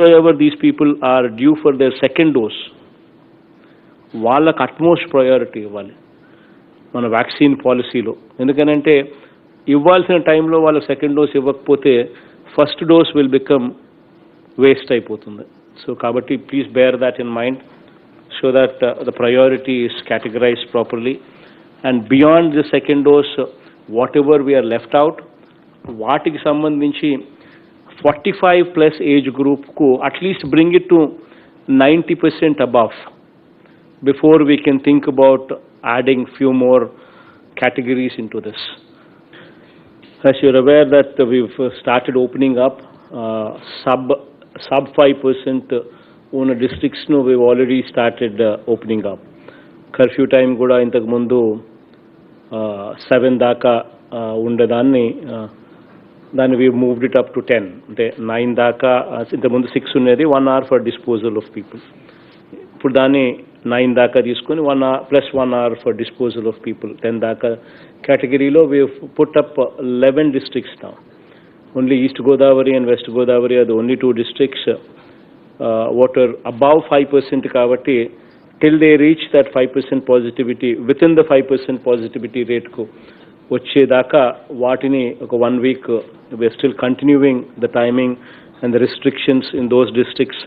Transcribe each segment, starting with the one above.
whoever these people are due for their second dose, వాళ్ళకి utmost priority ఇవ్వాలి మన vaccine పాలసీలో. ఎందుకనంటే ఇవ్వాల్సిన టైంలో వాళ్ళ సెకండ్ డోస్ ఇవ్వకపోతే first dose will become waste అయిపోతుంది. సో కాబట్టి please bear that in mind so that the priority is categorized properly, and beyond the second dose whatever we are left out, వాటికి సంబంధించి 45+ ఏజ్ గ్రూప్కు at least bring it to 90% above before we can think about adding few more categories into this. As you're aware that we've started opening up sub 5% ఉన్న districts nu we've already started opening up. Curfew time kuda intaku mundu 7 daaka ఉండదాన్ని దాన్ని we moved it up to 10, అంటే 9 దాకా. ఇంతకు ముందు 6 ఉన్నది, 1 hour for disposal of people. ఇప్పుడు దాన్ని 9 దాకా తీసుకొని 1 hour plus 1 hour for disposal of people. 10 దాకా కేటగిరీలో we have put up 11 districts now. Only East Godavari and West Godavari are the only 2 districts what are above 5% కాబట్టి till they reach that 5% positivity, within the 5% positivity rate ku వచ్చేదాకా వాటిని ఒక 1 week we are still continuing the timing and the restrictions in those districts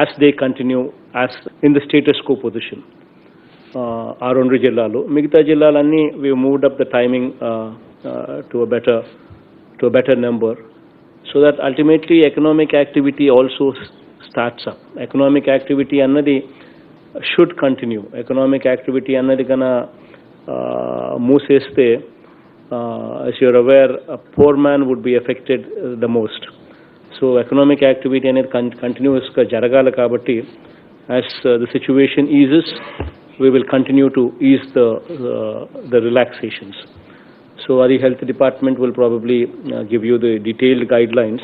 as they continue as in the status quo position. ఆ 2 జిల్లాలు, మిగతా జిల్లాలన్నీ we moved up the timing to a better number so that ultimately economic activity also starts up. Economic activity అన్నది should continue. Economic activity అన్నది కన్నా మూసేస్తే as you're aware a poor man would be affected the most. So economic activity అనేది continuous గా జరగాలి కాబట్టి as the situation eases we will continue to ease the relaxations. So our health department will probably give you the detailed guidelines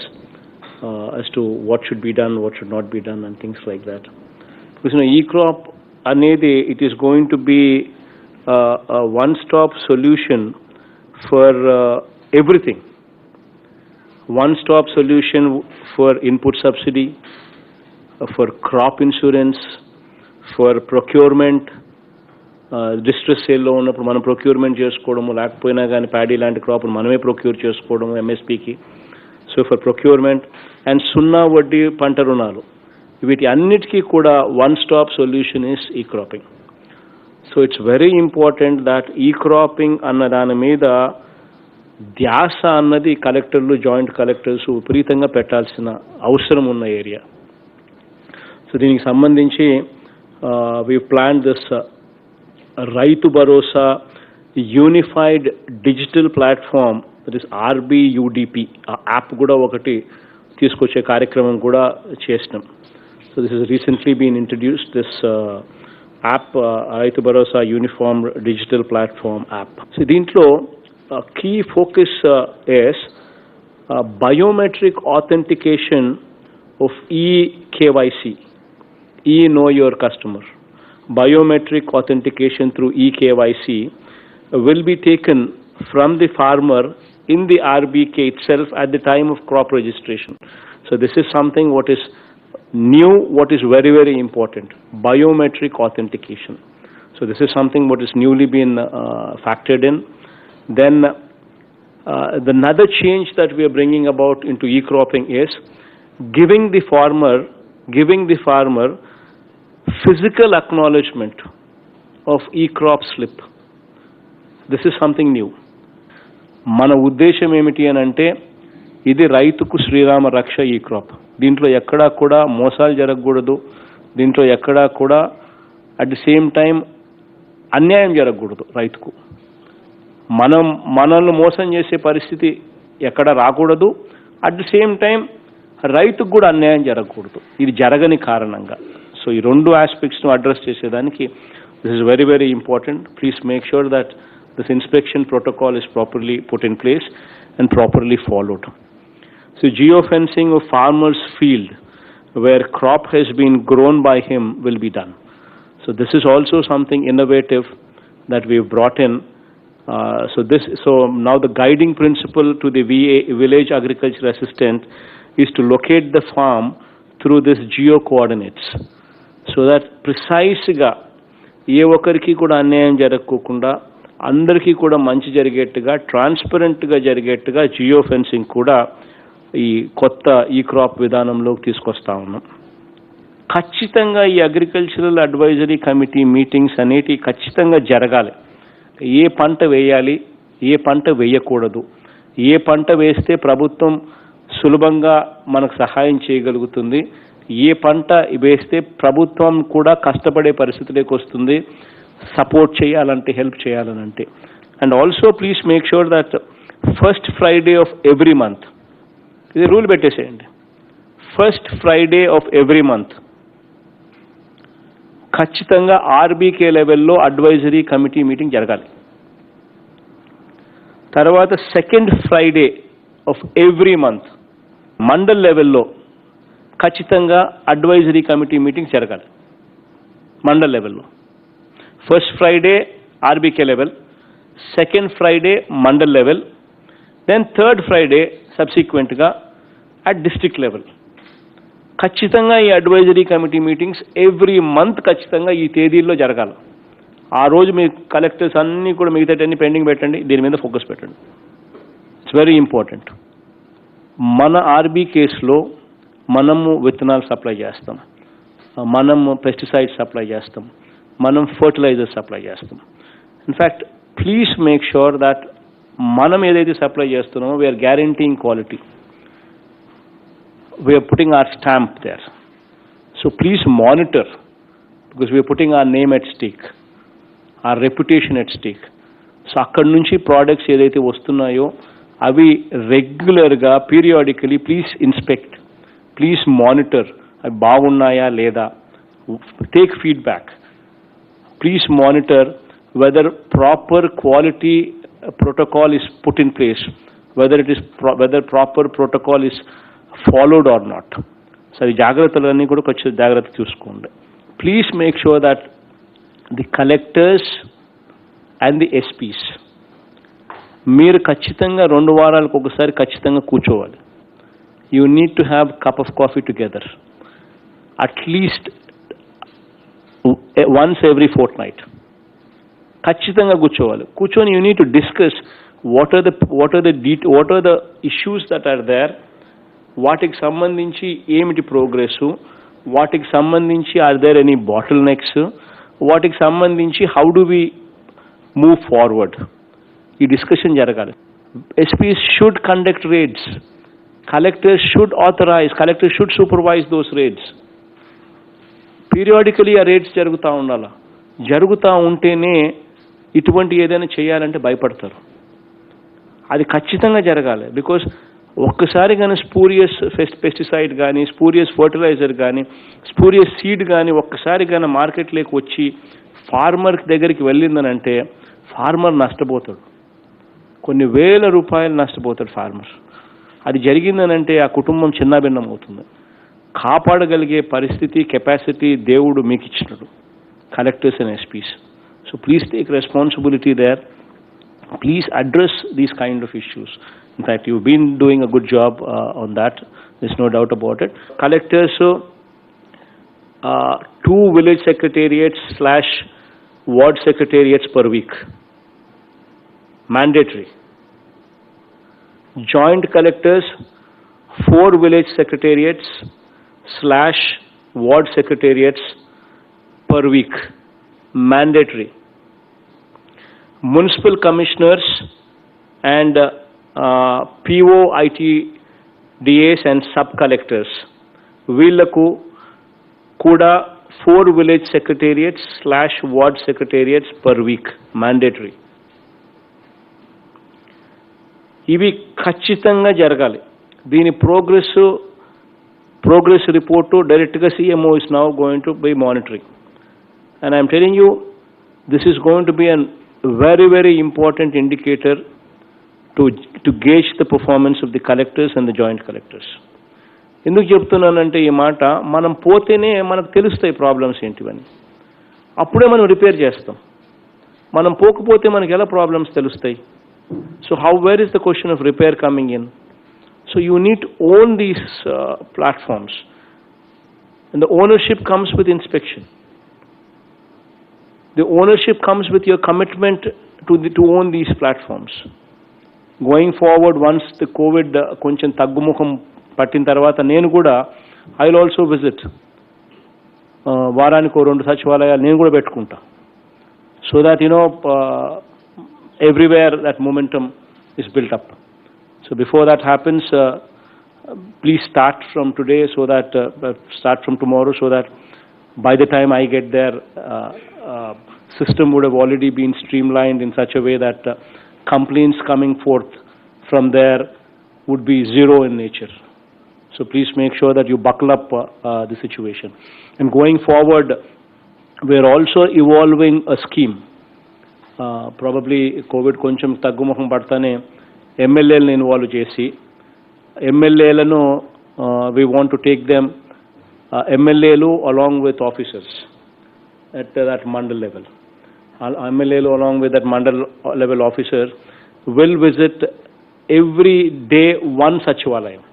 as to what should be done, what should not be done, and things like that. Because e-crop anedi it is going to be a one-stop solution for everything. One-stop solution for input subsidy, for crop insurance, for procurement. Distress sale లో ఉన్నప్పుడు మనం procurement చేసుకోవడము, లేకపోయినా కానీ paddy లాంటి crop మనమే procure చేసుకోవడము ఎంఎస్పీకి. So for procurement and సున్నా వడ్డీ పంట రుణాలు, వీటి అన్నిటికీ కూడా వన్ స్టాప్ సొల్యూషన్ ఇస్ ఈ cropping. So it's very important that ఈ క్రాపింగ్ అన్న దాని మీద ధ్యాస అన్నది కలెక్టర్లు, జాయింట్ కలెక్టర్స్ విపరీతంగా పెట్టాల్సిన అవసరం ఉన్న ఏరియా. సో దీనికి సంబంధించి we planned this Rythu Bharosa unified digital platform, that is RBUDP, ఆ యాప్ కూడా ఒకటి తీసుకొచ్చే కార్యక్రమం కూడా చేసినాం. So this is recently been introduced, this app Rythu Bharosa uniform digital platform app. So దీంట్లో key focus is biometric authentication of eKYC, know your customer. Biometric authentication through eKYC will be taken from the farmer in the RBK itself at the time of crop registration. So this is something what is new, what is very, very important, biometric authentication. So this is something what is newly been factored in. Then the another change that we are bringing about into e-cropping is giving the farmer physical acknowledgement of e-crop slip. This is something new. మన ఉద్దేశం ఏమిటి అని అంటే ఇది రైతుకు శ్రీరామ రక్ష ఈ crop. దీంట్లో ఎక్కడా కూడా మోసాలు జరగకూడదు, దీంట్లో ఎక్కడా కూడా అట్ ది సేమ్ టైం అన్యాయం జరగకూడదు రైతుకు. మనల్ని మోసం చేసే పరిస్థితి ఎక్కడ రాకూడదు, అట్ ది సేమ్ టైం రైతుకు కూడా అన్యాయం జరగకూడదు, ఇది జరగని కారణంగా. సో ఈ 2 ఆస్పెక్ట్స్ను అడ్రస్ చేసేదానికి this is very, very important. Please make sure that this inspection protocol is properly put in place and properly followed. So geofencing of farmer's field where crop has been grown by him will be done. So this is also something innovative that we have brought in. So now the guiding principle to the village agriculture assistant is to locate the farm through this geo coordinates, so that precisely ఏ ఒక్కరికి కూడా అన్యాయం జరగకుండా అందరికీ కూడా మంచి జరిగేట్టుగా ట్రాన్స్పరెంట్గా జరిగేట్టుగా geo fencing కూడా ఈ కొత్త ఈ క్రాప్ విధానంలోకి తీసుకొస్తా ఉన్నాం. ఖచ్చితంగా ఈ అగ్రికల్చరల్ అడ్వైజరీ కమిటీ మీటింగ్స్ అనేటివి ఖచ్చితంగా జరగాలి. ఏ పంట వేయాలి, ఏ పంట వేయకూడదు, ఏ పంట వేస్తే ప్రభుత్వం సులభంగా మనకు సహాయం చేయగలుగుతుంది, ఏ పంట వేస్తే ప్రభుత్వం కూడా కష్టపడే పరిస్థితిలోకి వస్తుంది సపోర్ట్ చేయాలంటే, హెల్ప్ చేయాలనంటే. And also please make sure that first Friday of every month, ఇది రూల్ పెట్టేసేయండి, first Friday of every month ఖచ్చితంగా ఆర్బీకే లెవెల్లో అడ్వైజరీ కమిటీ మీటింగ్ జరగాలి. తర్వాత second Friday of every month mandal లెవెల్లో ఖచ్చితంగా అడ్వైజరీ కమిటీ మీటింగ్ జరగాలి మండల్ లెవెల్లో. First Friday RBK level, second Friday mandal level, then third Friday సబ్సిక్వెంట్గా అట్ డిస్ట్రిక్ట్ లెవెల్. ఖచ్చితంగా ఈ advisory committee meetings every month ఖచ్చితంగా ఈ తేదీల్లో జరగాలి. ఆ రోజు మీ కలెక్టర్స్ అన్నీ కూడా మిగతాటన్నీ పెండింగ్ పెట్టండి, దీని మీద ఫోకస్ పెట్టండి. It's very important. మన ఆర్బీ కేసులో మనము విత్తనాలు సప్లై చేస్తాం, మనము పెస్టిసైడ్స్ సప్లై చేస్తాం, మనం ఫర్టిలైజర్స్ సప్లై చేస్తాం. In fact please make sure that మనం ఏదైతే సప్లై చేస్తున్నామో we are guaranteeing quality, we are putting our stamp there. So please monitor, because we are putting our name at stake, our reputation at stake. So akkadi nunchi products edaithe vastunayo avi regular ga periodically please inspect, please monitor, avi baagunnaya leda, take feedback. Please monitor whether proper quality protocol is put in place, whether it is whether proper protocol is followed or not. So ఈ జాగ్రత్తలన్నీ కూడా కొంచెం జాగ్రత్త చూసుకోండి. Please make sure that the collectors and the SPs మీరు ఖచ్చితంగా 2 వారాలకు ఒకసారి ఖచ్చితంగా కూర్చోవాలి. You need to have cup of coffee together at least once every fortnight. ఖచ్చితంగా కూర్చొని you need to discuss what are the issues that are there, వాటికి సంబంధించి ఏమిటి ప్రోగ్రెస్, వాటికి సంబంధించి are there any bottlenecks, వాటికి సంబంధించి how do we move forward. ఈ డిస్కషన్ జరగాలి. SPs should conduct raids, collectors should authorise, collectors should supervise those raids. Periodically ఆ రేడ్స్ జరుగుతూ ఉండాలి. జరుగుతూ ఉంటేనే ఇటువంటి ఏదైనా చేయాలంటే భయపడతారు. అది ఖచ్చితంగా జరగాలి. బికాజ్ ఒక్కసారి కానీ స్పూరియస్ పెస్టిసైడ్ కానీ, స్పూరియస్ ఫర్టిలైజర్ కానీ, స్పూరియస్ సీడ్ కానీ ఒక్కసారి కానీ మార్కెట్లోకి వచ్చి ఫార్మర్ దగ్గరికి వెళ్ళిందనంటే ఫార్మర్ నష్టపోతాడు, కొన్ని వేల రూపాయలు నష్టపోతాడు ఫార్మర్. అది జరిగిందనంటే ఆ కుటుంబం చిన్నాభిన్నం అవుతుంది. కాపాడగలిగే పరిస్థితి, కెపాసిటీ దేవుడు మీకు ఇచ్చినాడు, collectors and SPs. So please take responsibility there. Please address these kind of issues. In fact, you've been doing a good job on that. There's no doubt about it. Collectors, 2 village secretariats / ward secretariats per week. Mandatory. Joint collectors, 4 village secretariats / ward secretariats per week. Mandatory. Municipal commissioners and PO ITDAs and sub-collectors, వీళ్ళకు కూడా 4 village secretariats / ward secretariats per week, mandatory. ఇవి ఖచ్చితంగా జరగాలి. దీని progress report డైరెక్ట్గా CMO is now going to be monitoring. And I am telling you, this is going to be an very, very important indicator to gauge the performance of the collectors and the joint collectors. ఎందుకు చెప్తున్నానంటే ఈ మాట, మనం పోతేనే మనకు తెలుస్తాయి problems ఏంటివని, అప్పుడే మనం రిపేర్ చేస్తాం. మనం పోకపోతే మనకి ఎలా ప్రాబ్లమ్స్ తెలుస్తాయి? So where is the question of repair coming in? So you need to own these platforms. And the ownership comes with inspection. The ownership comes with your commitment to own these platforms. Going forward, once the COVID koncham taggumukham pattin tarvata nenu kuda I will also visit varaniko rendu sachivalaya nenu kuda pettukunta, so that everywhere that momentum is built up. So before that happens, please start from today, so that start from tomorrow, so that by the time I get there, system would have already been streamlined in such a way that complaints coming forth from there would be zero in nature. So please make sure that you buckle up the situation. And going forward, we are also evolving a scheme. Probably COVID koncham taggumukham padtane MLAలను involve chesi, MLAలను we want to take them, MLAలు along with officers at that mandal level. MLAలు along with that mandal level officer will visit every day one Sachivalayam.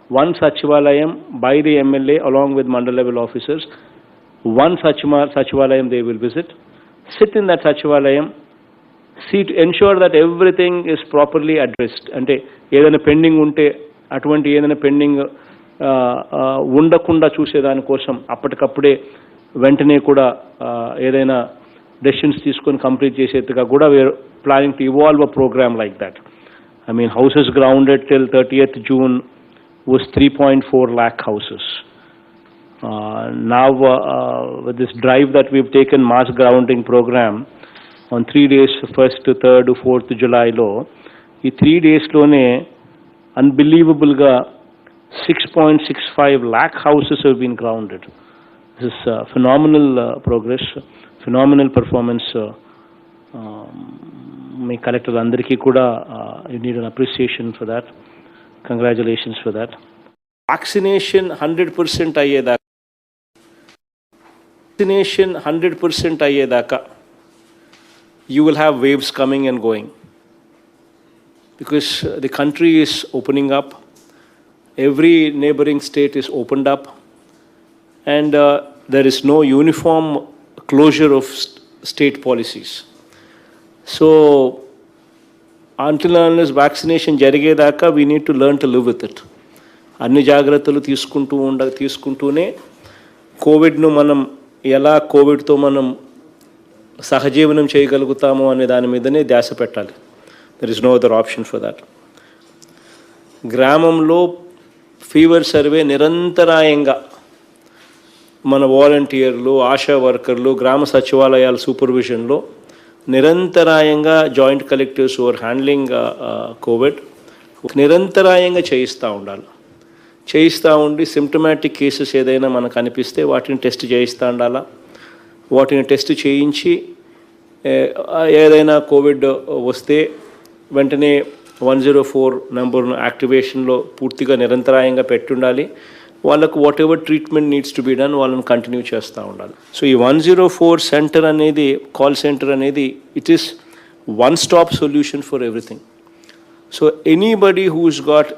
One Sachivalayam by the MLA along with mandal level officers. One Sachivalayam they will visit, sit in that Sachivalayam, see to ensure that everything is properly addressed. Ante ఏదైనా pending ఉంటే అటువంటి ఏదైనా pending ఉండకుండా చూసేదాని కోసం అప్పటికప్పుడే వెంటనే కూడా ఏదైనా డెసిషన్స్ తీసుకొని కంప్లీట్ చేసేట్టుగా కూడా we are planning to evolve a programme like that. I mean, houses grounded till 30th June was 3.4 lakh houses. Now with this drive that we've taken, mass grounding program, on 3 days, 1st to 3rd to 4th July lo, ఈ 3 days లోనే unbelievable గా 6.65 lakh houses have been grounded. This is phenomenal progress, phenomenal performance. Me collector అందరికీ కూడా you need an appreciation for that. Congratulations for that. Vaccination 100% అయ్యేదాకా, vaccination 100% అయ్యేదాకా you will have waves coming and going, because the country is opening up, every neighboring state is opened up, and there is no uniform closure of state policies. So until and unless vaccination జరిగేదాకా we need to learn to live with it. అన్ని జాగ్రత్తలు తీసుకుంటూనే కోవిడ్ను మనం ఎలా కోవిడ్తో మనం సహజీవనం చేయగలుగుతాము అనే దాని మీదనే ధ్యాస పెట్టాలి. There is no other option for that. గ్రామంలో ఫీవర్ సర్వే నిరంతరాయంగా మన వాలంటీర్లు, ఆశా వర్కర్లు, గ్రామ సచివాలయాల సూపర్విజన్లో నిరంతరాయంగా joint collectors are handling Covid నిరంతరాయంగా చేయిస్తూ ఉండాలి. చేయిస్తూ ఉండి సిమ్టమాటిక్ కేసెస్ ఏదైనా మనకు అనిపిస్తే వాటిని టెస్ట్ చేయిస్తూ ఉండాలా. వాటిని టెస్ట్ చేయించి ఏదైనా కోవిడ్ వస్తే వెంటనే 104 నెంబర్ను యాక్టివేషన్లో పూర్తిగా నిరంతరాయంగా పెట్టుండాలి. వాళ్ళకు whatever treatment needs to be done వాళ్ళని కంటిన్యూ చేస్తూ ఉండాలి. సో ఈ 104 సెంటర్ అనేది, కాల్ సెంటర్ అనేది, it is one stop solution for everything. So anybody who's got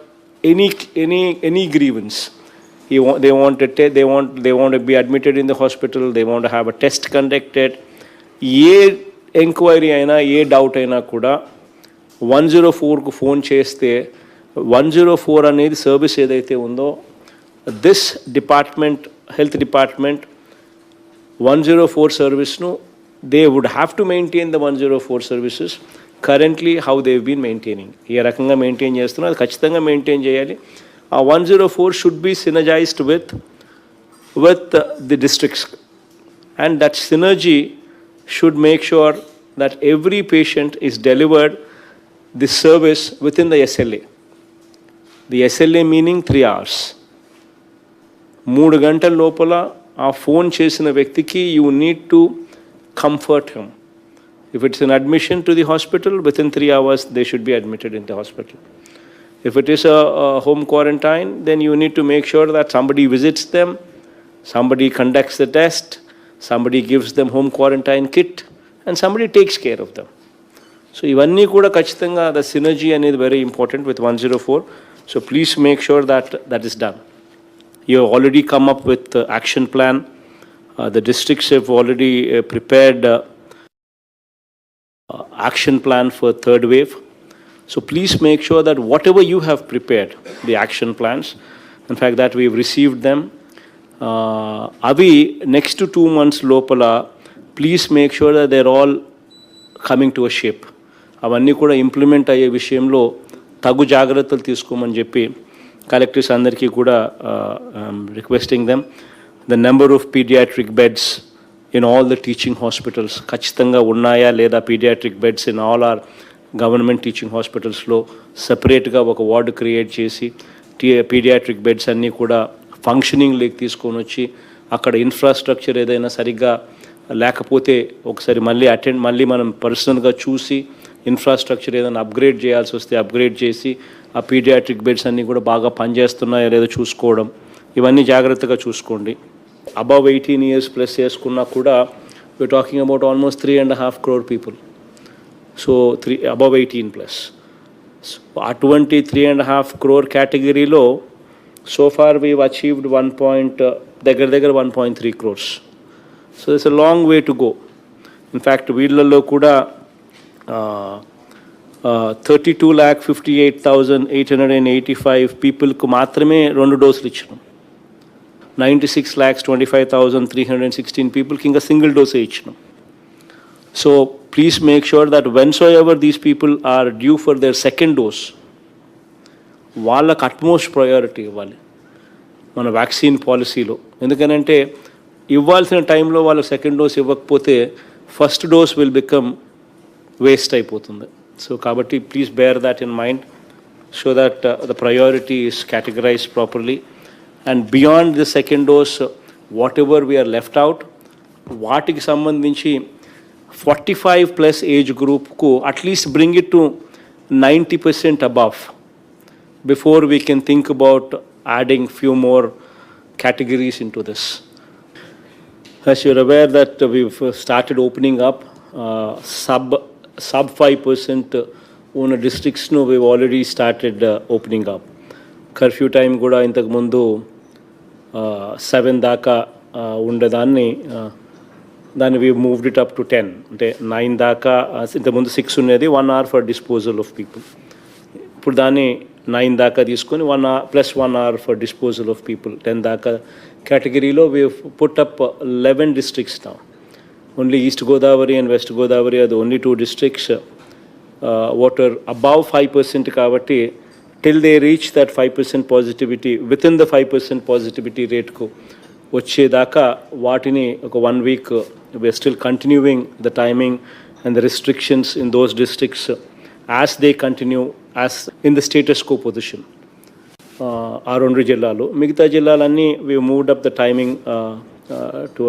any grievance, they want to be admitted in the hospital, they want to have a test conducted, A enquiry అయినా ఏ doubt అయినా కూడా 104కు phone చేస్తే 104 అనేది service ఏదైతే ఉందో, this department, health department 104 సర్వీస్ను they would have to maintain the 104 services currently how they've been maintaining. ఏ రకంగా మెయింటైన్ చేస్తున్నా అది ఖచ్చితంగా మెయింటైన్ చేయాలి. ఆ 104 should be synergised with the districts, and that synergy should make sure that every patient is delivered this service within the SLA. The SLA meaning 3 hours. 3 గంటల లోపల ఆ ఫోన్ చేసిన వ్యక్తికి you need to comfort him. If it's an admission to the hospital, within 3 hours they should be admitted in the hospital. If it is a home quarantine, then you need to make sure that somebody visits them, somebody conducts the test, somebody gives them home quarantine kit, and somebody takes care of them. So ivanni kuda kachithanga the synergy anedi very important with 104. So please make sure that that is done. You have already come up with the action plan. The districts have already prepared action plan for third wave. So please make sure that whatever you have prepared, the action plans, in fact that we've received them, avi next to 2 months lopala, please make sure that they're all coming to a shape. అవన్నీ కూడా implement అయ్యే విషయంలో తగు జాగ్రత్తలు తీసుకోమని చెప్పి collectors అందరికీ కూడా requesting them. The number of paediatric beds in all the teaching hospitals, ఖచ్చితంగా ఉన్నాయా లేదా paediatric beds in all our government teaching హాస్పిటల్స్లో సపరేట్గా ఒక వార్డు క్రియేట్ చేసి పీడియాట్రిక్ బెడ్స్ అన్నీ కూడా ఫంక్షనింగ్ లేక్ తీసుకొని వచ్చి అక్కడ ఇన్ఫ్రాస్ట్రక్చర్ ఏదైనా సరిగ్గా లేకపోతే ఒకసారి మళ్ళీ మనం పర్సనల్గా చూసి ఇన్ఫ్రాస్ట్రక్చర్ ఏదైనా అప్గ్రేడ్ చేయాల్సి వస్తే అప్గ్రేడ్ చేసి ఆ పీడియాట్రిక్ బెడ్స్ అన్నీ కూడా బాగా పనిచేస్తున్నాయా లేదో చూసుకోవడం, ఇవన్నీ జాగ్రత్తగా చూసుకోండి. Above 18 years plus చేసుకున్నా కూడా we're talking about almost 3.5 crore people. So above 18 plus. So అటువంటి 3.5 crore categoryలో so far we've achieved 1.3 crores. So there's a long way to go. In fact వీళ్ళల్లో కూడా 32,58,885 పీపుల్కు మాత్రమే 2 డోసులు ఇచ్చినాం. 96,25,316 people king a single dose each. So please make sure that whensoever these people are due for their second dose, వాళ్ళకి utmost priority ఇవ్వాలి మన vaccine పాలసీలో. ఎందుకనంటే ఇవ్వాల్సిన టైంలో వాళ్ళకి సెకండ్ డోస్ ఇవ్వకపోతే first dose will become waste అయిపోతుంది. సో కాబట్టి please bear that in mind so that the priority is categorized properly. And beyond the second dose, whatever we are left out, వాటికి సంబంధించి 45 plus age groupకు at least bring it to 90% above before we can think about adding few more categories into this. As you're aware that we've started opening up sub 5% ఉన్న districts we've already started opening up. Curfew time కూడా ఇంతకుముందు 7 దాకా ఉండేదాన్ని దాన్ని we moved it up to 10, అంటే 9 దాకా. ఇంతకుముందు 6 ఉండేది, 1 hour for disposal of people. ఇప్పుడు దాన్ని 9 దాకా తీసుకొని 1 hour plus 1 hour for disposal of people. 10 దాకా కేటగిరీలో we put up 11 districts now. Only East Godavari and West Godavari are the only 2 districts what are above 5% కాబట్టి till they reach that 5% positivity, within the 5% positivity rate ko వచ్చేదాకా వాటిని ఒక 1 week we are still continuing the timing and the restrictions in those districts as they continue as in the status quo position. ఆ 2 జిల్లాలు, మిగతా జిల్లాలన్నీ we moved up the timing to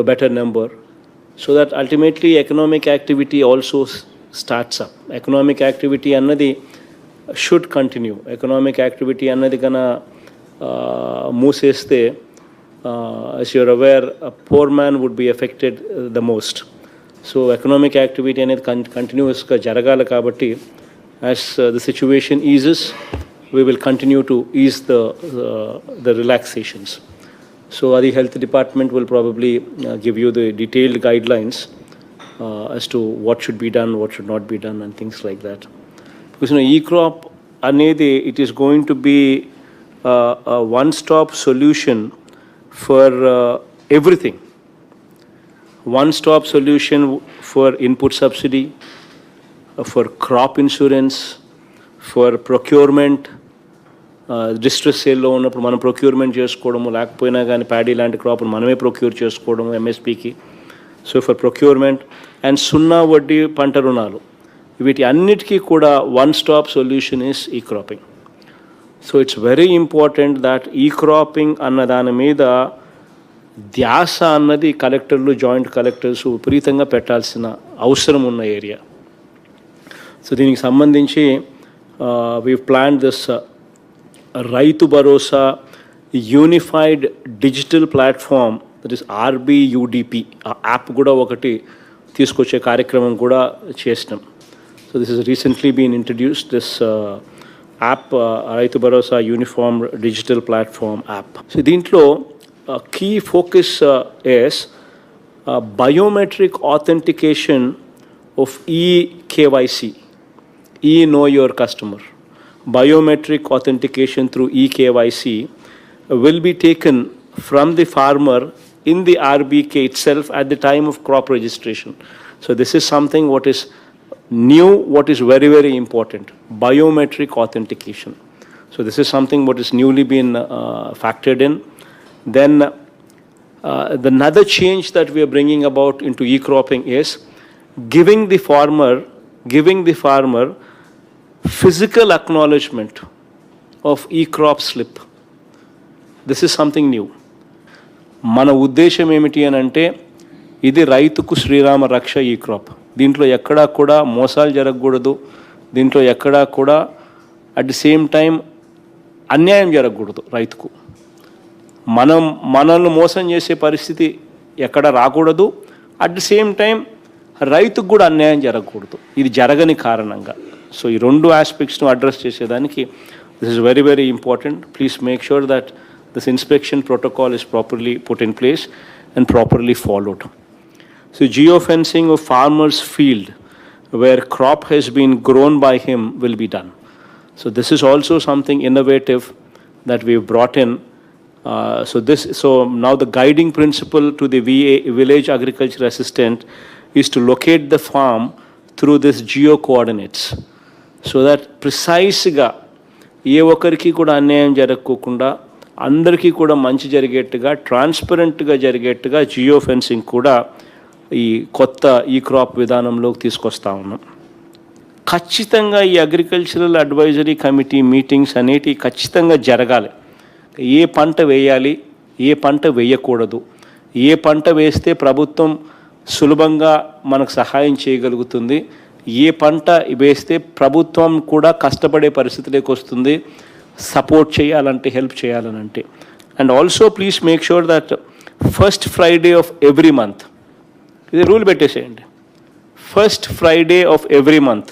a better number so that ultimately economic activity also starts up. Economic activity అన్నది should continue. Economic activity అన్నది కన్నా మూసేస్తే as you're aware a poor man would be affected the most. So economic activity అనేది కంటిన్యూస్గా జరగాలి కాబట్టి as the situation eases we will continue to ease the relaxations. So the health department will probably give you the detailed guidelines as to what should be done, what should not be done and things like that. Because e-crop అనేది it is going to be a one-stop solution for everything. One-stop solution for input subsidy, for crop insurance, for procurement. Distress సేల్లో ఉన్నప్పుడు మనం procurement చేసుకోవడము, లేకపోయినా కానీ paddy లాంటి crop మనమే procure చేసుకోవడము ఎంఎస్పికి. సో ఫర్ ప్రొక్యూర్మెంట్ అండ్ 0 వడ్డీ పంట రుణాలు, వీటి అన్నిటికీ కూడా వన్ స్టాప్ సొల్యూషన్ ఈస్ ఈ cropping. So it's very important that ఈ క్రాపింగ్ అన్న దాని మీద ధ్యాస అన్నది కలెక్టర్లు, జాయింట్ కలెక్టర్స్ విపరీతంగా పెట్టాల్సిన అవసరం ఉన్న ఏరియా. సో దీనికి సంబంధించి we plan this Rythu Bharosa unified digital platform, that is RBUDP. ఆ యాప్ కూడా ఒకటి తీసుకొచ్చే కార్యక్రమం కూడా చేసినాం. So this has recently been introduced, this app Rythu Bharosa uniform digital platform app. So దీంట్లో key focus is biometric authentication of eKYC, Know Your Customer. Biometric authentication through eKYC will be taken from the farmer in the RBK itself at the time of crop registration. So this is something what is new, what is very, very important, biometric authentication. So this is something what is newly been factored in. Then the another change that we are bringing about into e-cropping is giving the farmer physical acknowledgement of e-crop slip. This is something new. మన ఉద్దేశం ఏమిటి అని అంటే ఇది రైతుకు శ్రీరామ రక్ష ఈ crop. దీంట్లో ఎక్కడా కూడా మోసాలు జరగకూడదు, దీంట్లో ఎక్కడా కూడా అట్ ది సేమ్ టైం అన్యాయం జరగకూడదు రైతుకు. మనల్ని మోసం చేసే పరిస్థితి ఎక్కడ రాకూడదు, అట్ ది సేమ్ టైం రైతుకు కూడా అన్యాయం జరగకూడదు, ఇది జరగని కారణంగా. సో ఈ రెండు ఆస్పెక్ట్స్ను అడ్రస్ చేసేదానికి this is very very important. Please make sure that this inspection protocol is properly put in place and properly followed. So geofencing of farmer's field where crop has been grown by him will be done. So this is also something innovative that we've brought in. So now the guiding principle to the village agriculture assistant is to locate the farm through this geo coordinates, so that precisely ఏ ఒక్కరికి కూడా అన్యాయం జరగకుండా అందరికీ కూడా మంచి జరిగేట్టుగా ట్రాన్స్పరెంట్గా జరిగేట్టుగా geo fencing కూడా ఈ కొత్త ఈ క్రాప్ విధానంలోకి తీసుకొస్తా ఉన్నాం. ఖచ్చితంగా ఈ అగ్రికల్చరల్ అడ్వైజరీ కమిటీ మీటింగ్స్ అనేటివి ఖచ్చితంగా జరగాలి. ఏ పంట వేయాలి, ఏ పంట వేయకూడదు, ఏ పంట వేస్తే ప్రభుత్వం సులభంగా మనకు సహాయం చేయగలుగుతుంది, ఏ పంట వేస్తే ప్రభుత్వం కూడా కష్టపడే పరిస్థితిలోకి వస్తుంది సపోర్ట్ చేయాలంటే, హెల్ప్ చేయాలనంటే. And also please make sure that first Friday of every month, ఇది రూల్ పెట్టేసేయండి, first Friday of every month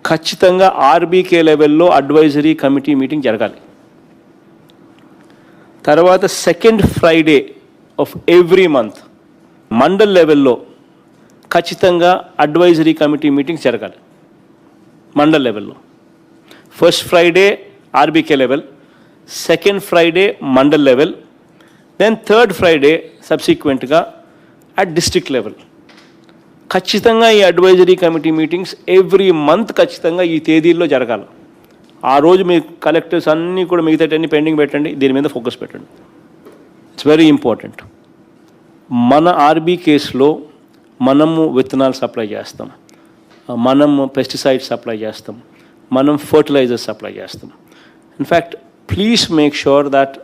ఖచ్చితంగా ఆర్బీకే లెవెల్లో అడ్వైజరీ కమిటీ మీటింగ్ జరగాలి. తర్వాత second Friday of every month mandal లెవెల్లో ఖచ్చితంగా అడ్వైజరీ కమిటీ మీటింగ్స్ జరగాలి మండల్ లెవెల్లో. First Friday RBK level, second Friday mandal level, then third Friday సబ్సిక్వెంట్గా అట్ డిస్ట్రిక్ట్ లెవెల్. ఖచ్చితంగా ఈ advisory committee meetings every month ఖచ్చితంగా ఈ తేదీల్లో జరగాలి. ఆ రోజు మీ కలెక్టర్స్ అన్నీ కూడా మిగతాటన్నీ పెండింగ్ పెట్టండి, దీని మీద ఫోకస్ పెట్టండి. It's very important. మన ఆర్బీ కేసులో మనము విత్తనాలు సప్లై చేస్తాం, మనము పెస్టిసైడ్స్ సప్లై చేస్తాం, మనం ఫర్టిలైజర్స్ సప్లై చేస్తాం. In fact please make sure that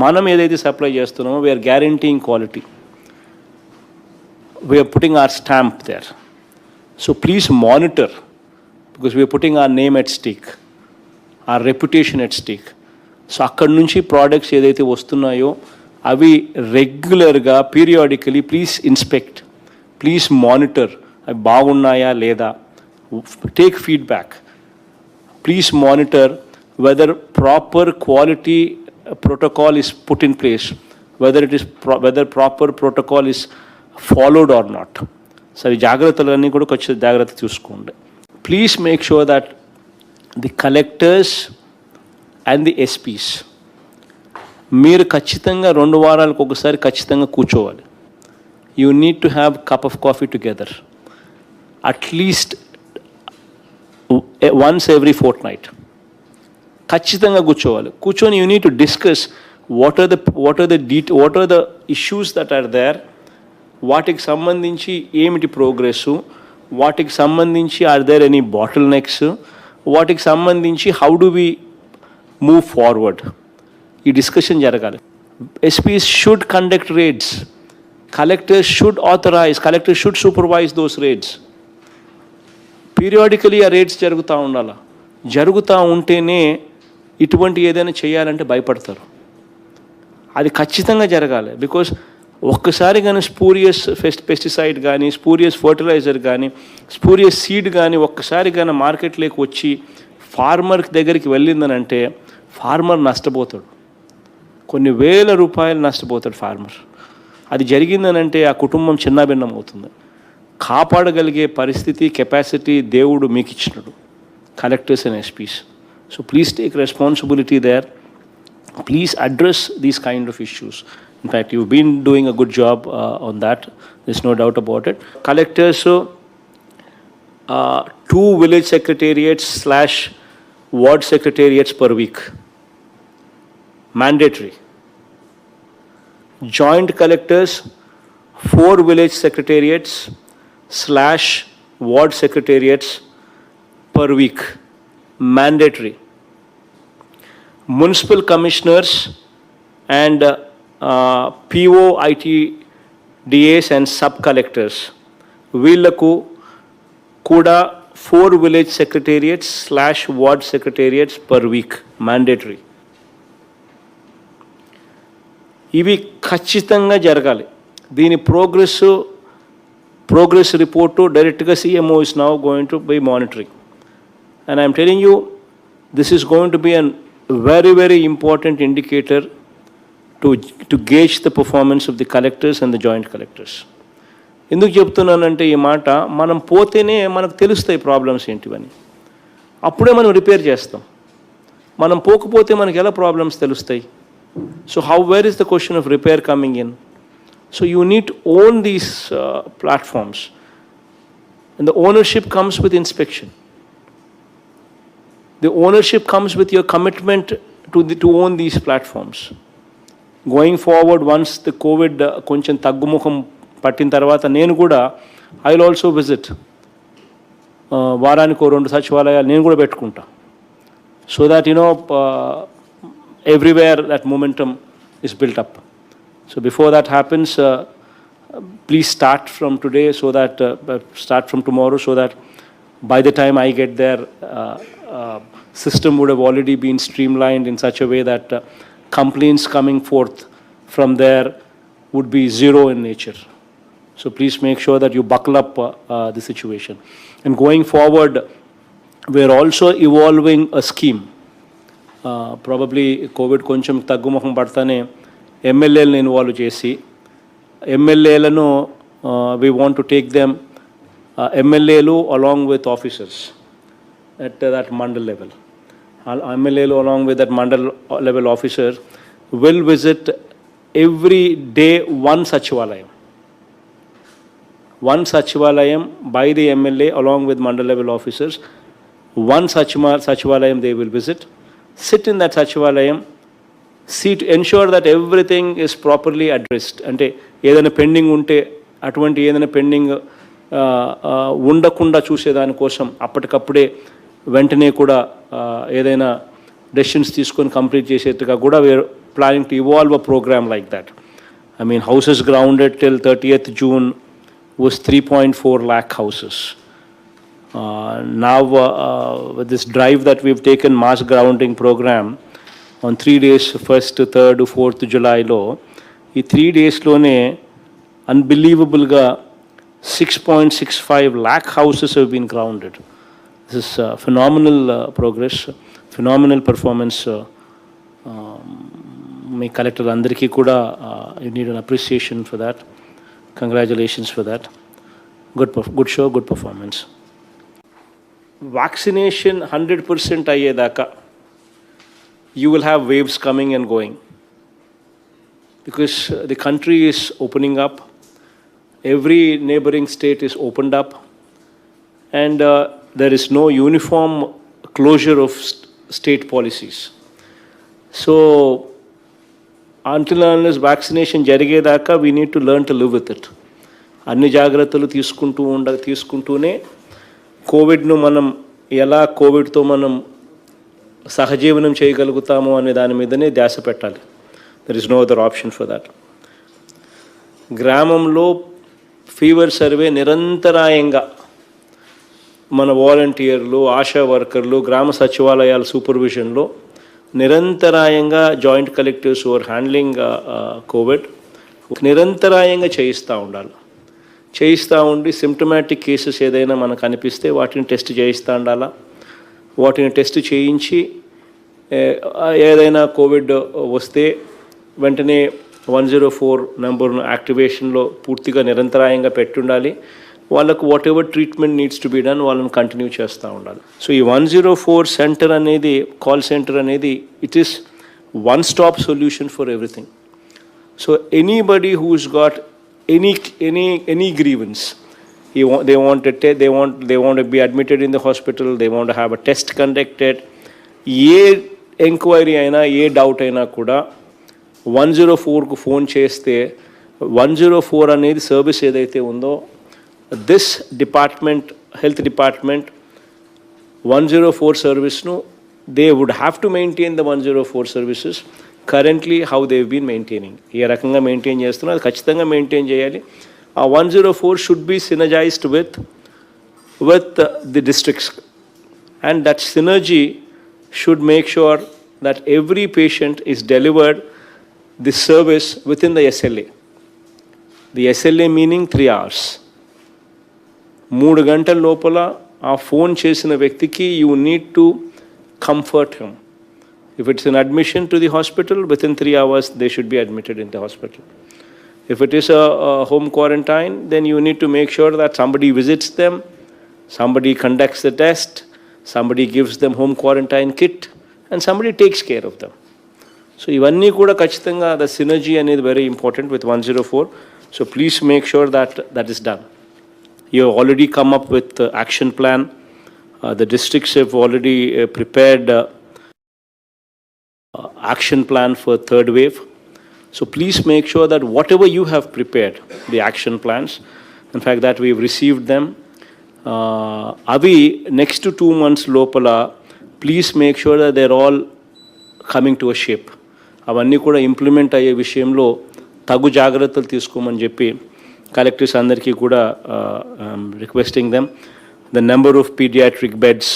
మనం ఏదైతే సప్లై చేస్తున్నామో we are guaranteeing quality, we are putting our stamp there. So please monitor, because we are putting our name at stake, our reputation at stake. So అక్కడి నుంచి products ఏదైతే వస్తున్నాయో అవి రెగ్యులర్గా periodically please inspect, please monitor, అవి బాగున్నాయా లేదా, take feedback. Please monitor whether proper quality protocol is put in place, whether proper protocol is followed or not. సరే, జాగ్రత్తలన్నీ కూడా కొంచెం జాగ్రత్త చూసుకోండి. Please make sure that the collectors and the SPs మీరు ఖచ్చితంగా 2 వారాలకు ఒకసారి ఖచ్చితంగా కూర్చోవాలి. You need to have cup of coffee together at least once every fortnight. ఖచ్చితంగా కూర్చొని you need to discuss what are the issues that are there, వాటికి సంబంధించి ఏమిటి ప్రోగ్రెస్సు, వాటికి సంబంధించి are there any bottlenecks, వాటికి సంబంధించి how do we move forward. ఈ డిస్కషన్ జరగాలి. SPs should conduct raids, collectors should authorise, collectors should supervise those raids. Periodically ఆ రేడ్స్ జరుగుతూ ఉండాలి. జరుగుతూ ఉంటేనే ఇటువంటి ఏదైనా చేయాలంటే భయపడతారు. అది ఖచ్చితంగా జరగాలి. బికాస్ ఒక్కసారి కానీ స్పూరియస్ పెస్టిసైడ్ కానీ, స్పూరియస్ ఫర్టిలైజర్ కానీ, స్పూరియస్ సీడ్ కానీ ఒక్కసారి కానీ మార్కెట్లోకి వచ్చి ఫార్మర్ దగ్గరికి వెళ్ళిందనంటే ఫార్మర్ నష్టపోతాడు. కొన్ని వేల రూపాయలు నష్టపోతాడు ఫార్మర్. అది జరిగిందనంటే ఆ కుటుంబం చిన్నాభిన్నం అవుతుంది. కాపాడగలిగే పరిస్థితి, కెపాసిటీ దేవుడు మీకు ఇచ్చినాడు, collectors and SPs. So please take responsibility there. Please address these kind of issues. In fact, you've been doing a good job on that. There's no doubt about it. Collectors, 2 village secretariats / ward secretariats per week. Mandatory. Joint collectors, 4 village secretariats / ward secretariats per week. Mandatory. Municipal commissioners and PO, ITDAs and sub-collectors, వీళ్ళకు కూడా 4 village secretariats / ward secretariats per week, mandatory. ఇవి ఖచ్చితంగా జరగాలి. దీని progress report డైరెక్ట్గా CMO is now going to be monitoring. And I am telling you, this is going to be an very, very important indicator to gauge the performance of the collectors and the joint collectors. ఎందుకు చెప్తున్నానంటే ఈ మాట, మనం పోతేనే మనకు తెలుస్తాయి problems ఏంటివని, అప్పుడే మనం రిపేర్ చేస్తాం. మనం పోకపోతే మనకి ఎలా ప్రాబ్లమ్స్ తెలుస్తాయి? So where is the question of repair coming in? So you need to own these platforms, and the ownership comes with inspection. The ownership comes with your commitment to own these platforms. Going forward, once the COVID కొంచెం తగ్గుముఖం పట్టిన తర్వాత నేను కూడా I will also visit. వారానికి 2 సచివాలయాలు నేను కూడా పెట్టుకుంటా. So that everywhere that momentum is built up. So before that happens, please start from today, so that start from tomorrow, so that by the time I get there, system would have already been streamlined in such a way that complaints coming forth from there would be zero in nature. So please make sure that you buckle up the situation. And going forward, we're also evolving a scheme. Probably COVID koncham taggumukham padtane MLAలను involve chesi, MLAలను we want to take them, MLAలు along with officers at that mandal level. MLAలు along with that mandal level officer will visit every day one sachivalayam. One sachivalayam by the MLA along with mandal level officers. One sachivalayam they will visit, sit in that sachivalayam, see to ensure that everything is properly addressed. Ante ఏదైనా pending ఉంటే అటువంటి ఏదైనా pending ఉండకుండా చూసేదాని కోసం అప్పటికప్పుడే వెంటనే కూడా ఏదైనా డెసిషన్స్ తీసుకొని కంప్లీట్ చేసేట్టుగా కూడా we are planning to evolve a programme like that. I mean, houses grounded till 30th June was 3.4 lakh houses. Now with this drive that we've taken, mass grounding program, on 3 days, 1st, 3rd, 4th July లో, ఈ 3 daysలోనే అన్బిలీవబుల్గా 6.65 lakh houses have been grounded. This is phenomenal progress, phenomenal performance. Me collector అందరికీ కూడా you need an appreciation for that. Congratulations for that. Good show, good performance. Vaccination 100% అయ్యేదాకా you will have waves coming and going, because the country is opening up. Every neighboring state is opened up, and there is no uniform closure of state policies. So until and unless vaccination జరిగేదాకా we need to learn to live with it. అన్ని జాగ్రత్తలు తీసుకుంటూనే కోవిడ్ను మనం ఎలా కోవిడ్తో మనం సహజీవనం చేయగలుగుతాము అనే దాని మీదనే ధ్యాస పెట్టాలి. There is no other option for that. గ్రామంలో ఫీవర్ సర్వే నిరంతరాయంగా మన వాలంటీర్లు, ఆశా వర్కర్లు, గ్రామ సచివాలయాల సూపర్విజన్లో నిరంతరాయంగా joint collectors are handling Covid నిరంతరాయంగా చేయిస్తూ ఉండాలి. చేయిస్తూ ఉండి సిమ్టమాటిక్ కేసెస్ ఏదైనా మనకు అనిపిస్తే వాటిని టెస్ట్ చేయిస్తూ ఉండాలా. వాటిని టెస్ట్ చేయించి ఏదైనా కోవిడ్ వస్తే వెంటనే 104 నెంబర్ను యాక్టివేషన్లో పూర్తిగా నిరంతరాయంగా పెట్టుండాలి. వాళ్ళకు whatever treatment needs to be done వాళ్ళని కంటిన్యూ చేస్తూ ఉండాలి. సో ఈ 104 సెంటర్ అనేది, కాల్ సెంటర్ అనేది, it is one stop solution for everything. So anybody who's got any grievance, they want to be admitted in the hospital, they want to have a test conducted, A enquiry అయినా ఏ doubt అయినా కూడా 104కు phone చేస్తే 104 అనేది service ఏదైతే ఉందో this department, health department 104 సర్వీస్ను they would have to maintain the 104 services currently how they've been maintaining. ఏ రకంగా మెయింటైన్ చేస్తున్నా అది ఖచ్చితంగా మెయింటైన్ చేయాలి. ఆ 104 should be synergised with the districts, and that synergy should make sure that every patient is delivered this service within the SLA. The SLA meaning 3 hours. 3 గంటల లోపల ఆ ఫోన్ చేసిన వ్యక్తికి you need to comfort him. If it's an admission to the hospital, within 3 hours they should be admitted in the hospital. If it is a home quarantine, then you need to make sure that somebody visits them, somebody conducts the test, somebody gives them home quarantine kit, and somebody takes care of them. So ivanni kuda kachithanga the synergy anedi very important with 104. So please make sure that that is done. You have already come up with the action plan. The districts have already prepared action plan for third wave. So please make sure that whatever you have prepared, the action plans, in fact that we have received them, అవి next 2 months లోపల please make sure that they are all coming to a shape. అవన్నీ కూడా implement అయ్యే విషయంలో తగు జాగ్రత్తలు తీసుకోమని చెప్పి కలెక్టర్స్ అందరికీ కూడా requesting them. The number of paediatric beds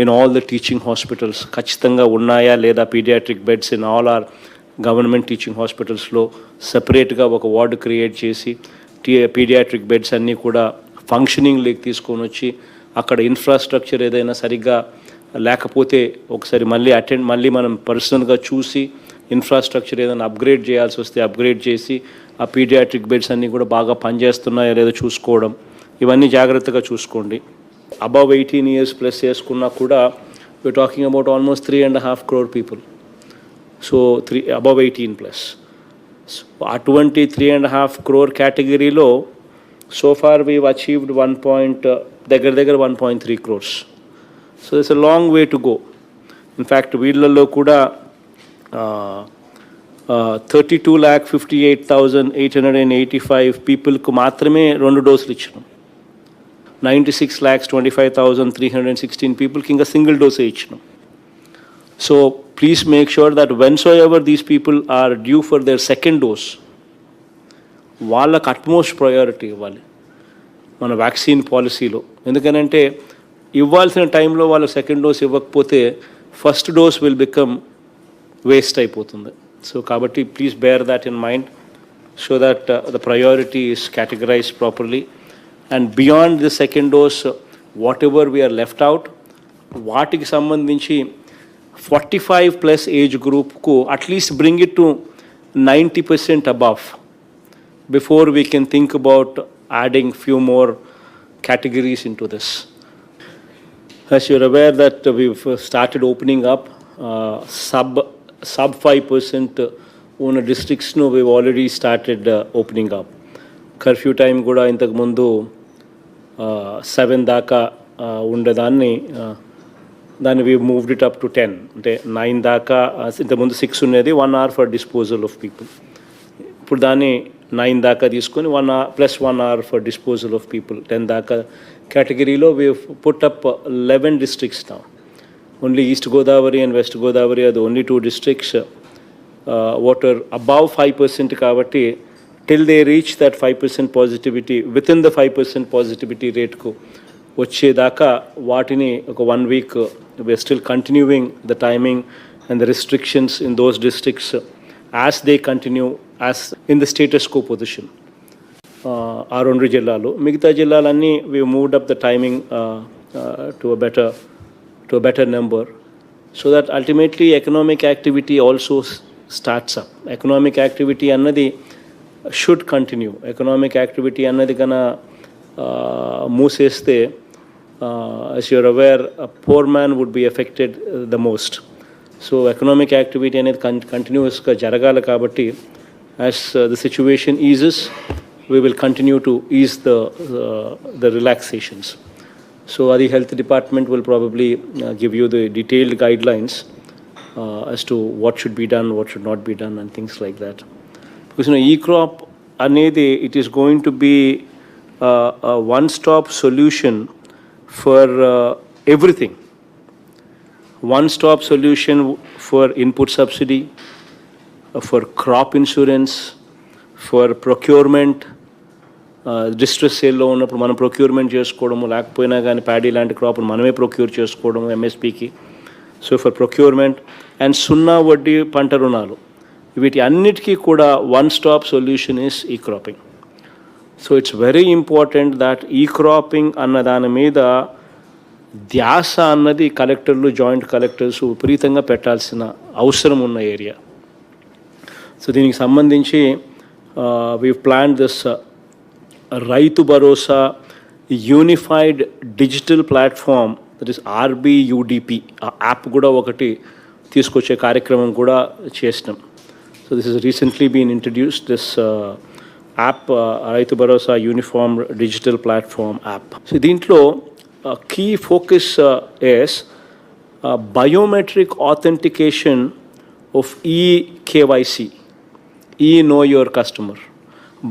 in all the teaching hospitals ఖచ్చితంగా ఉన్నాయా లేదా, paediatric beds in all our government teaching హాస్పిటల్స్లో సపరేట్గా ఒక వార్డు క్రియేట్ చేసి పీడియాట్రిక్ బెడ్స్ అన్నీ కూడా ఫంక్షనింగ్ లేక్ తీసుకొని వచ్చి అక్కడ ఇన్ఫ్రాస్ట్రక్చర్ ఏదైనా సరిగ్గా లేకపోతే ఒకసారి మళ్ళీ మనం పర్సనల్గా చూసి ఇన్ఫ్రాస్ట్రక్చర్ ఏదైనా అప్గ్రేడ్ చేయాల్సి వస్తే అప్గ్రేడ్ చేసి ఆ పీడియాట్రిక్ బెడ్స్ అన్నీ కూడా బాగా పనిచేస్తున్నాయో లేదో చూసుకోవడం, ఇవన్నీ జాగ్రత్తగా చూసుకోండి. అబవ్ 18 years ప్లస్ చేసుకున్నా కూడా we're talking about almost 3.5 crore people. So above 18+. So అటువంటి 3.5 crore కేటగిరీలో so far we've achieved 1.3 crores. So there's a long way to go. In fact, వీళ్ళల్లో కూడా 32,58,885 పీపుల్కు మాత్రమే 2 డోసులు ఇచ్చినాం. 96,25,316 పీపుల్కి ఇంకా సింగిల్ డోసే ఇచ్చినాం. So please make sure that whensoever these people are due for their second dose, వాళ్ళకు అట్మోస్ట్ ప్రయారిటీ ఇవ్వాలి మన వ్యాక్సిన్ పాలసీలో. ఎందుకనంటే ఇవ్వాల్సిన టైంలో వాళ్ళ సెకండ్ డోస్ ఇవ్వకపోతే first dose will become waste అయిపోతుంది. సో కాబట్టి please bear that in mind so that the priority is categorised properly. And beyond the second dose whatever we're left out, వాటికి సంబంధించి 45+ ఏజ్ గ్రూప్కు at least bring it to 90% above before we can think about adding few more categories into this. As you're aware that we've started opening up sub 5% ఉన్న districts we've already started opening up. Curfew time కూడా ఇంతకు ముందు 7 దాకా ఉండేదాన్ని దాన్ని we moved it up to 10, అంటే 9 దాకా. ఇంతకుముందు 6 ఉండేది, 1 hour for disposal of people. ఇప్పుడు దాన్ని 9 దాకా తీసుకొని 1 hour plus 1 hour for disposal of people. 10 దాకా కేటగిరీలో we've put up 11 districts now. Only East Godavari and West Godavari are the only 2 districts what are above 5% కాబట్టి till they reach that 5% positivity, within the 5% positivity rate కు వచ్చేదాకా వాటిని ఒక 1 week we are still continuing the timing and the restrictions in those districts as they continue as in the status quo position. ఆ రెండు జిల్లాలు, మిగతా జిల్లాలన్నీ we moved up the timing to a better number, so that ultimately economic activity also starts up. Economic activity annadi should continue. Economic activity annadi kana మూసేస్తే, as you're aware, a poor man would be affected the most. So economic activity అనేది కంటిన్యూస్గా జరగాలి కాబట్టి, as the situation eases, we will continue to ease the relaxations. So the health department will probably give you the detailed guidelines as to what should be done, what should not be done, and things like that. Because e-crop anedi, it is going to be a one-stop solution for everything. One-stop solution for input subsidy, for crop insurance, for procurement. Distress సేల్లో ఉన్నప్పుడు మనం procurement చేసుకోవడము, లేకపోయినా కానీ paddy లాంటి crop మనమే procure చేసుకోవడము ఎంఎస్పికి. So for procurement and సున్నా వడ్డీ పంట రుణాలు, వీటి అన్నిటికీ కూడా వన్ స్టాప్ సొల్యూషన్ ఈస్ ఈ cropping. So it's very important that ఈ క్రాపింగ్ అన్న దాని మీద ధ్యాస అన్నది కలెక్టర్లు, జాయింట్ కలెక్టర్స్ విపరీతంగా పెట్టాల్సిన అవసరం ఉన్న ఏరియా. సో దీనికి సంబంధించి we plan this Rythu Bharosa unified digital platform, that is RBUDP, ఆ యాప్ కూడా ఒకటి తీసుకొచ్చే కార్యక్రమం కూడా చేసినాం. So this is recently been introduced, this app Rythu Bharosa uniform digital platform app. So దీంట్లో key focus is biometric authentication of eKYC, Know Your Customer.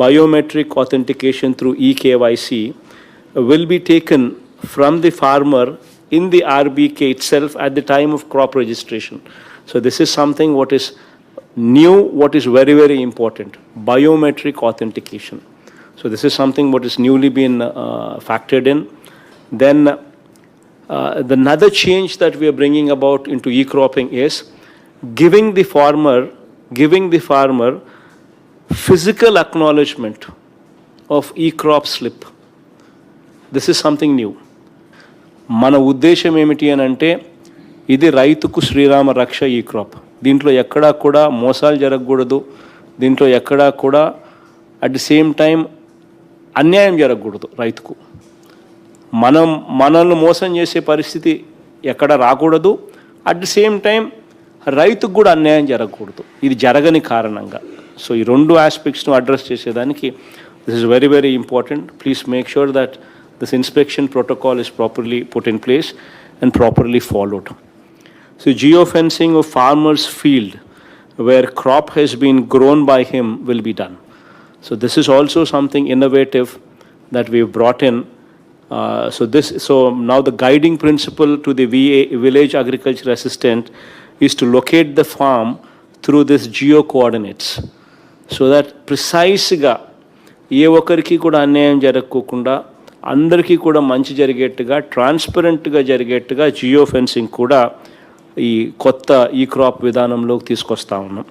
Biometric authentication through eKYC will be taken from the farmer in the RBK itself at the time of crop registration. So this is something what is new, what is very, very important, biometric authentication. So this is something what is newly been factored in. Then the another change that we are bringing about into e-cropping is giving the farmer physical acknowledgement of e-crop slip. This is something new. మన ఉద్దేశం ఏమిటి అని అంటే, ఇది రైతుకు శ్రీరామ రక్ష ఈ crop. దీంట్లో ఎక్కడా కూడా మోసాలు జరగకూడదు, దీంట్లో ఎక్కడా కూడా అట్ ది సేమ్ టైం అన్యాయం జరగకూడదు రైతుకు. మనల్ని మోసం చేసే పరిస్థితి ఎక్కడ రాకూడదు, అట్ ది సేమ్ టైం రైతుకు కూడా అన్యాయం జరగకూడదు, ఇది జరగని కారణంగా. సో ఈ రెండు ఆస్పెక్ట్స్ను అడ్రస్ చేసేదానికి this is very, very important. Please make sure that this inspection protocol is properly put in place and properly followed. So geofencing of farmer's field where crop has been grown by him will be done. So this is also something innovative that we've brought in. So now the guiding principle to the village agriculture assistant is to locate the farm through this geo coordinates, so that precisely ఏ ఒక్కరికి కూడా అన్యాయం జరగకుండా అందరికీ కూడా మంచి జరిగేట్టుగా, ట్రాన్స్పరెంట్గా జరిగేట్టుగా geo fencing కూడా ఈ కొత్త ఈ క్రాప్ విధానంలోకి తీసుకొస్తా ఉన్నాం.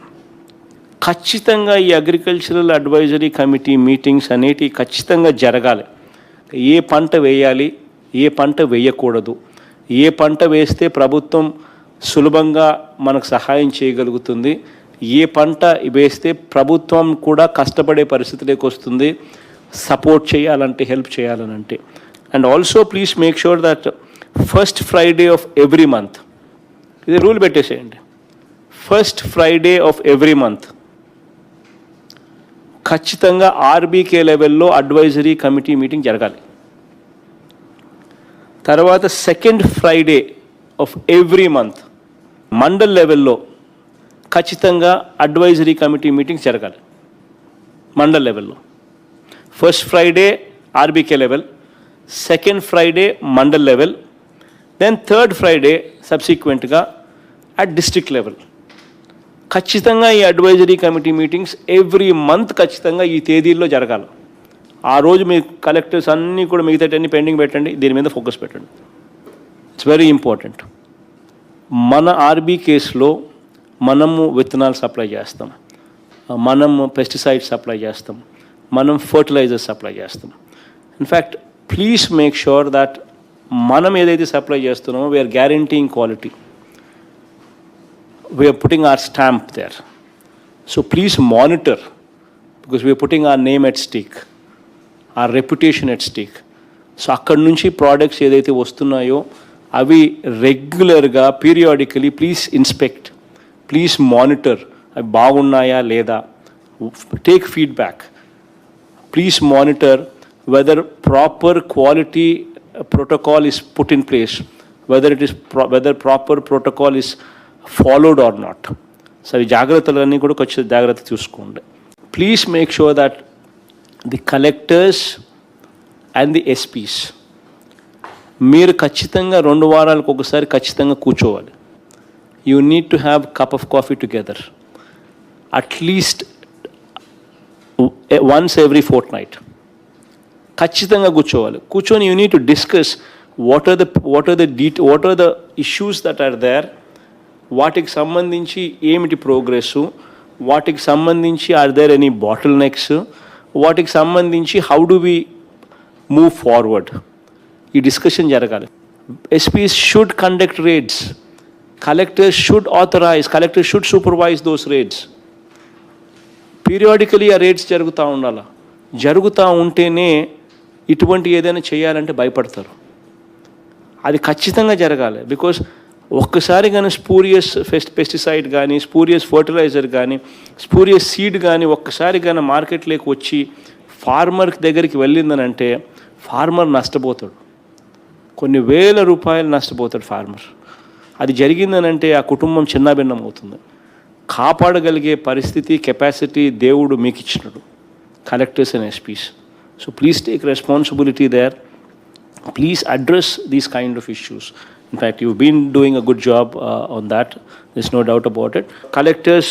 ఖచ్చితంగా ఈ అగ్రికల్చరల్ అడ్వైజరీ కమిటీ మీటింగ్స్ అనేటివి ఖచ్చితంగా జరగాలి. ఏ పంట వేయాలి, ఏ పంట వేయకూడదు, ఏ పంట వేస్తే ప్రభుత్వం సులభంగా మనకు సహాయం చేయగలుగుతుంది, ఏ పంట వేస్తే ప్రభుత్వం కూడా కష్టపడే పరిస్థితిలోకి వస్తుంది సపోర్ట్ చేయాలంటే, హెల్ప్ చేయాలనంటే. And also please make sure that first Friday of every month, ఇది రూల్ పెట్టేసేయండి, first Friday of every month ఖచ్చితంగా ఆర్బీకే లెవెల్లో అడ్వైజరీ కమిటీ మీటింగ్ జరగాలి. తర్వాత second Friday of every month mandal లెవెల్లో ఖచ్చితంగా అడ్వైజరీ కమిటీ మీటింగ్స్ జరగాలి మండల్ లెవెల్లో. First Friday RBK level, second Friday mandal level, then third Friday సబ్సిక్వెంట్గా అట్ డిస్ట్రిక్ట్ లెవెల్. ఖచ్చితంగా ఈ advisory committee meetings every month ఖచ్చితంగా ఈ తేదీల్లో జరగాలి. ఆ రోజు మీ కలెక్టర్స్ అన్నీ కూడా మిగతాటన్నీ పెండింగ్ పెట్టండి, దీని మీద ఫోకస్ పెట్టండి. It's very important. మన ఆర్బీ కేసులో మనము విత్తనాలు సప్లై చేస్తాం, మనం పెస్టిసైడ్స్ సప్లై చేస్తాం, మనం ఫర్టిలైజర్స్ సప్లై చేస్తాం. In fact please make sure that మనం ఏదైతే సప్లై చేస్తున్నామో we are guaranteeing quality, we are putting our stamp there. So please monitor, because we are putting our name at stake, our reputation at stake. So అక్కడి నుంచి products ఏదైతే వస్తున్నాయో అవి రెగ్యులర్గా periodically please inspect, please monitor, అవి బాగున్నాయా లేదా, take feedback. Please monitor whether proper quality protocol is put in place, whether proper protocol is followed or not. So ఈ జాగ్రత్తలన్నీ కూడా కొంచెం జాగ్రత్త చూసుకోండి. Please make sure that the collectors and the SPs మీరు ఖచ్చితంగా 2 వారాలకు ఒకసారి ఖచ్చితంగా కూర్చోవాలి. You need to have cup of coffee together at least once every fortnight. ఖచ్చితంగా కూర్చొని you need to discuss what are the issues that are there, వాటికి సంబంధించి ఏమిటి ప్రోగ్రెస్సు, వాటికి సంబంధించి are there any bottlenecks, వాటికి సంబంధించి how do we move forward. ఈ డిస్కషన్ జరగాలి. SPs should conduct raids, collectors should authorise, collectors should supervise those raids. Periodically ఆ రేడ్స్ జరుగుతూ ఉంటేనే ఇటువంటి ఏదైనా చేయాలంటే భయపడతారు. అది ఖచ్చితంగా జరగాలి. బికాస్ ఒక్కసారి కానీ స్పూరియస్ పెస్టిసైడ్ కానీ, స్పూరియస్ ఫర్టిలైజర్ కానీ, స్పూరియస్ సీడ్ కానీ ఒక్కసారి కానీ మార్కెట్లోకి వచ్చి ఫార్మర్ దగ్గరికి వెళ్ళిందనంటే ఫార్మర్ నష్టపోతాడు, కొన్ని వేల రూపాయలు నష్టపోతాడు ఫార్మర్. అది జరిగిందనంటే ఆ కుటుంబం చిన్నాభిన్నం అవుతుంది. కాపాడగలిగే పరిస్థితి, కెపాసిటీ దేవుడు మీకు ఇచ్చినాడు, collectors and SPs. So please take responsibility there. Please address these kind of issues. In fact, you've been doing a good job on that. There's no doubt about it. Collectors,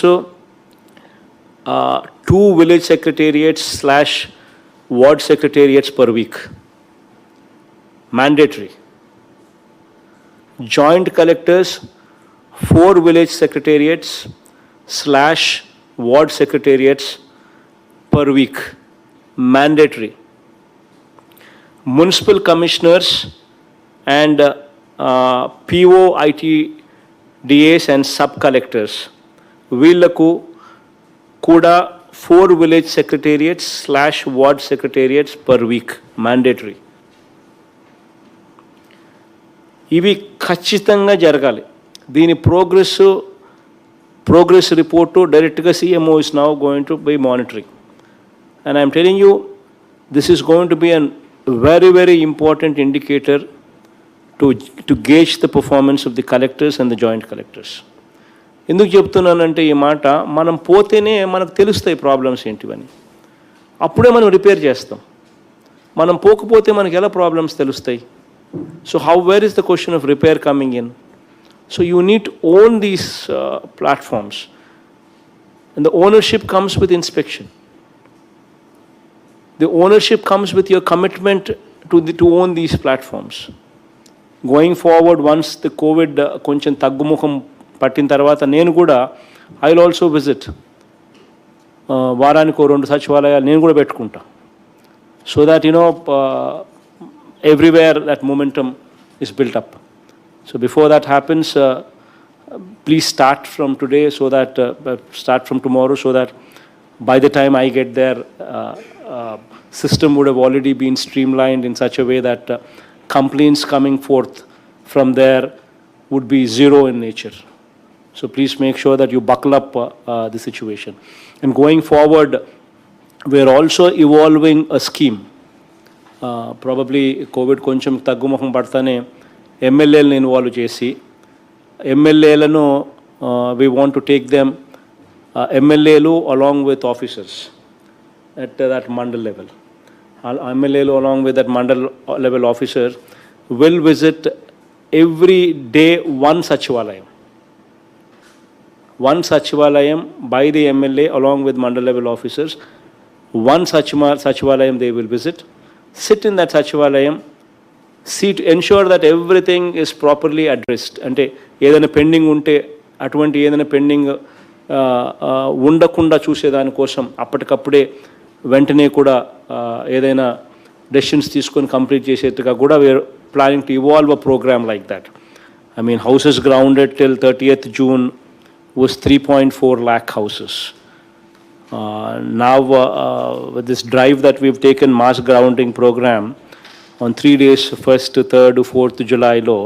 2 village secretariats / ward secretariats per week. Mandatory. Joint collectors, 4 village secretariats / ward secretariats per week. Mandatory. Municipal commissioners and PO, ITDAs and sub-collectors, వీళ్ళకు కూడా 4 village secretariats / ward secretariats per week, mandatory. ఇవి ఖచ్చితంగా జరగాలి. దీని progress report డైరెక్ట్గా CMO is now going to be monitoring. And I am telling you, this is going to be a very, very important indicator to gauge the performance of the collectors and the joint collectors. ఎందుకు చెప్తున్నానంటే ఈ మాట, మనం పోతేనే మనకు తెలుస్తాయి problems ఏంటివని, అప్పుడే మనం రిపేర్ చేస్తాం. మనం పోకపోతే మనకి ఎలా ప్రాబ్లమ్స్ తెలుస్తాయి? So where is the question of repair coming in? So you need to own these platforms, and the ownership comes with inspection. The ownership comes with your commitment to own these platforms. Going forward, once the COVID కొంచెం తగ్గుముఖం పట్టిన తర్వాత నేను కూడా I will also visit. వారానికి 2 సచివాలయాలు నేను కూడా పెట్టుకుంటా. So that everywhere that momentum is built up. So before that happens, please start from today, so that start from tomorrow, so that by the time I get there, system would have already been streamlined in such a way that complaints coming forth from there would be zero in nature. So please make sure that you buckle up the situation. And going forward, we are also evolving a scheme. Probably COVID కొంచెం తగ్గుముఖం పడతానే ఎమ్మెల్యేలను involve చేసి, ఎమ్మెల్యేలను we want to take them, ఎమ్మెల్యేలు along with officers at that mandal level. MLAలు along with that mandal level officer will visit every day one sachivalayam by the MLA along with mandal level officers. One sachivalayam they will visit, sit in that sachivalayam, see to ensure that everything is properly addressed. Ante ఏదైనా pending ఉంటే అటువంటి ఏదైనా pending ఉండకుండా చూసేదానికోసం అప్పటికప్పుడే వెంటనే కూడా ఏదైనా decisions తీసుకొని కంప్లీట్ చేసేట్టుగా కూడా we are planning to evolve a programme like that. I mean, houses grounded till 30th June was 3.4 lakh houses. Now, with this drive that we've taken, mass grounding program, on 3 days, 1st, 3rd, 4th July lo,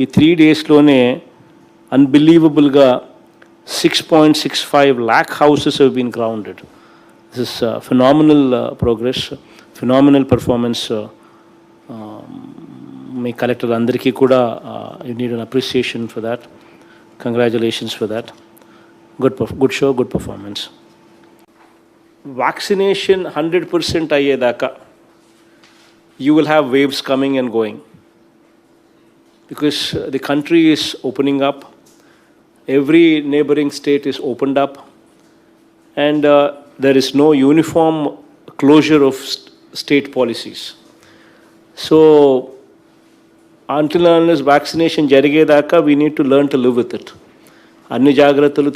ee 3 days lone unbelievable ga 6.65 lakh houses have been grounded. This is phenomenal progress, phenomenal performance. Me collector అందరికీ కూడా you need an appreciation for that. Congratulations for that. Good show, good performance. Vaccination 100% అయ్యేదాకా you will have waves coming and going because the country is opening up. Every neighboring state is opened up and there is no uniform closure of state policies. So until and unless vaccination జరిగేదాకా we need to learn to live with it. అన్ని జాగ్రత్తలు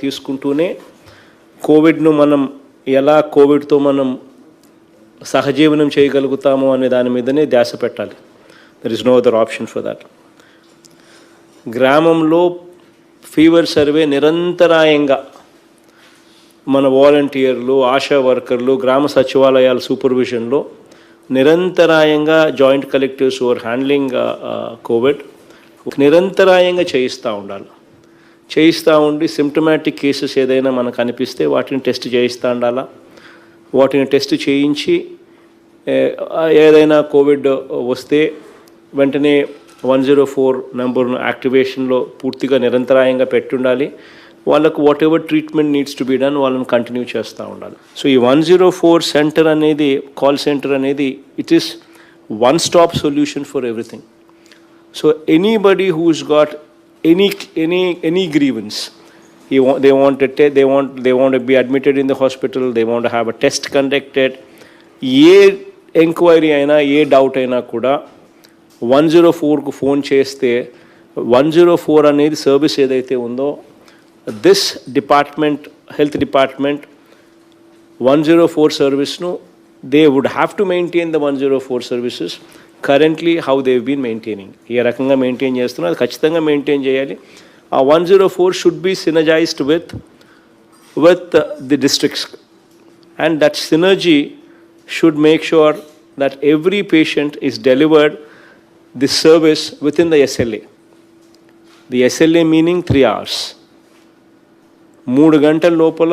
తీసుకుంటూనే కోవిడ్ను మనం ఎలా కోవిడ్తో మనం సహజీవనం చేయగలుగుతాము అనే దాని మీదనే ధ్యాస పెట్టాలి. There is no other option for that. గ్రామంలో ఫీవర్ సర్వే నిరంతరాయంగా మన వాలంటీర్లు, ఆశా వర్కర్లు, గ్రామ సచివాలయాల సూపర్విజన్లో నిరంతరాయంగా joint collectors are handling Covid నిరంతరాయంగా చేయిస్తూ ఉండి సిమ్టమాటిక్ కేసెస్ ఏదైనా మనకు అనిపిస్తే వాటిని టెస్ట్ చేయిస్తూ ఉండాలా. వాటిని టెస్ట్ చేయించి ఏదైనా కోవిడ్ వస్తే వెంటనే 104 నెంబర్ను యాక్టివేషన్లో పూర్తిగా నిరంతరాయంగా పెట్టుండాలి. వాళ్ళకు whatever treatment needs to be done వాళ్ళని కంటిన్యూ చేస్తూ ఉండాలి. సో ఈ 104 సెంటర్ అనేది, కాల్ సెంటర్ అనేది, it is one stop solution for everything. So anybody who's got any grievance, they want to be admitted in the hospital, they want to have a test conducted, A enquiry అయినా ఏ doubt అయినా కూడా 104కు phone చేస్తే 104 అనేది service ఏదైతే ఉందో this department, health department 104 సర్వీస్ను they would have to maintain the 104 services currently how they've been maintaining. ఏ రకంగా మెయింటైన్ చేస్తున్నా అది ఖచ్చితంగా మెయింటైన్ చేయాలి. ఆ 104 should be synergised with the districts and that synergy should make sure that every patient is delivered this service within the SLA. The SLA meaning 3 hours. 3 గంటల లోపల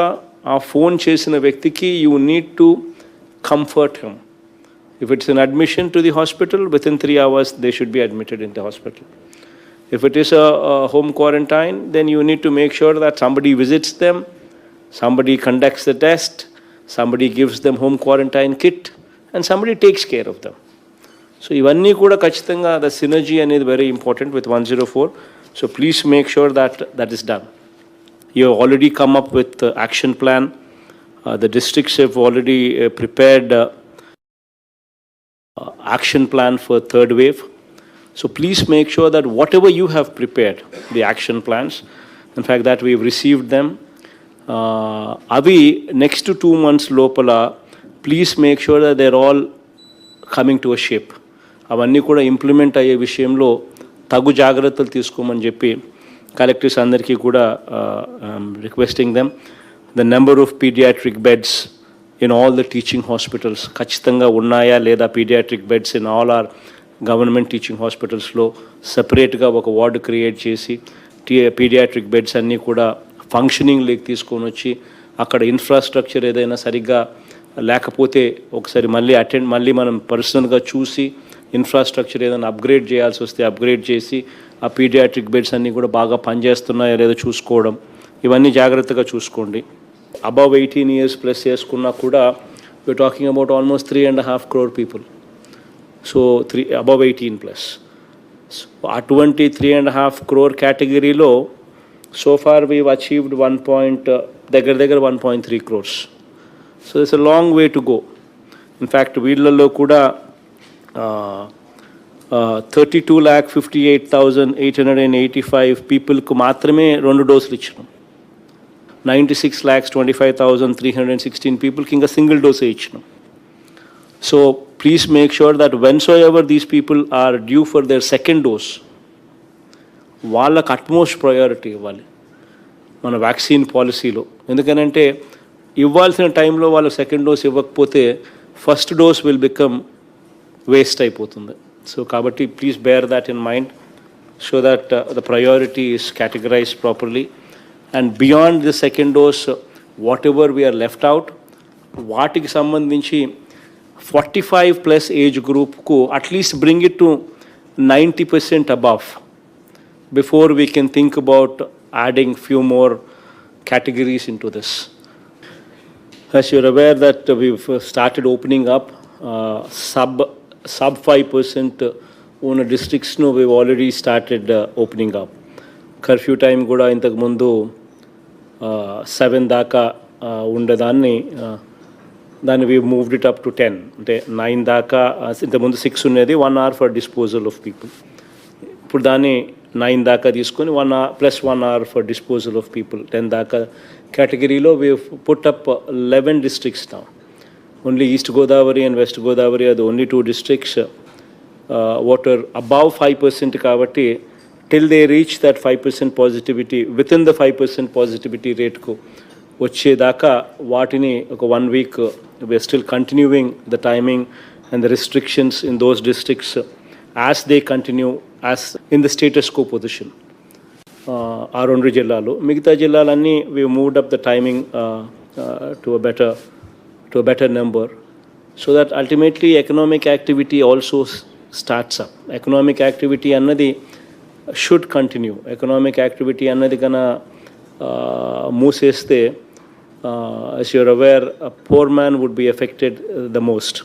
ఆ ఫోన్ చేసిన వ్యక్తికి you need to comfort him. If it's an admission to the hospital, within 3 hours they should be admitted in the hospital. If it is a home quarantine, then you need to make sure that somebody visits them, somebody conducts the test, somebody gives them home quarantine kit, and somebody takes care of them. So ivanni kuda kachithanga the synergy అనేది very important with 104. So please make sure that that is done. You have already come up with the action plan. The districts have already prepared action plan for third wave. So please make sure that whatever you have prepared, the action plans, in fact that we've received them, avi next to 2 months lopala, please make sure that they're all coming to a shape. Avanni kuda implement ayye vishayamlo tagu jagrattalu teeskomani cheppi collectors andariki kuda requesting them. The number of pediatric beds in all the teaching hospitals ఖచ్చితంగా ఉన్నాయా లేదా paediatric beds in all our government teaching హాస్పిటల్స్లో సపరేట్గా ఒక ward create చేసి paediatric beds అన్నీ కూడా ఫంక్షనింగ్లోకి తీసుకొని వచ్చి అక్కడ ఇన్ఫ్రాస్ట్రక్చర్ ఏదైనా సరిగ్గా లేకపోతే ఒకసారి మళ్ళీ మనం పర్సనల్గా చూసి ఇన్ఫ్రాస్ట్రక్చర్ ఏదైనా అప్గ్రేడ్ చేయాల్సి వస్తే అప్గ్రేడ్ చేసి ఆ పీడియాట్రిక్ బెడ్స్ అన్నీ కూడా బాగా పనిచేస్తున్నాయా లేదో చూసుకోవడం, ఇవన్నీ జాగ్రత్తగా చూసుకోండి. Above 18 years plus చేసుకున్నా కూడా we're talking about almost 3.5 crore people. So above 18 plus. So అటువంటి 3.5 crore categoryలో so far we've achieved 1.3 crores. So there's a long way to go. In fact వీళ్ళల్లో కూడా 32,58,885 పీపుల్కు మాత్రమే 2 డోసులు ఇచ్చినాం. 96,25,316 people కి ఇంకా సింగిల్ డోసే ఇచ్చినాం. So please make sure that whensoever these people are due for their second dose, వాళ్ళకి అట్మోస్ట్ ప్రయారిటీ ఇవ్వాలి మన వ్యాక్సిన్ పాలసీలో. ఎందుకనంటే ఇవ్వాల్సిన టైంలో వాళ్ళు సెకండ్ డోస్ ఇవ్వకపోతే first dose will become waste అయిపోతుంది. సో కాబట్టి please bear that in mind so that the priority is categorized properly. And beyond the second dose, whatever we are left out, వాటికి సంబంధించి 45+ ఏజ్ గ్రూప్కు at least bring it to 90% above before we can think about adding few more categories into this. As you're aware that we've started opening up sub 5% ఉన్న districts we've already started opening up. Curfew time కూడా ఇంతకు ముందు 7 దాకా ఉండేదాన్ని దాన్ని we moved it up to 10, అంటే 9 దాకా. ఇంతకుముందు 6 ఉండేది, 1 hour for disposal of people. ఇప్పుడు దాన్ని 9 దాకా తీసుకొని 1 hour plus 1 hour for disposal of people. 10 దాకా కేటగిరీలో we've put up 11 districts now. Only East Godavari and West Godavari are the only 2 districts what are above 5% కాబట్టి till they reach that 5% positivity, within the 5% positivity rate కు వచ్చేదాకా వాటిని ఒక 1 week we are still continuing the timing and the restrictions in those districts as they continue as in the status quo position. ఆ 2 జిల్లాలు, మిగతా జిల్లాలన్నీ we moved up the timing to a better number so that ultimately economic activity also starts up. Economic activity అన్నది should continue. Economic activity అన్నది కన్నా మూసేస్తే as you're aware a poor man would be affected the most.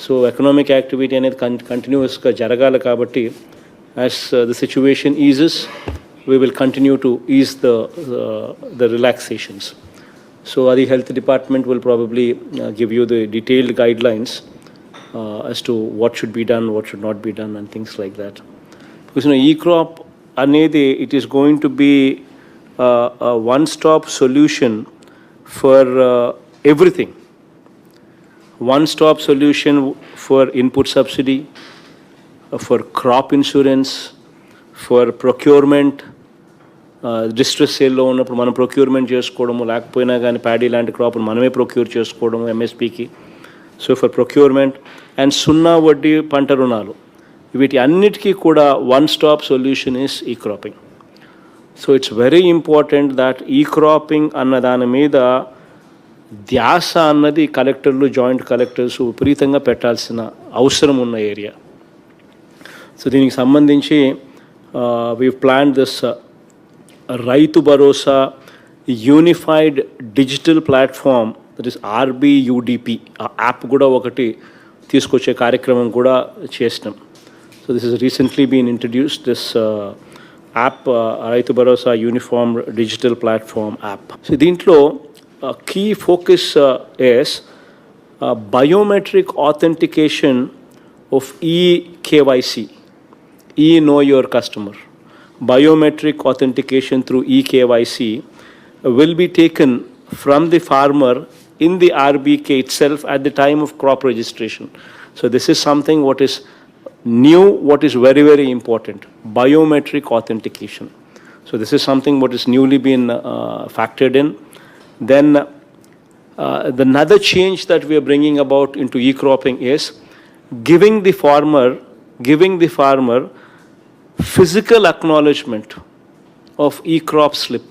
So economic activity అనేది కంటిన్యూస్గా జరగాలి కాబట్టి as the situation eases we will continue to ease the relaxations. So the health department will probably give you the detailed guidelines as to what should be done, what should not be done and things like that. Because e-crop anedi it is going to be a one-stop solution for everything. One-stop solution for input subsidy, for crop insurance, for procurement. Distress సేల్లో ఉన్నప్పుడు మనం procurement చేసుకోవడము, లేకపోయినా కానీ paddy లాంటి crop మనమే procure చేసుకోవడము ఎంఎస్పికి. So for procurement and 0 వడ్డీ పంట రుణాలు, వీటి అన్నిటికీ కూడా వన్ స్టాప్ సొల్యూషన్ ఈస్ ఈ cropping. So it's very important that ఈ క్రాపింగ్ అన్న దాని మీద ధ్యాస అన్నది కలెక్టర్లు, జాయింట్ కలెక్టర్స్ విపరీతంగా పెట్టాల్సిన అవసరం ఉన్న ఏరియా. సో దీనికి సంబంధించి we plan this Rythu Bharosa unified digital platform, that is RBUDP. ఆ యాప్ కూడా ఒకటి తీసుకొచ్చే కార్యక్రమం కూడా చేసినాం. So this is recently been introduced, this app Rythu Bharosa uniform digital platform app. So దీంట్లో key focus is biometric authentication of eKYC, know your customer. Biometric authentication through eKYC will be taken from the farmer in the RBK itself at the time of crop registration. So this is something what is new, what is very, very important, biometric authentication. So this is something what is newly been factored in. Then the another change that we are bringing about into e-cropping is giving the farmer physical acknowledgement of e-crop slip.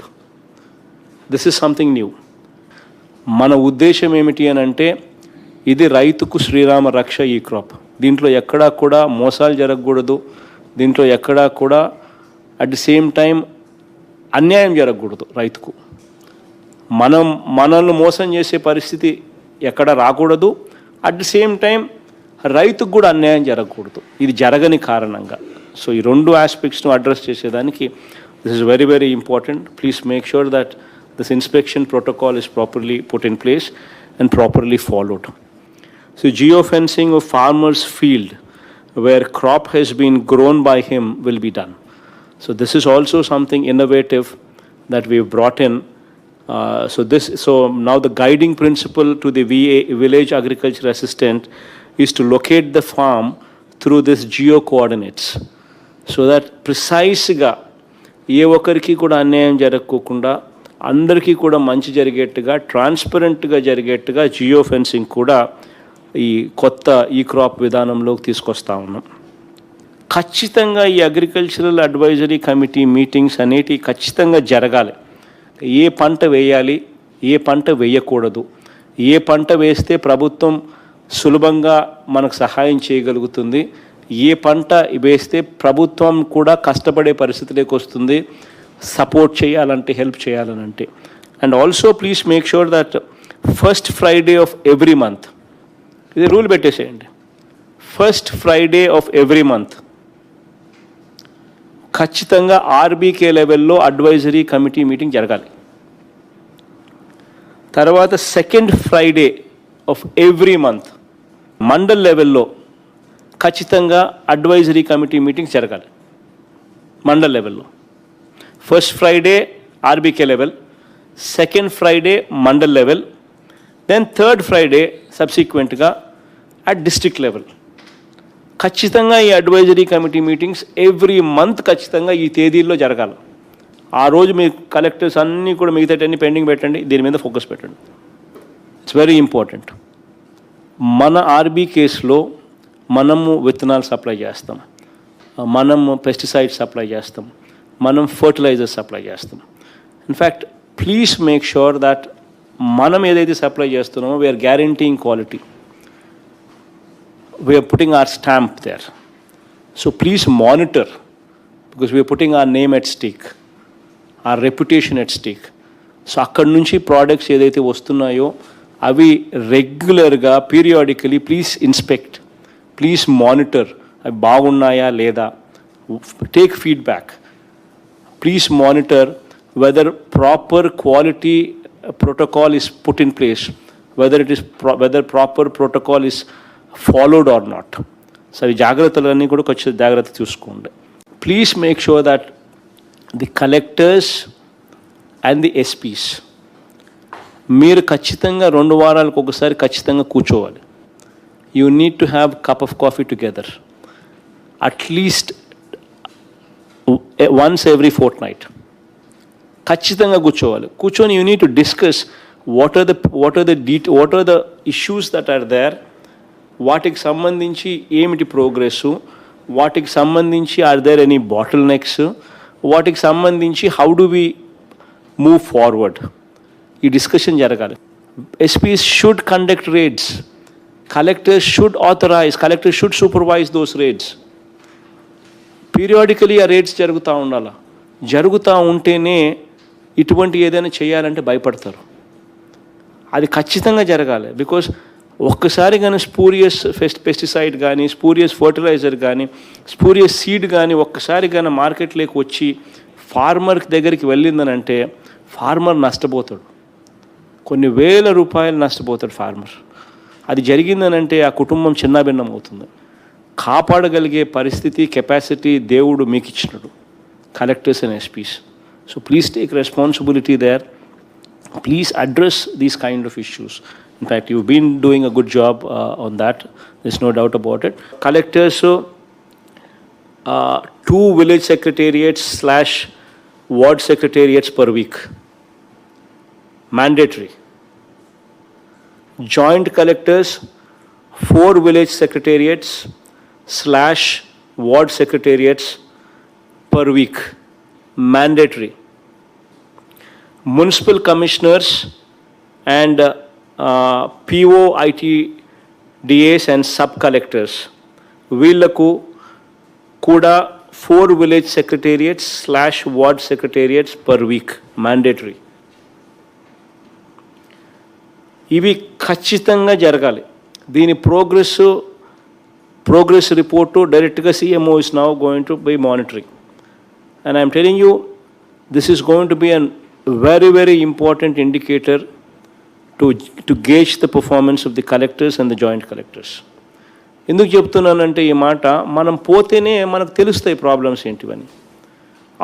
This is something new. మన ఉద్దేశం ఏమిటి అని అంటే ఇది రైతుకు శ్రీరామ రక్ష ఈ crop. దీంట్లో ఎక్కడా కూడా మోసాలు జరగకూడదు, దీంట్లో ఎక్కడా కూడా అట్ ది సేమ్ టైం అన్యాయం జరగకూడదు రైతుకు. మనల్ని మోసం చేసే పరిస్థితి ఎక్కడ రాకూడదు, అట్ ది సేమ్ టైం రైతుకు కూడా అన్యాయం జరగకూడదు, ఇది జరగని కారణంగా. సో ఈ 2 ఆస్పెక్ట్స్ను అడ్రస్ చేసేదానికి this is very, very important. Please make sure that this inspection protocol is properly put in place and properly followed. So geofencing of farmer's field where crop has been grown by him will be done. So this is also something innovative that we've brought in So now the guiding principle to the village agriculture assistant is to locate the farm through this geo coordinates, so that precisely ఏ ఒక్కరికి కూడా అన్యాయం జరగకుండా అందరికీ కూడా మంచి జరిగేట్టుగా ట్రాన్స్పరెంట్గా జరిగేట్టుగా geo fencing కూడా ఈ కొత్త ఈ క్రాప్ విధానంలోకి తీసుకొస్తా ఉన్నాం. ఖచ్చితంగా ఈ అగ్రికల్చరల్ అడ్వైజరీ కమిటీ మీటింగ్స్ అనేటివి ఖచ్చితంగా జరగాలి. ఏ పంట వేయాలి, ఏ పంట వేయకూడదు, ఏ పంట వేస్తే ప్రభుత్వం సులభంగా మనకు సహాయం చేయగలుగుతుంది, ఏ పంట వేస్తే ప్రభుత్వం కూడా కష్టపడే పరిస్థితిలోకి వస్తుంది, సపోర్ట్ చేయాలంటే, హెల్ప్ చేయాలనంటే. And also please make sure that first Friday of every month, ఇది రూల్ పెట్టేసేయండి, first Friday of every month ఖచ్చితంగా ఆర్బీకే లెవెల్లో అడ్వైజరీ కమిటీ మీటింగ్ జరగాలి. తర్వాత second Friday of every month mandal లెవెల్లో ఖచ్చితంగా అడ్వైజరీ కమిటీ మీటింగ్స్ జరగాలి. మండల్ లెవెల్లో first Friday RBK level, second Friday mandal level, then third Friday సబ్సిక్వెంట్గా అట్ డిస్ట్రిక్ట్ లెవెల్. ఖచ్చితంగా ఈ advisory committee meetings every month ఖచ్చితంగా ఈ తేదీల్లో జరగాలి. ఆ రోజు మీ కలెక్టర్స్ అన్నీ కూడా మిగతాటన్నీ పెండింగ్ పెట్టండి, దీని మీద ఫోకస్ పెట్టండి. It's very important. మన ఆర్బీ కేసులో మనము విత్తనాలు సప్లై చేస్తాం, మనము పెస్టిసైడ్స్ సప్లై చేస్తాం, మనం ఫర్టిలైజర్స్ సప్లై చేస్తాం. In fact please make sure that మనం ఏదైతే సప్లై చేస్తున్నామో we are guaranteeing quality. We are putting our stamp there. So please monitor, because we are putting our name at stake, our reputation at stake. So akkad nunchi products edaithe vastunayo avi regular ga periodically please inspect, please monitor, avi baagunnaya leda, take feedback. Please monitor whether proper quality protocol is put in place, whether proper protocol is followed or not. So ఈ జాగ్రత్తలన్నీ కూడా కొంచెం జాగ్రత్త చూసుకోండి. Please make sure that the collectors and the SPs మీరు ఖచ్చితంగా 2 వారాలకు ఒకసారి ఖచ్చితంగా కూర్చోవాలి. You need to have cup of coffee together at least once every fortnight. ఖచ్చితంగా కూర్చొని you need to discuss what are the issues that are there, వాటికి సంబంధించి ఏమిటి ప్రోగ్రెస్సు, వాటికి సంబంధించి are there any bottlenecks, వాటికి సంబంధించి how do we move forward, ఈ డిస్కషన్ జరగాలి. SPs should conduct raids, collectors should authorise, collectors should supervise those raids. Periodically ఆ రేడ్స్ జరుగుతూ ఉండాలి. జరుగుతూ ఉంటేనే ఇటువంటి ఏదైనా చేయాలంటే భయపడతారు. అది ఖచ్చితంగా జరగాలి. బికాజ్ ఒక్కసారి కానీ స్పూరియస్ పెస్టిసైడ్ కానీ, స్పూరియస్ ఫర్టిలైజర్ కానీ, స్పూరియస్ సీడ్ కానీ ఒక్కసారి కానీ మార్కెట్లోకి వచ్చి ఫార్మర్ దగ్గరికి వెళ్ళిందనంటే ఫార్మర్ నష్టపోతాడు, కొన్ని వేల రూపాయలు నష్టపోతాడు ఫార్మర్. అది జరిగిందనంటే ఆ కుటుంబం చిన్నాభిన్నం అవుతుంది. కాపాడగలిగే పరిస్థితి, కెపాసిటీ దేవుడు మీకు ఇచ్చినాడు, collectors and SPs. So please take responsibility there. Please address these kind of issues. In fact, you've been doing a good job on that. There's no doubt about it. Collectors, 2 village secretariats / ward secretariats per week. Mandatory. Joint collectors, 4 village secretariats / ward secretariats per week. Mandatory. Municipal commissioners and PO, ITDAs and sub-collectors, వీళ్ళకు కూడా 4 village secretariats / ward secretariats per week, mandatory. ఇవి ఖచ్చితంగా జరగాలి. దీని progress report డైరెక్ట్గా CMO is now going to be monitoring. And I am telling you, this is going to be a very, very important indicator to gauge the performance of the collectors and the joint collectors. ఎందుకు చెప్తున్నానంటే ఈ మాట, మనం పోతేనే మనకు తెలుస్తాయి problems ఏంటివని,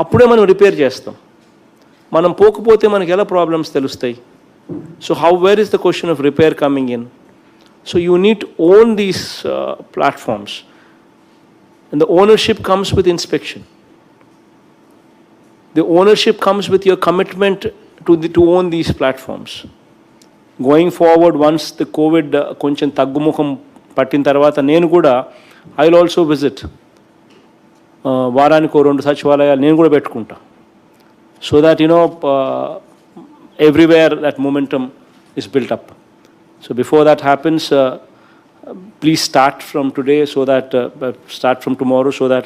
అప్పుడే మనం రిపేర్ చేస్తాం. మనం పోకపోతే మనకి ఎలా ప్రాబ్లమ్స్ తెలుస్తాయి? So where is the question of repair coming in? So you need to own these platforms, and the ownership comes with inspection. The ownership comes with your commitment to own these platforms. Going forward, once the COVID కొంచెం తగ్గుముఖం పట్టిన తర్వాత నేను కూడా I will also visit, వారానికి 2 సచివాలయాలు నేను కూడా పెట్టుకుంటా. So that everywhere that momentum is built up. So before that happens, please start from today, so that start from tomorrow, so that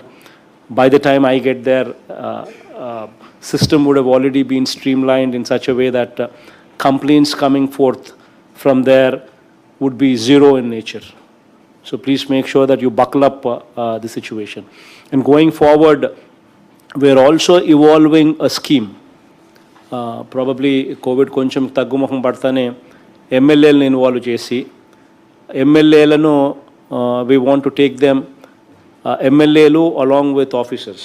by the time I get there, system would have already been streamlined in such a way that complaints coming forth from there would be zero in nature. So please make sure that you buckle up the situation. And going forward, we're also evolving a scheme. Probably COVID కొంచెం తగ్గుముఖం పడతానే ఎమ్మెల్యేలను involve చేసి ఎమ్మెల్యేలను we want to take them, ఎమ్మెల్యేలు along with officers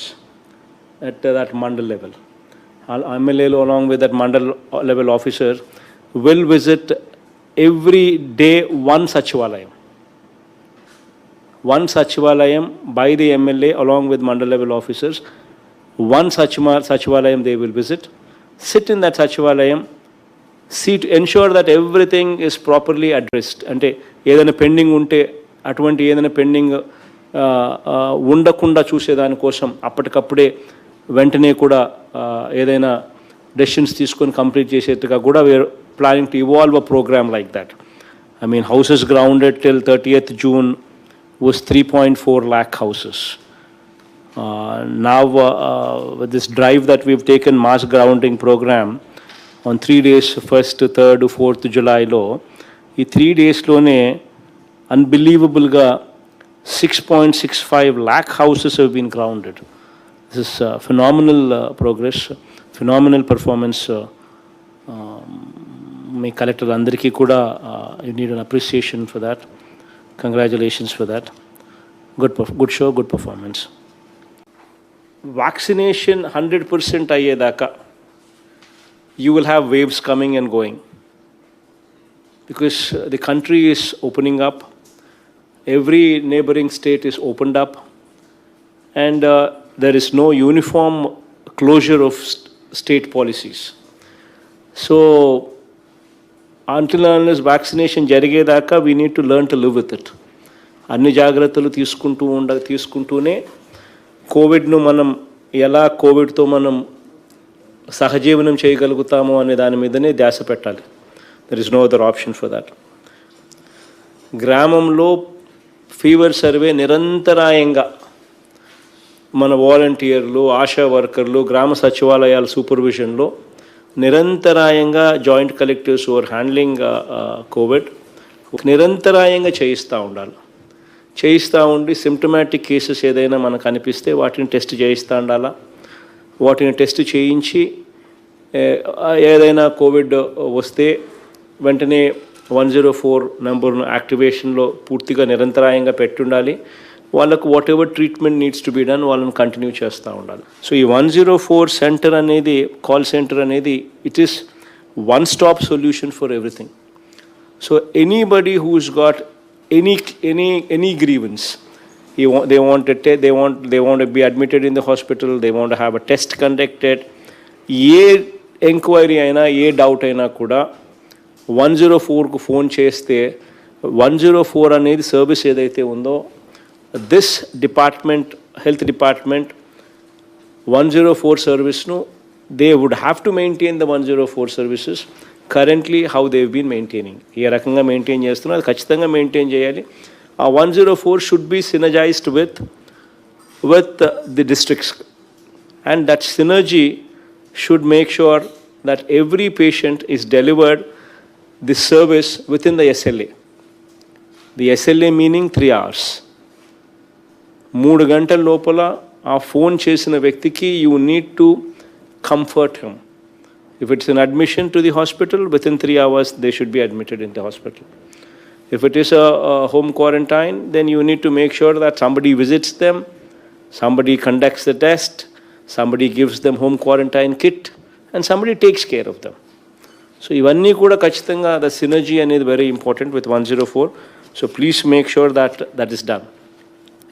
at that mandal level. ఎమ్మెల్యేలు along with that mandal level officer will visit every day one sachivalayam. One sachivalayam by the MLA along with mandal level officers. One sachivalayam they will visit, sit in that sachivalayam, see to ensure that everything is properly addressed. అంటే ఏదైనా pending ఉంటే అటువంటి ఏదైనా pending ఉండకుండా చూసేదానికోసం అప్పటికప్పుడే వెంటనే కూడా ఏదైనా డెసిషన్స్ తీసుకొని కంప్లీట్ చేసేట్టుగా కూడా we are planning to evolve a programme like that. I mean, houses grounded till 30th June was 3.4 lakh houses. Now with this drive that we've taken, mass grounding program, on 3 days, 1st, 3rd, 4th July లో ఈ 3 daysలోనే అన్బిలీవబుల్గా 6.65 lakh houses have been grounded. This is phenomenal progress, phenomenal performance. Me collector అందరికీ కూడా you need an appreciation for that. Congratulations for that. Good show, good performance. Vaccination 100% అయ్యేదాకా you will have waves coming and going, because the country is opening up, every neighboring state is opened up, and there is no uniform closure of state policies. So until and unless vaccination జరిగేదాకా we need to learn to live with it. అన్ని జాగ్రత్తలు తీసుకుంటూనే కోవిడ్ను మనం ఎలా కోవిడ్తో మనం సహజీవనం చేయగలుగుతాము అనే దాని మీదనే ధ్యాస పెట్టాలి. There is no other option for that. గ్రామంలో ఫీవర్ సర్వే నిరంతరాయంగా మన వాలంటీర్లు, ఆశా వర్కర్లు, గ్రామ సచివాలయాల సూపర్విజన్లో నిరంతరాయంగా joint collectors are handling Covid నిరంతరాయంగా చేయిస్తూ ఉండి సిమ్టమాటిక్ కేసెస్ ఏదైనా మనకు అనిపిస్తే వాటిని టెస్ట్ చేయిస్తూ ఉండాలా. వాటిని టెస్ట్ చేయించి ఏదైనా కోవిడ్ వస్తే వెంటనే 104 నెంబర్ను యాక్టివేషన్లో పూర్తిగా నిరంతరాయంగా పెట్టుండాలి. వాళ్ళకు whatever treatment needs to be done వాళ్ళని కంటిన్యూ చేస్తూ ఉండాలి. సో ఈ 104 సెంటర్ అనేది, కాల్ సెంటర్ అనేది, it is one stop solution for everything. So anybody who's got any grievance, they want to be admitted in the hospital, they want to have a test conducted, A enquiry అయినా ఏ doubt అయినా కూడా 104కు phone చేస్తే 104 అనేది service ఏదైతే ఉందో, this department, health department 104 సర్వీస్ను they would have to maintain the 104 services currently how they've been maintaining. ఏ రకంగా మెయింటైన్ చేస్తున్నా అది ఖచ్చితంగా మెయింటైన్ చేయాలి. ఆ 104 should be synergised with the districts, and that synergy should make sure that every patient is delivered this service within the SLA. The SLA meaning 3 hours. 3 గంటల లోపల ఆ ఫోన్ చేసిన వ్యక్తికి you need to comfort him. If it's an admission to the hospital, within 3 hours they should be admitted in the hospital. If it is a home quarantine, then you need to make sure that somebody visits them, somebody conducts the test, somebody gives them home quarantine kit, and somebody takes care of them. So ivanni kuda kachithanga the synergy అనేది very important with 104. So please make sure that that is done.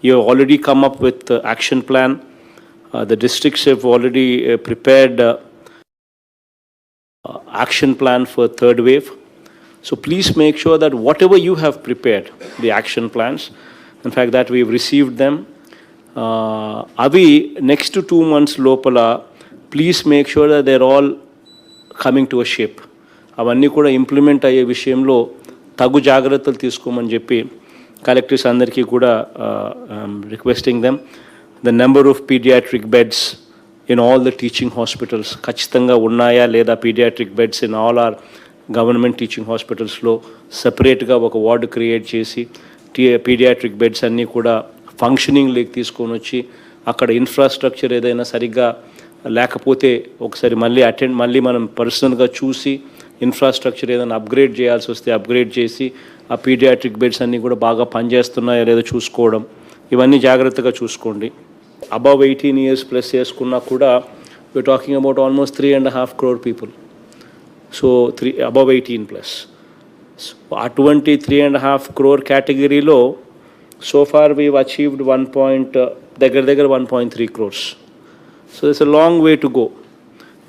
You have already come up with the action plan. The districts have already prepared action plan for third wave. So please make sure that whatever you have prepared, the action plans, in fact that we've received them, avi next to 2 months lopala, please make sure that they're all coming to a shape. అవన్నీ కూడా implement అయ్యే విషయంలో తగు జాగ్రత్తలు తీసుకోమని చెప్పి collectors అందరికీ కూడా requesting them. The number of paediatric beds in all the teaching hospitals ఖచ్చితంగా ఉన్నాయా లేదా paediatric beds in all our government teaching హాస్పిటల్స్లో సపరేట్గా ఒక వార్డు క్రియేట్ చేసి పీడియాట్రిక్ బెడ్స్ అన్నీ కూడా ఫంక్షనింగ్ లేక్ తీసుకొని వచ్చి అక్కడ ఇన్ఫ్రాస్ట్రక్చర్ ఏదైనా సరిగ్గా లేకపోతే ఒకసారి మళ్ళీ మనం పర్సనల్గా చూసి ఇన్ఫ్రాస్ట్రక్చర్ ఏదైనా అప్గ్రేడ్ చేయాల్సి వస్తే అప్గ్రేడ్ చేసి ఆ పీడియాట్రిక్ బెడ్స్ అన్నీ కూడా బాగా పనిచేస్తున్నాయో లేదో చూసుకోవడం, ఇవన్నీ జాగ్రత్తగా చూసుకోండి. అబవ్ 18 years ప్లస్ చేసుకున్నా కూడా we're talking about almost 3.5 crore people. So above 18 plus. So అటువంటి 3.5 crore కేటగిరీలో so far we've achieved 1.3 crores. So there's a long way to go.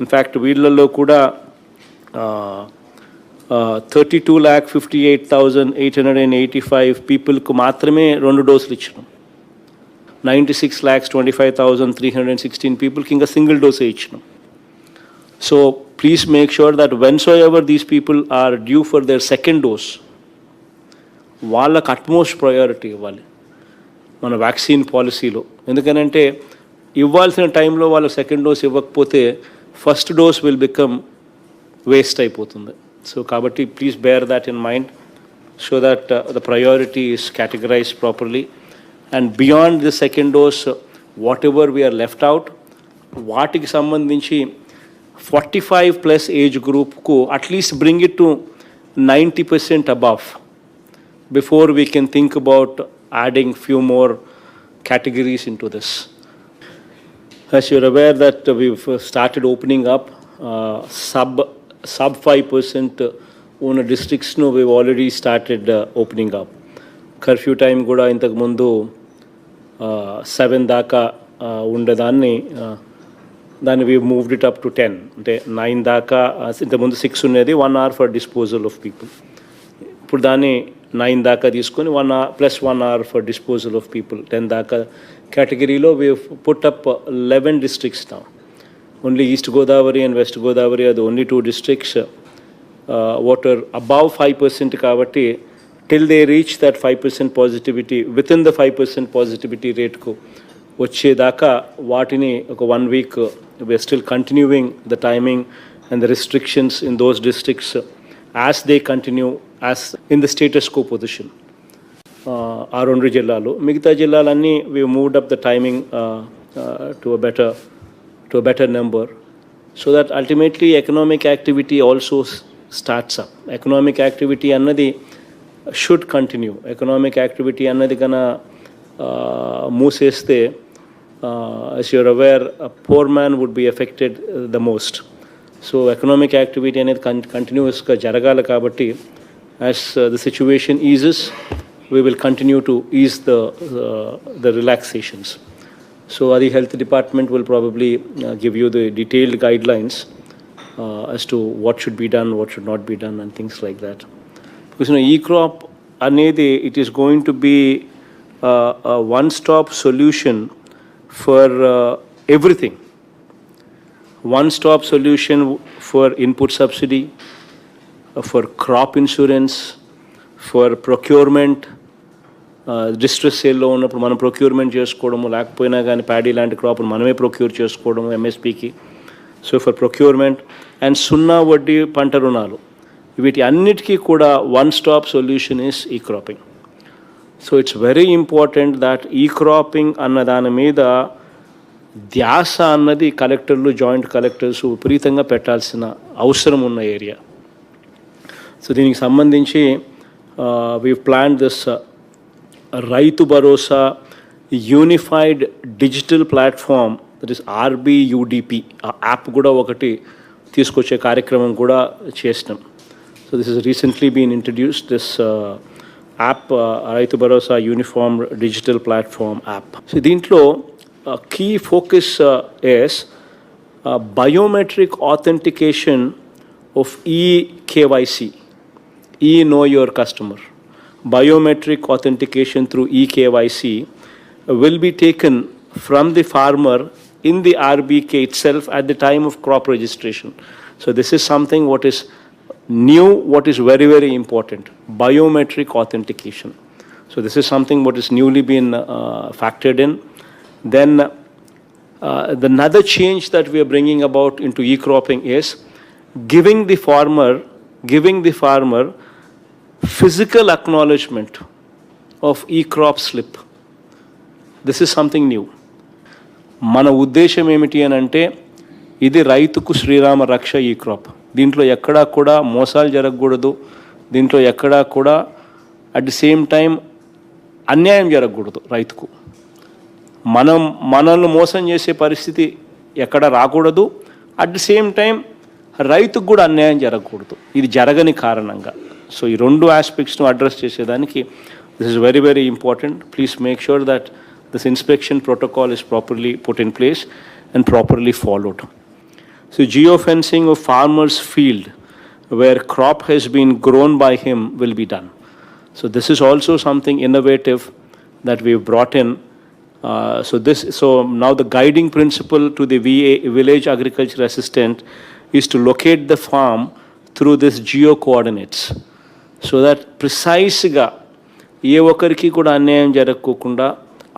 In fact, వీళ్ళల్లో కూడా 32,58,885 పీపుల్కు మాత్రమే 2 డోసులు ఇచ్చినాం. 96,25,316 పీపుల్కి ఇంకా సింగిల్ డోసే ఇచ్చినాం. So please make sure that whensoever these people are due for their second dose, వాళ్ళకు అట్మోస్ట్ ప్రయారిటీ ఇవ్వాలి మన వ్యాక్సిన్ పాలసీలో. ఎందుకనంటే ఇవ్వాల్సిన టైంలో వాళ్ళకి సెకండ్ డోస్ ఇవ్వకపోతే first dose will become waste అయిపోతుంది. సో కాబట్టి please bear that in mind so that the priority is categorized properly. And beyond the second dose whatever we're left out, వాటికి సంబంధించి 45+ ఏజ్ గ్రూప్కు at least bring it to 90% above before we can think about adding few more categories into this. As you're aware that we've started opening up sub 5% ఉన్న డిస్ట్రిక్ట్స్ను we've already started opening up. Curfew time కూడా ఇంతకుముందు 7 దాకా ఉండేదాన్ని దాన్ని we moved it up to 10, అంటే 9 దాకా. ఇంతకుముందు 6 ఉండేది, 1 hour for disposal of people. ఇప్పుడు దాన్ని 9 దాకా తీసుకొని 1 hour plus 1 hour for disposal of people, 10 దాకా కేటగిరీలో we've put up 11 districts now. Only East Godavari and West Godavari are the only 2 districts what are above 5% కాబట్టి till they reach that 5% positivity, within the 5% positivity rate ku వచ్చేదాకా వాటిని ఒక 1 week we are still continuing the timing and the restrictions in those districts as they continue as in the status quo position. ఆ 2 జిల్లాలు, మిగతా జిల్లాలన్నీ we moved up the timing to a better number so that ultimately economic activity also starts up. Economic activity annadi should continue. Economic activity annadi kana మూసేస్తే as you're aware a poor man would be affected the most. So economic activity అనేది కంటిన్యూస్గా జరగాలి కాబట్టి as the situation eases we will continue to ease the relaxations. So the health department will probably give you the detailed guidelines as to what should be done, what should not be done and things like that. Because e-crop anedi it is going to be a one-stop solution for everything. One-stop solution for input subsidy, for crop insurance, for procurement. Distress సేల్లో ఉన్నప్పుడు మనం procurement చేసుకోవడము, లేకపోయినా కానీ paddy లాంటి క్రాప్ను మనమే procure చేసుకోవడము ఎంఎస్పీకి. So for procurement and 0 వడ్డీ పంట రుణాలు, వీటి అన్నిటికీ కూడా వన్ స్టాప్ సొల్యూషన్ ఈస్ ఈ cropping. So it's very important that ఈ క్రాపింగ్ అన్న దాని మీద ధ్యాస అన్నది కలెక్టర్లు, జాయింట్ కలెక్టర్స్ విపరీతంగా పెట్టాల్సిన అవసరం ఉన్న ఏరియా. సో దీనికి సంబంధించి we plan this Rythu Bharosa unified digital platform, that is RBUDP. ఆ యాప్ కూడా ఒకటి తీసుకొచ్చే కార్యక్రమం కూడా చేసినాం. So this is recently been introduced this app, Rythu Bharosa uniform digital platform app. So దీంట్లో key focus is biometric authentication of eKYC, Know Your Customer. Biometric authentication through eKYC will be taken from the farmer in the RBK itself at the time of crop registration. So this is something what is new, what is very, very important, biometric authentication. So this is something what is newly been factored in. Then the another change that we are bringing about into e-cropping is giving the farmer physical acknowledgement of e-crop slip. This is something new. మన ఉద్దేశం ఏమిటి అని అంటే ఇది రైతుకు శ్రీరామ రక్ష ఈ crop. దీంట్లో ఎక్కడా కూడా మోసాలు జరగకూడదు, దీంట్లో ఎక్కడా కూడా అట్ ది సేమ్ టైం అన్యాయం జరగకూడదు రైతుకు. మనల్ని మోసం చేసే పరిస్థితి ఎక్కడ రాకూడదు, అట్ ది సేమ్ టైం రైతుకు కూడా అన్యాయం జరగకూడదు, ఇది జరగని కారణంగా. సో ఈ రెండు ఆస్పెక్ట్స్ను అడ్రస్ చేసేదానికి this is very very important. Please make sure that this inspection protocol is properly put in place and properly followed. So geofencing of farmer's field where crop has been grown by him will be done. So this is also something innovative that we've brought in. So now the guiding principle to the village agriculture assistant is to locate the farm through this geo coordinates, so that precisely ఏ ఒక్కరికి కూడా అన్యాయం జరగకుండా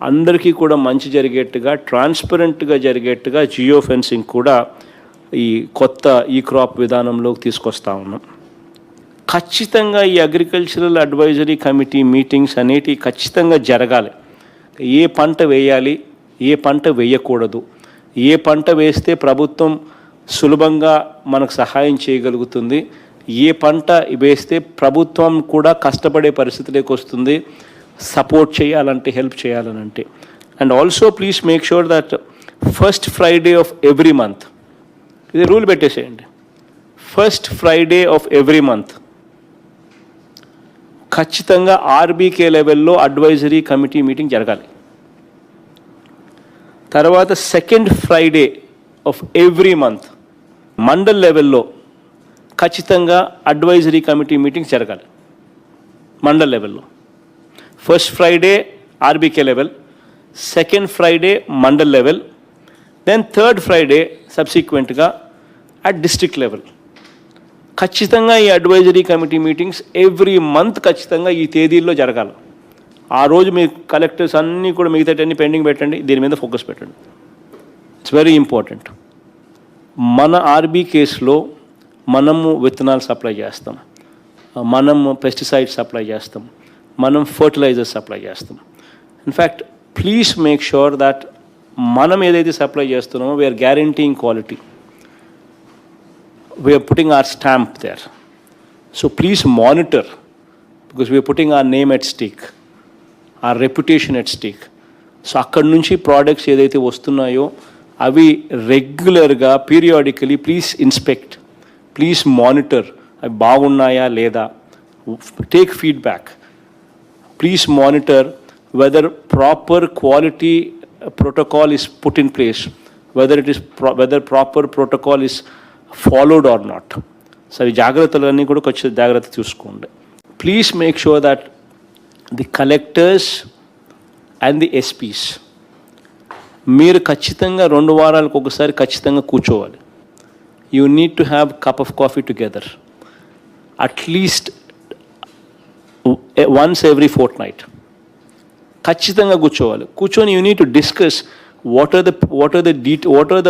అందరికీ కూడా మంచి జరిగేట్టుగా ట్రాన్స్పరెంట్గా జరిగేట్టుగా geo fencing కూడా ఈ కొత్త ఈ క్రాప్ విధానంలోకి తీసుకొస్తా ఉన్నాం. ఖచ్చితంగా ఈ అగ్రికల్చరల్ అడ్వైజరీ కమిటీ మీటింగ్స్ అనేటివి ఖచ్చితంగా జరగాలి. ఏ పంట వేయాలి, ఏ పంట వేయకూడదు, ఏ పంట వేస్తే ప్రభుత్వం సులభంగా మనకు సహాయం చేయగలుగుతుంది, ఏ పంట వేస్తే ప్రభుత్వం కూడా కష్టపడే పరిస్థితిలోకి వస్తుంది సపోర్ట్ చేయాలంటే, హెల్ప్ చేయాలనంటే. And also please make sure that first Friday of every month, ఇది రూల్ పెట్టేసేయండి, first Friday of every month ఖచ్చితంగా ఆర్బీకే లెవెల్లో అడ్వైజరీ కమిటీ మీటింగ్ జరగాలి. తర్వాత second Friday of every month mandal లెవెల్లో ఖచ్చితంగా అడ్వైజరీ కమిటీ మీటింగ్స్ జరగాలి మండల్ లెవెల్లో. First Friday RBK level, second Friday mandal level, then third Friday సబ్సిక్వెంట్గా అట్ డిస్ట్రిక్ట్ లెవెల్. ఖచ్చితంగా ఈ advisory committee meetings every month ఖచ్చితంగా ఈ తేదీల్లో జరగాలి. ఆ రోజు మీ కలెక్టర్స్ అన్నీ కూడా మిగతాటన్నీ పెండింగ్ పెట్టండి, దీని మీద ఫోకస్ పెట్టండి. It's very important. మన ఆర్బీ కేసులో మనము విత్తనాలు సప్లై చేస్తాం, మనము పెస్టిసైడ్స్ సప్లై చేస్తాం, మనం ఫర్టిలైజర్స్ సప్లై చేస్తాం. In fact please make sure that మనం ఏదైతే సప్లై చేస్తున్నామో we are guaranteeing quality, we are putting our stamp there. So please monitor, because we are putting our name at stake, our reputation at stake. So akkad nunchi products edaithe vastunayo avi regular ga periodically please inspect, please monitor, avi baagunnaya leda, take feedback. Please monitor whether proper quality protocol is put in place, whether proper protocol is followed or not. So ఈ జాగ్రత్తలన్నీ కూడా కొంచెం జాగ్రత్త చూసుకోండి. Please make sure that the collectors and the SPs మీరు ఖచ్చితంగా 2 వారాలకు ఒకసారి ఖచ్చితంగా కూర్చోవాలి. You need to have cup of coffee together at least once every fortnight. ఖచ్చితంగా కూర్చొని you need to discuss what are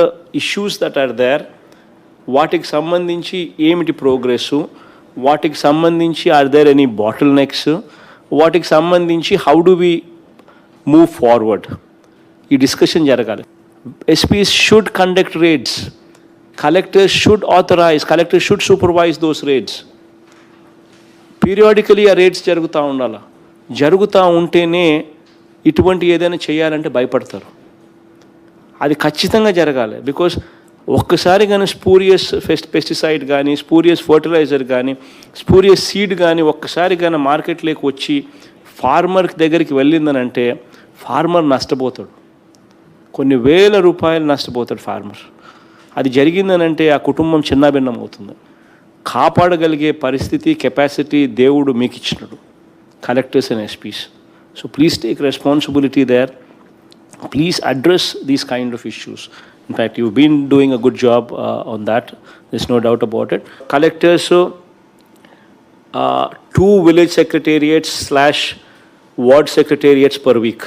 the issues that are there, వాటికి సంబంధించి ఏమిటి ప్రోగ్రెస్సు, వాటికి సంబంధించి are there any bottlenecks, వాటికి సంబంధించి how do we move forward, ఈ డిస్కషన్ జరగాలి. SPs should conduct raids, collectors should authorise, collectors should supervise those raids. Periodically ఆ రేడ్స్ జరుగుతూ ఉండాలి. జరుగుతూ ఉంటేనే ఇటువంటి ఏదైనా చేయాలంటే భయపడతారు. అది ఖచ్చితంగా జరగాలి. బికాజ్ ఒక్కసారి కానీ స్పూరియస్ పెస్టిసైడ్ కానీ, స్పూరియస్ ఫర్టిలైజర్ కానీ, స్పూరియస్ సీడ్ కానీ ఒక్కసారి కానీ మార్కెట్లోకి వచ్చి ఫార్మర్ దగ్గరికి వెళ్ళిందనంటే ఫార్మర్ నష్టపోతాడు. కొన్ని వేల రూపాయలు నష్టపోతాడు ఫార్మర్. అది జరిగిందనంటే ఆ కుటుంబం చిన్నాభిన్నం అవుతుంది. కాపాడగలిగే పరిస్థితి, కెపాసిటీ దేవుడు మీకు ఇచ్చినాడు, collectors and SPs. So please take responsibility there. Please address these kind of issues. In fact, you've been doing a good job on that. There's no doubt about it. Collectors, 2 village secretariats / ward secretariats per week.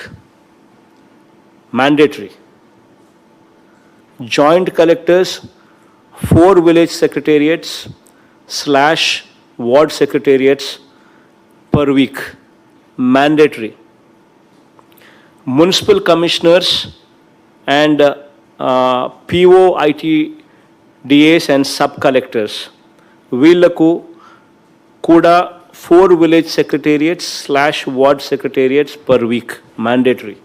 Mandatory. Joint collectors, 4 village secretariats / ward secretariats per week. Mandatory. Municipal commissioners and PO, ITDAs and sub-collectors, వీళ్ళకు కూడా 4 village secretariats / ward secretariats per week, mandatory.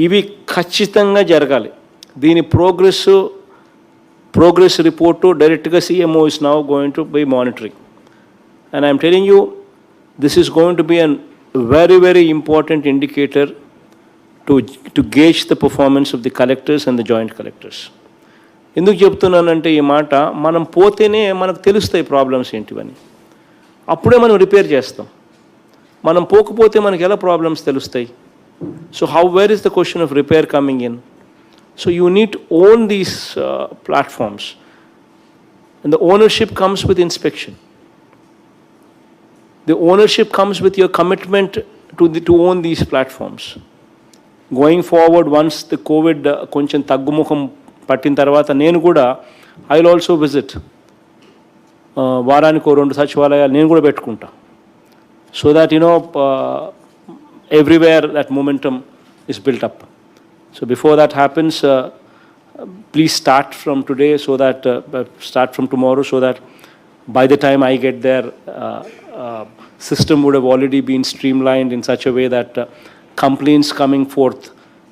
ఇవి ఖచ్చితంగా జరగాలి. దీని progress report డైరెక్ట్గా CMO is now going to be monitoring. And I'm telling you, this is going to be an very, very important indicator to gauge the performance of the collectors and the joint collectors. ఎందుకు చెప్తున్నానంటే ఈ మాట, మనం పోతేనే మనకు తెలుస్తాయి problems ఏంటివని, అప్పుడే మనం రిపేర్ చేస్తాం. మనం పోకపోతే మనకి ఎలా ప్రాబ్లమ్స్ తెలుస్తాయి? So where is the question of repair coming in? So you need to own these platforms, and the ownership comes with inspection. The ownership comes with your commitment to own these platforms. Going forward, once the COVID koncham taggumukham pattin tarvata, nenu kuda I will also visit. Varaniko 2 సచివాలయాలు నేను కూడా పెట్టుకుంటా. So that everywhere that momentum is built up. So before that happens, please start from today, so that start from tomorrow, so that by the time I get there, system would have already been streamlined in such a way that complaints coming forth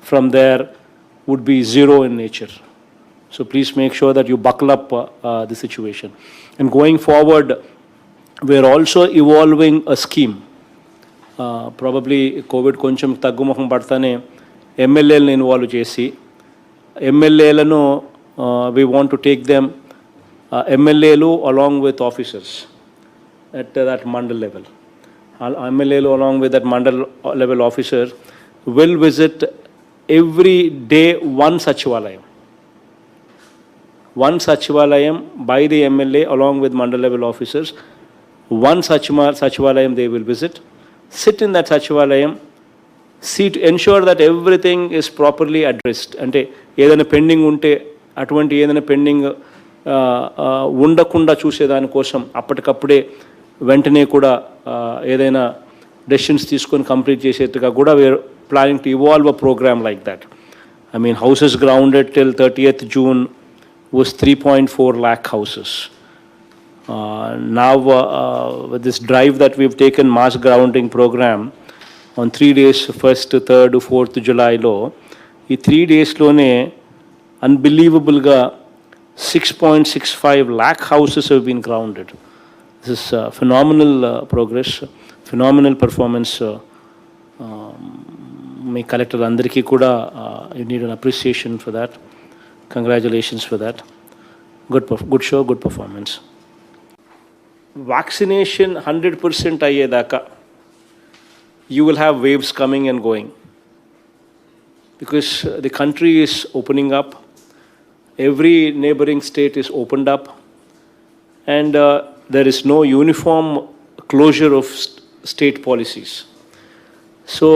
from there would be zero in nature. So please make sure that you buckle up the situation. And going forward, we are also evolving a scheme. Probably COVID koncham taggumukham padtane MLAలను involve chesi, MLAలను we want to take them, MLAలు along with officers at that mandal level. MLAలు along with that mandal level officer will visit every day one sachivalayam. One sachivalayam by the MLA along with mandal level officers. One sachivalayam they will visit, sit in that sachivalayam, see to ensure that everything is properly addressed. Ante ఏదైనా pending ఉంటే అటువంటి ఏదైనా pending ఉండకుండా చూసేదాని కోసం అప్పటికప్పుడే వెంటనే కూడా ఏదైనా డెసిషన్స్ తీసుకొని కంప్లీట్ చేసేట్టుగా కూడా we are planning to evolve a programme like that. I mean houses grounded till 30th June was 3.4 lakh houses. Now with this drive that we've taken, mass grounding program, on 3 days, 1st, 3rd, 4th July లో, ఈ 3 daysలోనే అన్బిలీవబుల్గా 6.65 lakh houses have been grounded. This is phenomenal progress, phenomenal performance. My collector andariki kuda you need an appreciation for that. Congratulations for that. Good show, good performance. Vaccination 100% ayyedaka, you will have waves coming and going, because the country is opening up. Every neighboring state is opened up, and there is no uniform closure of state policies. So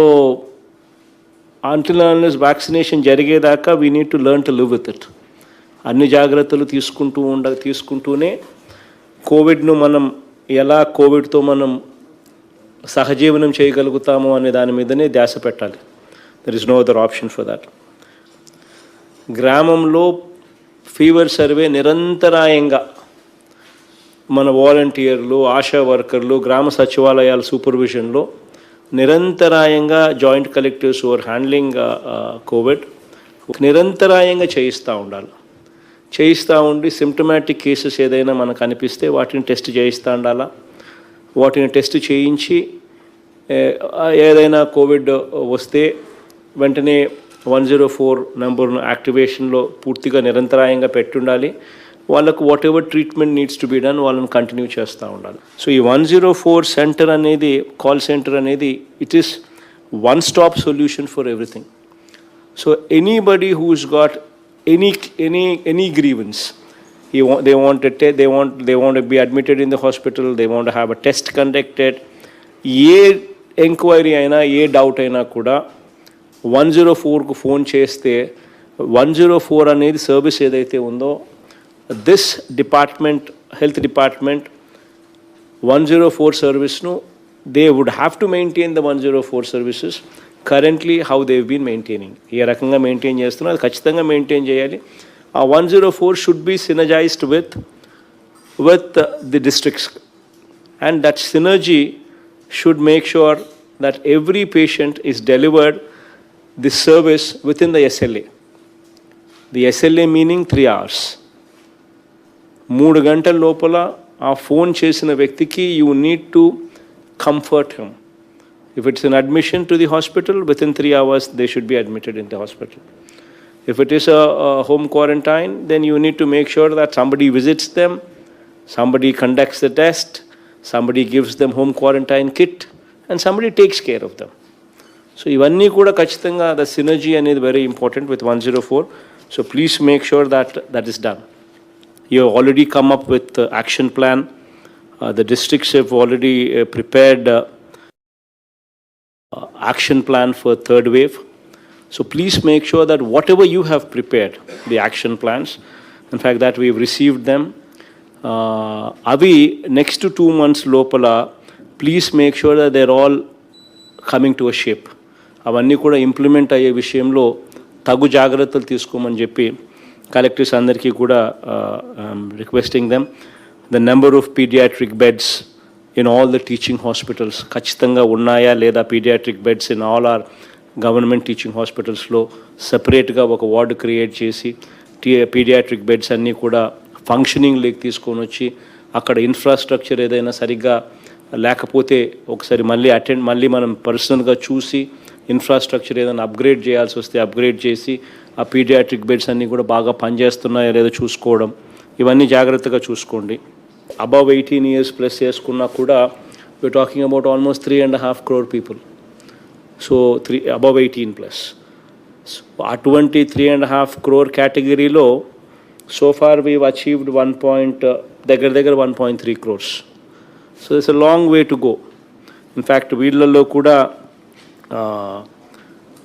until and unless vaccination జరిగేదాకా we need to learn to live with it. అన్ని జాగ్రత్తలు తీసుకుంటూనే కోవిడ్ను మనం ఎలా కోవిడ్తో మనం సహజీవనం చేయగలుగుతాము అనే దాని మీదనే ధ్యాస పెట్టాలి. There is no other option for that. గ్రామంలో ఫీవర్ సర్వే నిరంతరాయంగా మన వాలంటీర్లు, ఆశా వర్కర్లు, గ్రామ సచివాలయాల సూపర్విజన్లో నిరంతరాయంగా joint collectors are handling Covid నిరంతరాయంగా చేయిస్తూ ఉండాలి. చేయిస్తూ ఉండి సిమ్టమాటిక్ కేసెస్ ఏదైనా మనకు అనిపిస్తే వాటిని టెస్ట్ చేయిస్తూ ఉండాలా. వాటిని టెస్ట్ చేయించి ఏదైనా కోవిడ్ వస్తే వెంటనే 104 నెంబర్ను యాక్టివేషన్లో పూర్తిగా నిరంతరాయంగా పెట్టుండాలి. వాళ్ళకు whatever treatment needs to be done వాళ్ళని కంటిన్యూ చేస్తూ ఉండాలి. సో ఈ 104 సెంటర్ అనేది, కాల్ సెంటర్ అనేది, it is one stop solution for everything. So anybody who's got any grievance, they want to be admitted in the hospital, they want to have a test conducted, A enquiry అయినా ఏ doubt అయినా కూడా 104కు phone చేస్తే 104 అనేది service ఏదైతే ఉందో this department, health department 104 సర్వీస్ను they would have to maintain the 104 services currently how they've been maintaining. ఏ రకంగా మెయింటైన్ చేస్తున్నారు అది ఖచ్చితంగా మెయింటైన్ చేయాలి. ఆ 104 should be synergised with the districts, and that synergy should make sure that every patient is delivered this service within the SLA. The SLA meaning 3 hours. 3 గంటల లోపల ఆ ఫోన్ చేసిన వ్యక్తికి you need to comfort him. If it's an admission to the hospital, within 3 hours they should be admitted in the hospital. If it is a home quarantine, then you need to make sure that somebody visits them, somebody conducts the test, somebody gives them home quarantine kit, and somebody takes care of them. So ivanni kuda kachithanga the synergy అనేది very important with 104. So please make sure that that is done. You have already come up with the action plan. The districts have already prepared action plan for third wave. So please make sure that whatever you have prepared, the action plans, in fact that we have received them, అవి next 2 months లోపల please make sure that they are all coming to a shape. అవన్నీ కూడా implement అయ్యే విషయంలో తగు జాగ్రత్తలు తీసుకోమని చెప్పి కలెక్టర్స్ అందరికీ కూడా requesting them. The number of paediatric beds in all the teaching hospitals ఖచ్చితంగా ఉన్నాయా లేదా, paediatric beds in all our government teaching హాస్పిటల్స్లో సపరేట్గా ఒక వార్డు క్రియేట్ చేసి పీడియాట్రిక్ బెడ్స్ అన్నీ కూడా ఫంక్షనింగ్ లేక్ తీసుకొని వచ్చి అక్కడ ఇన్ఫ్రాస్ట్రక్చర్ ఏదైనా సరిగ్గా లేకపోతే ఒకసారి మళ్ళీ మనం పర్సనల్గా చూసి ఇన్ఫ్రాస్ట్రక్చర్ ఏదైనా అప్గ్రేడ్ చేయాల్సి వస్తే అప్గ్రేడ్ చేసి ఆ పీడియాట్రిక్ బెడ్స్ అన్నీ కూడా బాగా పనిచేస్తున్నాయో లేదో చూసుకోవడం, ఇవన్నీ జాగ్రత్తగా చూసుకోండి. అబవ్ 18 years ప్లస్ చేసుకున్నా కూడా we're talking about almost 3.5 crore people. So above 18+. So అటువంటి 3.5 crore కేటగిరీలో so far we've achieved 1.3 crores. So there's a long way to go. In fact, వీళ్ళల్లో కూడా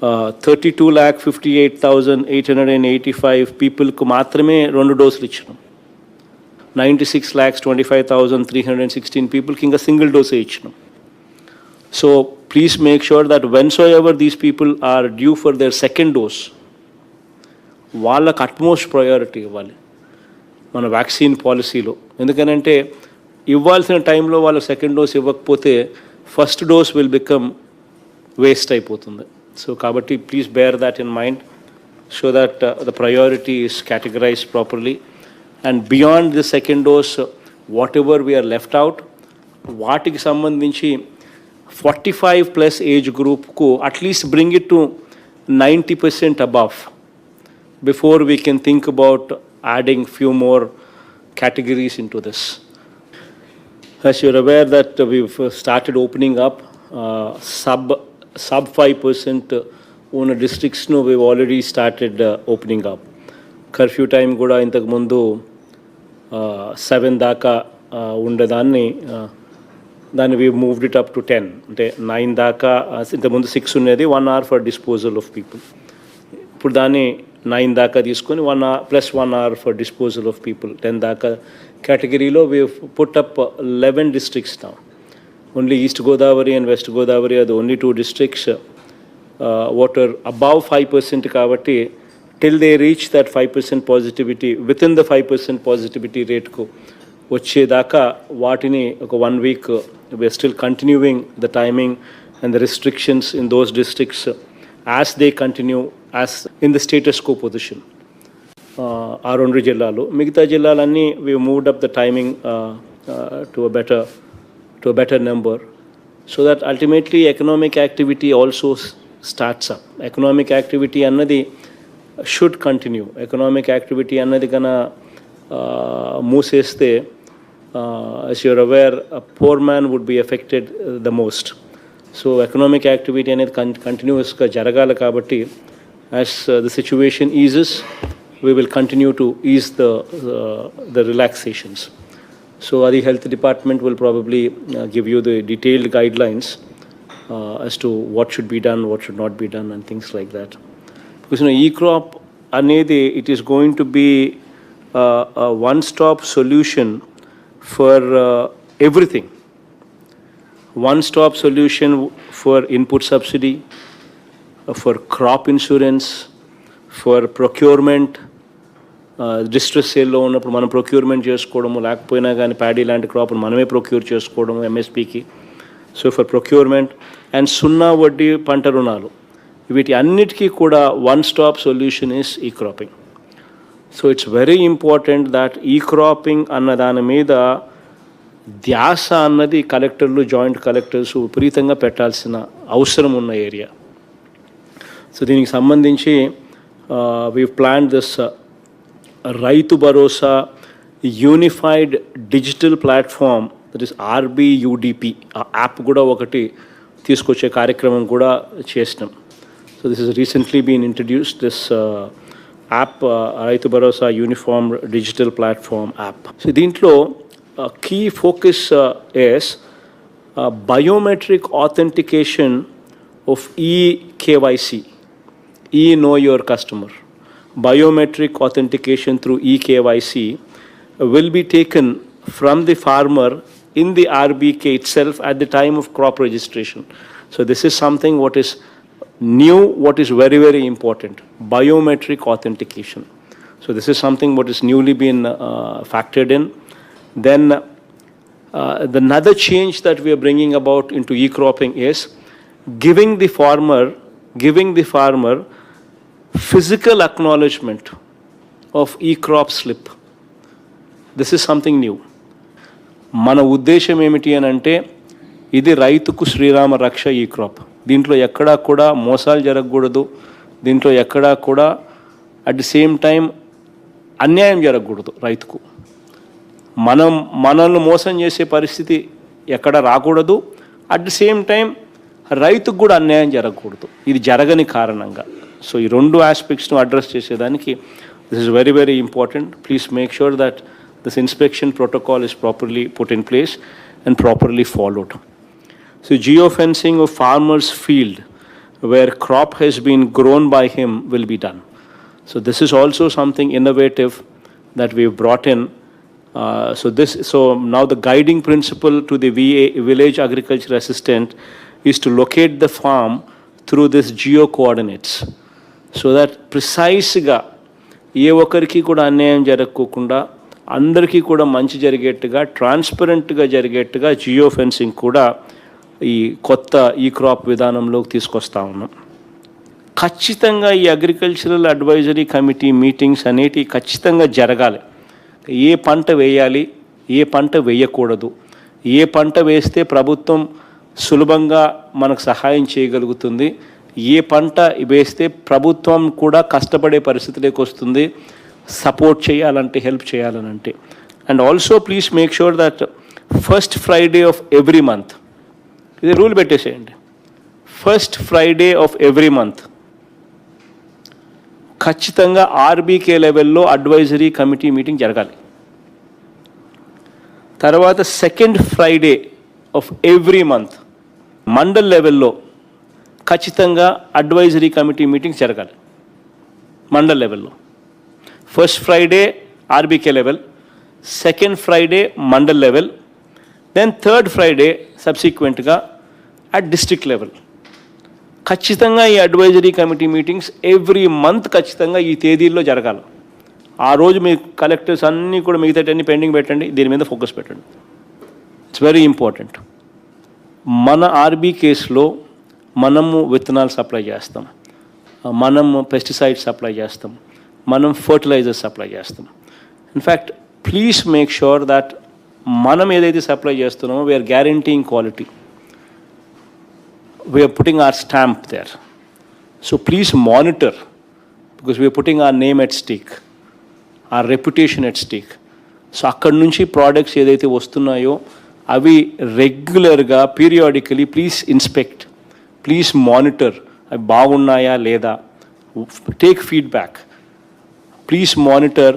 32,58,885 పీపుల్కు మాత్రమే 2 డోసులు ఇచ్చినాం. 96,25,316 పీపుల్కి ఇంకా సింగిల్ డోసే ఇచ్చినాం. So please make sure that whensoever these people are due for their second dose, వాళ్ళకు అట్మోస్ట్ ప్రయారిటీ ఇవ్వాలి మన వ్యాక్సిన్ పాలసీలో. ఎందుకనంటే ఇవ్వాల్సిన టైంలో వాళ్ళ సెకండ్ డోస్ ఇవ్వకపోతే first dose will become waste అయిపోతుంది. సో కాబట్టి please bear that in mind so that the priority is categorised properly. And beyond the second dose whatever we're left out, వాటికి సంబంధించి 45+ ఏజ్ గ్రూప్కు at least bring it to 90% above before we can think about adding few more categories into this. As you're aware that we've started opening up sub 5% on districts, no, we've already started opening up. Curfew time kuda intaku mundu 7 daaka undadanni దాన్ని we moved it up to 10. అంటే 9 దాకా, ఇంతకుముందు 6 ఉన్నది, 1 hour for disposal of people. ఇప్పుడు దాన్ని 9 దాకా తీసుకొని 1 hour plus 1 hour for disposal of people. 10 దాకా కేటగిరీలో we put up 11 districts now. Only East Godavari and West Godavari are the only 2 districts what are above 5% కాబట్టి till they reach that 5% positivity, within the 5% positivity rate ku వచ్చేదాకా వాటిని ఒక 1 week we are still continuing the timing and the restrictions in those districts. As they continue, as in the status quo position. ఆ రెండు జిల్లాలు, మిగతా జిల్లాలన్నీ we moved up the timing to a better number, so that ultimately economic activity also starts up. Economic activity annadi should continue. Economic activity annadi kana మూసేస్తే, as you're aware, a poor man would be affected the most. So economic activity అనేది కంటిన్యూస్గా జరగాలి కాబట్టి, as the situation eases, we will continue to ease the relaxations. So the health department will probably give you the detailed guidelines as to what should be done, what should not be done, and things like that. Because e-crop anedi, it is going to be a one-stop solution for everything. One-stop solution for input subsidy, for crop insurance, for procurement. Distress సేల్లో ఉన్నప్పుడు మనం procurement చేసుకోవడము, లేకపోయినా కానీ paddy లాంటి క్రాప్ను మనమే procure చేసుకోవడము ఎంఎస్పికి. So for procurement and సున్నా వడ్డీ పంట రుణాలు, వీటి అన్నిటికీ కూడా వన్ స్టాప్ సొల్యూషన్ ఈస్ ఈ cropping. So it's very important that ఈ క్రాపింగ్ అన్న దాని మీద ధ్యాస అన్నది కలెక్టర్లు, జాయింట్ కలెక్టర్స్ విపరీతంగా పెట్టాల్సిన అవసరం ఉన్న ఏరియా. సో దీనికి సంబంధించి we plan this Rythu Bharosa unified digital platform, that is RBUDP, ఆ యాప్ కూడా ఒకటి తీసుకొచ్చే కార్యక్రమం కూడా చేసినాం. So this is recently been introduced, this app Rythu Bharosa uniform digital platform app. So దీంట్లో key focus is biometric authentication of eKYC, Know Your Customer. Biometric authentication through eKYC will be taken from the farmer in the RBK itself at the time of crop registration. So this is something what is new, what is very, very important, biometric authentication. So this is something what is newly been factored in. Then the another change that we are bringing about into e-cropping is giving the farmer physical acknowledgement of e-crop slip. This is something new. మన ఉద్దేశం ఏమిటి అని అంటే, ఇది రైతుకు శ్రీరామ రక్ష ఈ crop. దీంట్లో ఎక్కడా కూడా మోసాలు జరగకూడదు, దీంట్లో ఎక్కడా కూడా అట్ ది సేమ్ టైం అన్యాయం జరగకూడదు రైతుకు. మనల్ని మోసం చేసే పరిస్థితి ఎక్కడ రాకూడదు, అట్ ది సేమ్ టైం రైతుకు కూడా అన్యాయం జరగకూడదు, ఇది జరగని కారణంగా. సో ఈ రెండు ఆస్పెక్ట్స్ను అడ్రస్ చేసేదానికి this is very, very important. Please make sure that this inspection protocol is properly put in place and properly followed. So geofencing of farmer's field where crop has been grown by him will be done. So this is also something innovative that we've brought in. So now the guiding principle to the village agriculture assistant is to locate the farm through this geo coordinates, so that precisely ఏ ఒక్కరికి కూడా అన్యాయం జరగకుండా అందరికీ కూడా మంచి జరిగేట్టుగా, ట్రాన్స్పరెంట్గా జరిగేట్టుగా geo fencing కూడా ఈ కొత్త ఈ క్రాప్ విధానంలోకి తీసుకొస్తా ఉన్నాం. ఖచ్చితంగా ఈ అగ్రికల్చరల్ అడ్వైజరీ కమిటీ మీటింగ్స్ అనేటివి ఖచ్చితంగా జరగాలి. ఏ పంట వేయాలి, ఏ పంట వేయకూడదు, ఏ పంట వేస్తే ప్రభుత్వం సులభంగా మనకు సహాయం చేయగలుగుతుంది, ఏ పంట వేస్తే ప్రభుత్వం కూడా కష్టపడే పరిస్థితిలోకి వస్తుంది సపోర్ట్ చేయాలంటే, హెల్ప్ చేయాలనంటే. And also please make sure that first Friday of every month, ఇది రూల్ పెట్టేసేయండి, first Friday of every month ఖచ్చితంగా ఆర్బీకే లెవెల్లో అడ్వైజరీ కమిటీ మీటింగ్ జరగాలి. తర్వాత second Friday of every month mandal లెవెల్లో ఖచ్చితంగా అడ్వైజరీ కమిటీ మీటింగ్స్ జరగాలి మండల్ లెవెల్లో. First Friday RBK level, second Friday mandal level, then third Friday సబ్సిక్వెంట్గా అట్ డిస్ట్రిక్ట్ లెవెల్. ఖచ్చితంగా ఈ advisory committee meetings every month ఖచ్చితంగా ఈ తేదీల్లో జరగాలి. ఆ రోజు మీ కలెక్టర్స్ అన్నీ కూడా మిగతాటన్నీ పెండింగ్ పెట్టండి, దీని మీద ఫోకస్ పెట్టండి. It's very important. మన ఆర్బీ కేసులో మనము విత్తనాలు సప్లై చేస్తాం, మనం పెస్టిసైడ్స్ సప్లై చేస్తాం, మనం ఫర్టిలైజర్స్ సప్లై చేస్తాం. In fact please make sure that మనం ఏదైతే సప్లై చేస్తున్నామో we are guaranteeing quality, we are putting our stamp there. So please monitor, because we are putting our name at stake, our reputation at stake. So అక్కడి నుంచి products ఏదైతే వస్తున్నాయో అవి రెగ్యులర్గా periodically please inspect, please monitor, అవి బాగున్నాయా లేదా, take feedback. Please monitor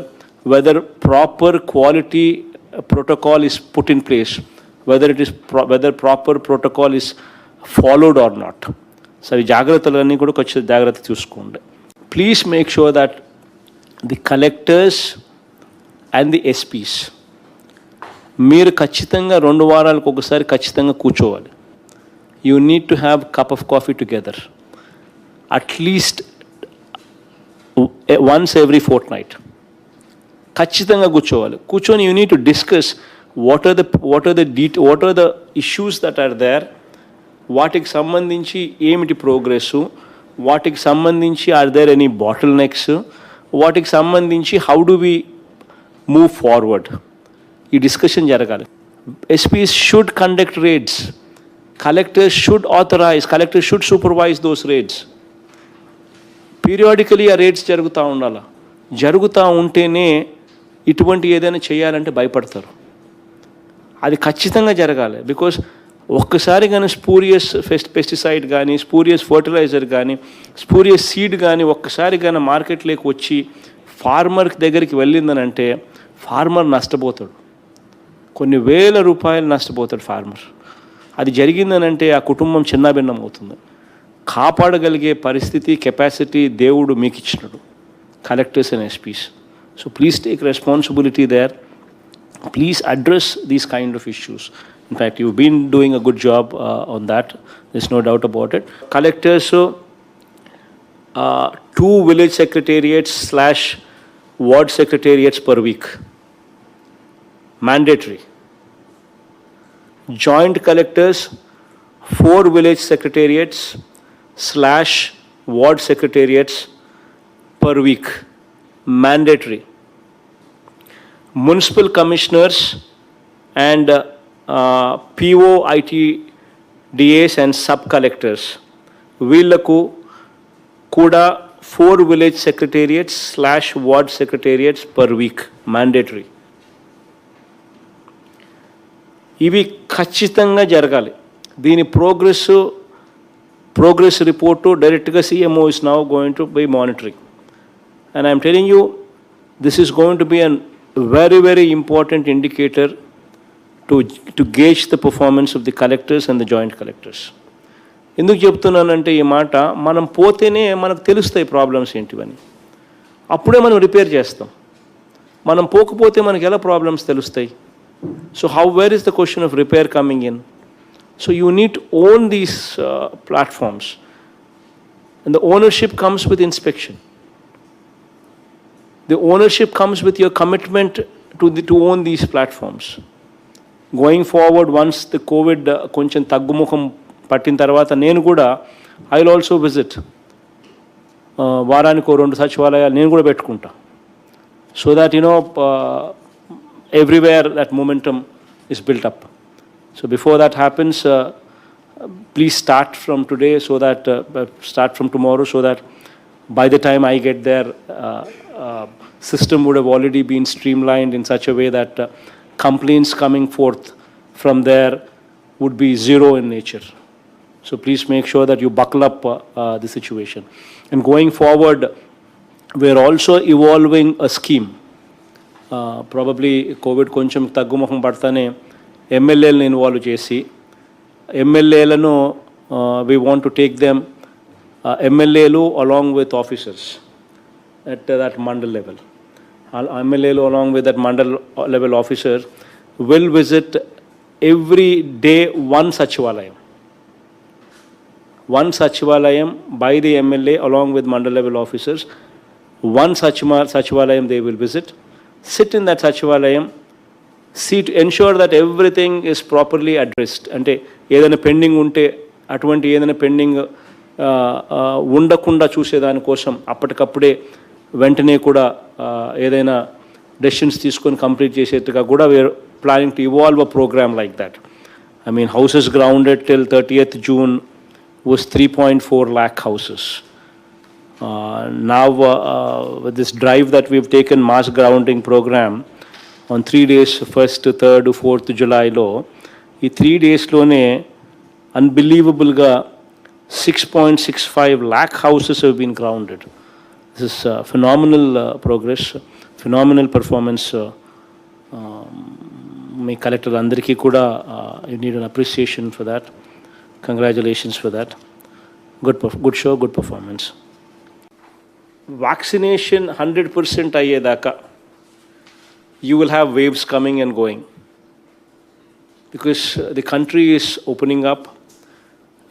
whether proper quality protocol is put in place, whether proper protocol is followed or not. So ఈ జాగ్రత్తలన్నీ కూడా కొంచెం జాగ్రత్త చూసుకోండి. Please make sure that the collectors and the SPs మీరు ఖచ్చితంగా 2 వారాలకు ఒకసారి ఖచ్చితంగా కూర్చోవాలి. You need to have cup of coffee together at least once every fortnight. ఖచ్చితంగా కూర్చొని you need to discuss what are the issues that are there, వాటికి సంబంధించి ఏమిటి ప్రోగ్రెస్, వాటికి సంబంధించి are there any bottlenecks, వాటికి సంబంధించి how do we move forward. ఈ డిస్కషన్ జరగాలి. SPs should conduct raids, collectors should authorise, collectors should supervise those raids. Periodically ఆ రేడ్స్ జరుగుతూ ఉంటేనే ఇటువంటి ఏదైనా చేయాలంటే భయపడతారు. అది ఖచ్చితంగా జరగాలి. బికాజ్ ఒక్కసారి కానీ స్పూరియస్ పెస్టిసైడ్ కానీ, స్పూరియస్ ఫర్టిలైజర్ కానీ, స్పూరియస్ సీడ్ కానీ ఒక్కసారి కానీ మార్కెట్లోకి వచ్చి ఫార్మర్ దగ్గరికి వెళ్ళిందనంటే ఫార్మర్ నష్టపోతాడు, కొన్ని వేల రూపాయలు నష్టపోతాడు ఫార్మర్. అది జరిగిందనంటే ఆ కుటుంబం చిన్నాభిన్నం అవుతుంది. కాపాడగలిగే పరిస్థితి, కెపాసిటీ దేవుడు మీకు ఇచ్చినాడు, collectors and SPs. So please take responsibility there. Please address these kind of issues. In fact, you've been doing a good job on that. There's no doubt about it. Collectors, 2 village secretariats / ward secretariats per week. Mandatory. Joint collectors, 4 village secretariats / ward secretariats per week, mandatory. Municipal commissioners and PO, ITDAs and sub-collectors, వీళ్ళకు కూడా 4 village secretariats / ward secretariats per week, mandatory. ఇవి ఖచ్చితంగా జరగాలి. దీని progress report డైరెక్ట్గా CMO is now going to be monitoring. And I'm telling you, this is going to be a very, very important indicator to gauge the performance of the collectors and the joint collectors. ఎందుకు చెప్తున్నానంటే ఈ మాట, మనం పోతేనే మనకు తెలుస్తాయి problems ఏంటివని, అప్పుడే మనం రిపేర్ చేస్తాం. మనం పోకపోతే మనకి ఎలా ప్రాబ్లమ్స్ తెలుస్తాయి? So where is the question of repair coming in? So you need to own these platforms, and the ownership comes with inspection. The ownership comes with your commitment to own these platforms. Going forward, once the COVID koncham taggumukham pattin tarvata nenu kuda I will also visit varaniko 2 సచివాలయాలు నేను కూడా పెట్టుకుంటా, so that everywhere that momentum is built up. So before that happens, please start from today, so that start from tomorrow, so that by the time I get there, system would have already been streamlined in such a way that complaints coming forth from there would be zero in nature. So please make sure that you buckle up the situation. And going forward, we're also evolving a scheme. Probably COVID koncham taggumukham padtane MLAలను involve chesi, MLAలను we want to take them, MLAలు along with officers at that mandal level. MLAలు along with that mandal level officer will visit every day one Sachivalayam by the MLA along with mandal level officers. One Sachivalayam they will visit, sit in that Sachivalayam, see to ensure that everything is properly addressed. Ante ఏదైనా pending ఉంటే అటువంటి ఏదైనా pending ఉండకుండా చూసేదానికోసం అప్పటికప్పుడే వెంటనే కూడా ఏదైనా decisions తీసుకొని కంప్లీట్ చేసేట్టుగా కూడా we are planning to evolve a programme like that. I mean, houses grounded till 30th June was 3.4 lakh houses. Now, with this drive that we've taken, mass grounding program, on 3 days, 1st, 3rd, 4th July lo, ఈ 3 daysలోనే unbelievableగా 6.65 lakh houses have been grounded. This is phenomenal progress, phenomenal performance. Me collector అందరికీ కూడా you need an appreciation for that. Congratulations for that. Good show, good performance. Vaccination 100% అయ్యేదాకా you will have waves coming and going because the country is opening up.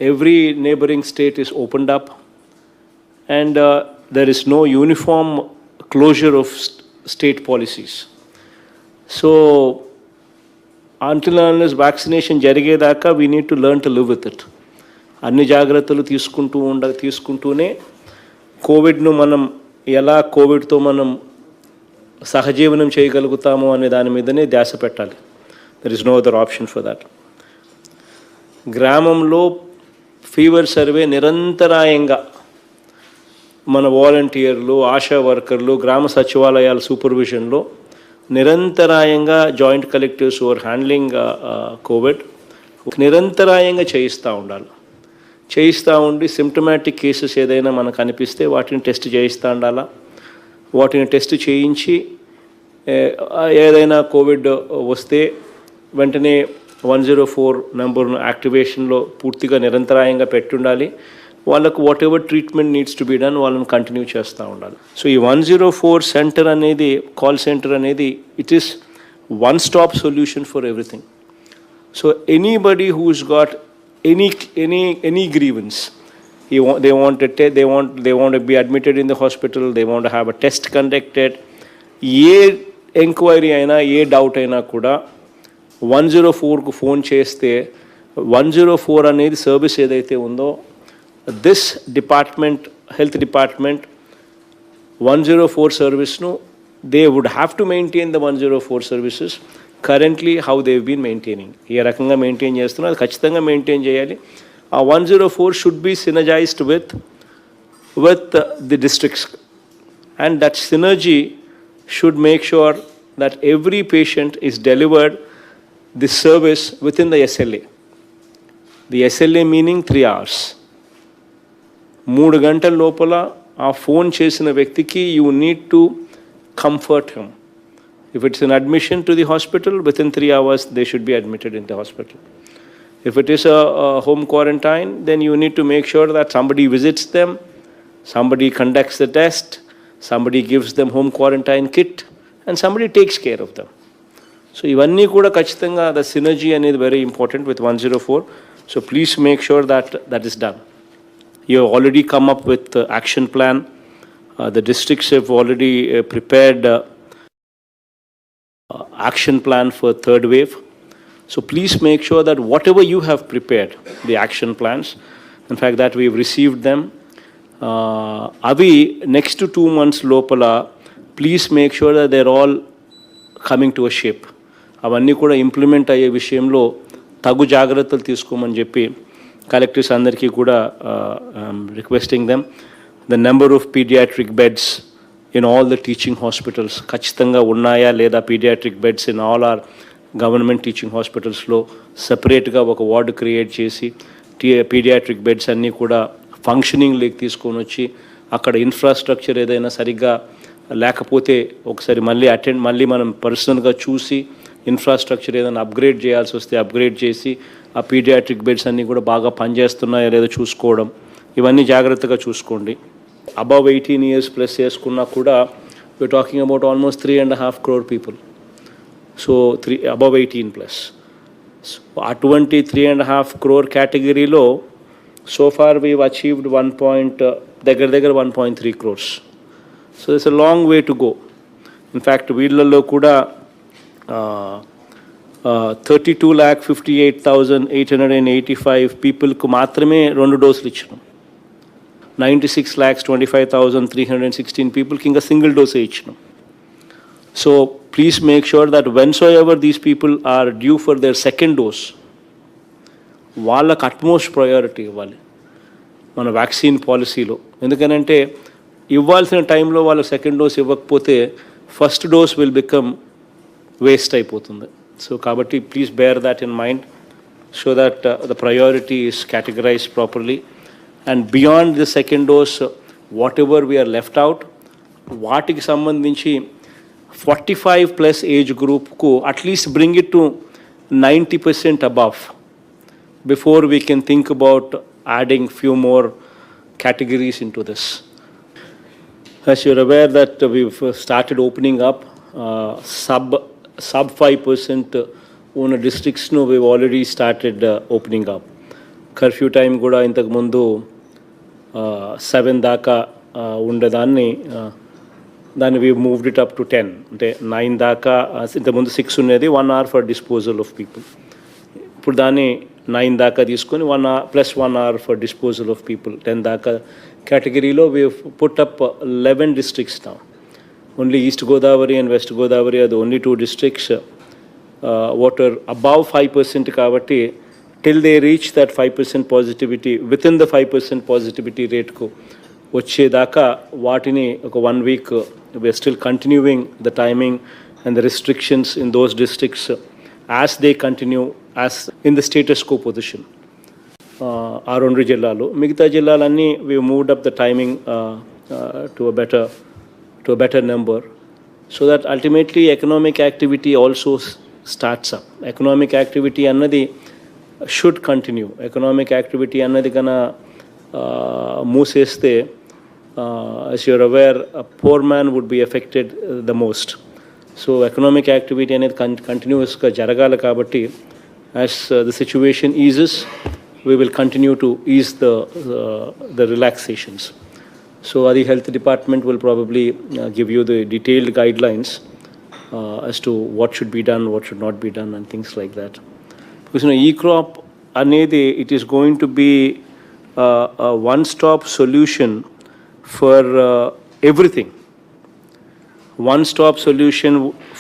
Every neighboring state is opened up and there is no uniform closure of state policies. So until unless vaccination జరిగేదాకా we need to learn to live with it. అన్ని జాగ్రత్తలు తీసుకుంటూనే కోవిడ్ను మనం ఎలా కోవిడ్తో మనం సహజీవనం చేయగలుగుతాము అనే దాని మీదనే ధ్యాస పెట్టాలి. There is no other option for that. గ్రామంలో ఫీవర్ సర్వే నిరంతరాయంగా మన వాలంటీర్లు, ఆశా వర్కర్లు, గ్రామ సచివాలయాల సూపర్విజన్లో నిరంతరాయంగా joint collectors are handling Covid నిరంతరాయంగా చేయిస్తూ ఉండి సిమ్టమాటిక్ కేసెస్ ఏదైనా మనకు అనిపిస్తే వాటిని టెస్ట్ చేయిస్తూ ఉండాలా. వాటిని టెస్ట్ చేయించి ఏదైనా కోవిడ్ వస్తే వెంటనే 104 నెంబర్ను యాక్టివేషన్లో పూర్తిగా నిరంతరాయంగా పెట్టుండాలి. వాళ్ళకు whatever treatment needs to be done వాళ్ళని కంటిన్యూ చేస్తూ ఉండాలి. సో ఈ 104 సెంటర్ అనేది, కాల్ సెంటర్ అనేది, it is one stop solution for everything. So anybody who's got any grievance, they want to be admitted in the hospital, they want to have a test conducted, A enquiry అయినా ఏ doubt అయినా కూడా 104కు phone చేస్తే 104 అనేది service ఏదైతే ఉందో this department, health department 104 సర్వీస్ను they would have to maintain the 104 services currently how they've been maintaining. ఏ రకంగా మెయింటైన్ చేస్తున్నారు అది ఖచ్చితంగా మెయింటైన్ చేయాలి. ఆ 104 should be synergised with the districts, and that synergy should make sure that every patient is delivered this service within the SLA. The SLA meaning 3 hours. 3 గంటల లోపల ఆ ఫోన్ చేసిన వ్యక్తికి you need to comfort him. If it's an admission to the hospital, within 3 hours they should be admitted in the hospital. If it is a home quarantine, then you need to make sure that somebody visits them, somebody conducts the test, somebody gives them home quarantine kit, and somebody takes care of them. So ivanni kuda kachithanga the synergy అనేది very important with 104. So please make sure that that is done. You have already come up with the action plan. The districts have already prepared action plan for third wave. So please make sure that whatever you have prepared, the action plans, in fact that we've received them, avi next to 2 months lopala, please make sure that they're all coming to a shape. Avanni kuda implement ayye vishayamlo tagu jagrattalu teeskomani cheppi collectors andarki kuda requesting them. The number of pediatric beds in all the teaching hospitals ఖచ్చితంగా ఉన్నాయా లేదా paediatric beds in all our government teaching హాస్పిటల్స్లో సపరేట్గా ఒక ward create చేసి paediatric beds అన్నీ కూడా functioning lake తీసుకొని వచ్చి అక్కడ ఇన్ఫ్రాస్ట్రక్చర్ ఏదైనా సరిగ్గా లేకపోతే ఒకసారి మళ్ళీ మనం పర్సనల్గా చూసి ఇన్ఫ్రాస్ట్రక్చర్ ఏదైనా అప్గ్రేడ్ చేయాల్సి వస్తే అప్గ్రేడ్ చేసి ఆ పీడియాట్రిక్ బెడ్స్ అన్నీ కూడా బాగా పనిచేస్తున్నాయో లేదో చూసుకోవడం, ఇవన్నీ జాగ్రత్తగా చూసుకోండి. above 18 years plus చేసుకున్నా కూడా we're talking about almost 3.5 crore people. So above 18 plus. So అటువంటి 3.5 crore categoryలో so far we've achieved 1.3 crores. So there's a long way to go. In fact వీళ్ళల్లో కూడా 32,58,885 పీపుల్కు మాత్రమే 2 డోసులు ఇచ్చినాం. 96,25,316 people కి ఇంకా సింగిల్ డోసే ఇచ్చినాం. So please make sure that whensoever these people are due for their second dose, వాళ్ళకి అట్మోస్ట్ ప్రయారిటీ ఇవ్వాలి మన వ్యాక్సిన్ పాలసీలో. ఎందుకనంటే ఇవ్వాల్సిన టైంలో వాళ్ళ సెకండ్ డోస్ ఇవ్వకపోతే first dose will become waste అయిపోతుంది. సో కాబట్టి please bear that in mind so that the priority is categorised properly. And beyond the second dose whatever we're left out, వాటికి సంబంధించి 45+ ఏజ్ గ్రూప్కు at least bring it to 90% above before we can think about adding few more categories into this. As you're aware that we've started opening up sub 5% ఉన్న districts we've already started opening up. Curfew time kuda intaku mundu 7 దాకా ఉండేదాన్ని దాన్ని we moved it up to 10, అంటే 9 దాకా. ఇంతకుముందు 6 ఉండేది, 1 hour for disposal of people. ఇప్పుడు దాన్ని 9 దాకా తీసుకొని 1 hour plus 1 hour for disposal of people. 10 దాకా కేటగిరీలో we put up 11 districts now. Only East Godavari and West Godavari are the only 2 districts what are above 5% కాబట్టి till they reach that 5% positivity, within the 5% positivity rate ku వచ్చేదాకా వాటిని ఒక 1 week we are still continuing the timing and the restrictions in those districts as they continue as in the status quo position. ఆ 2 జిల్లాలు, మిగతా జిల్లాలన్నీ we moved up the timing to a better number so that ultimately economic activity also starts up. Economic activity అన్నది should continue. Economic activity అన్నది కన్నా మూసేస్తే as you're aware a poor man would be affected the most. So economic activity అనేది కంటిన్యూస్గా జరగాలి కాబట్టి as the situation eases we will continue to ease the relaxations. So the health department will probably give you the detailed guidelines as to what should be done, what should not be done and things like that. Because e-crop anedi it is going to be a one-stop solution for everything. One-stop solution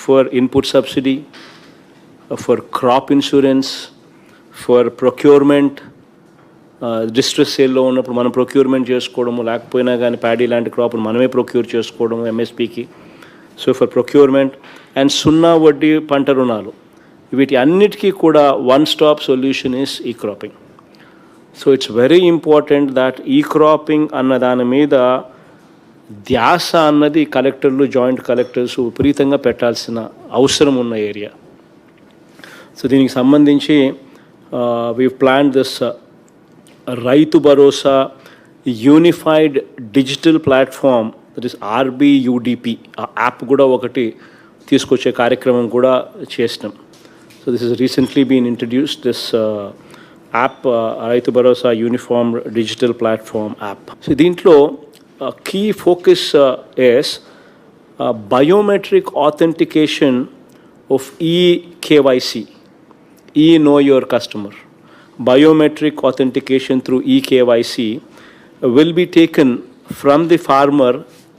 for input subsidy, for crop insurance, for procurement. Distress సేల్లో ఉన్నప్పుడు మనం procurement చేసుకోవడము, లేకపోయినా కానీ paddy లాంటి crop మనమే procure చేసుకోవడము ఎంఎస్పీకి. So for procurement and 0 వడ్డీ పంట రుణాలు, వీటి అన్నిటికీ కూడా వన్ స్టాప్ సొల్యూషన్ ఈస్ ఈ cropping. So it's very important that ఈ క్రాపింగ్ అన్న దాని మీద ధ్యాస అన్నది కలెక్టర్లు, జాయింట్ కలెక్టర్స్ విపరీతంగా పెట్టాల్సిన అవసరం ఉన్న ఏరియా. సో దీనికి సంబంధించి we plan this Rythu Bharosa unified digital platform, that is RBUDP. ఆ యాప్ కూడా ఒకటి తీసుకొచ్చే కార్యక్రమం కూడా చేసినాం. So this is recently been introduced, this app Rythu Bharosa uniform digital platform app. So దీంట్లో key focus is biometric authentication of eKYC, Know Your Customer. Biometric authentication through eKYC will be taken from the farmer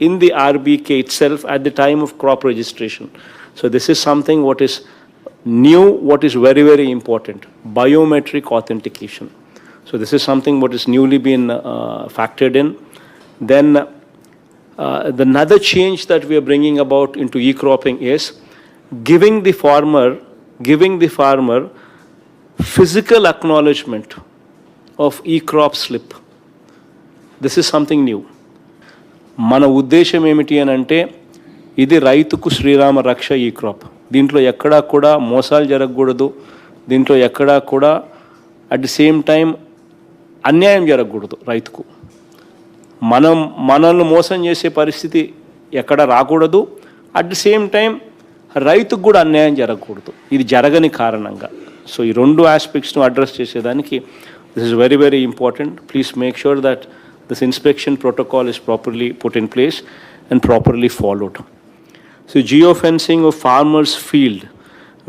in the RBK itself at the time of crop registration. So this is something what is new, what is very, very important, biometric authentication. So this is something what is newly been factored in. Then the another change that we are bringing about into e-cropping is giving the farmer physical acknowledgement of e-crop slip. This is something new. మన ఉద్దేశం ఏమిటి అని అంటే ఇది రైతుకు శ్రీరామ రక్ష ఈ crop. దీంట్లో ఎక్కడా కూడా మోసాలు జరగకూడదు, దీంట్లో ఎక్కడా కూడా అట్ ది సేమ్ టైం అన్యాయం జరగకూడదు రైతుకు. మనల్ని మోసం చేసే పరిస్థితి ఎక్కడ రాకూడదు, అట్ ది సేమ్ టైం రైతుకు కూడా అన్యాయం జరగకూడదు, ఇది జరగని కారణంగా. సో ఈ 2 ఆస్పెక్ట్స్ను అడ్రస్ చేసేదానికి this is very, very important. Please make sure that this inspection protocol is properly put in place and properly followed. So geofencing of farmer's field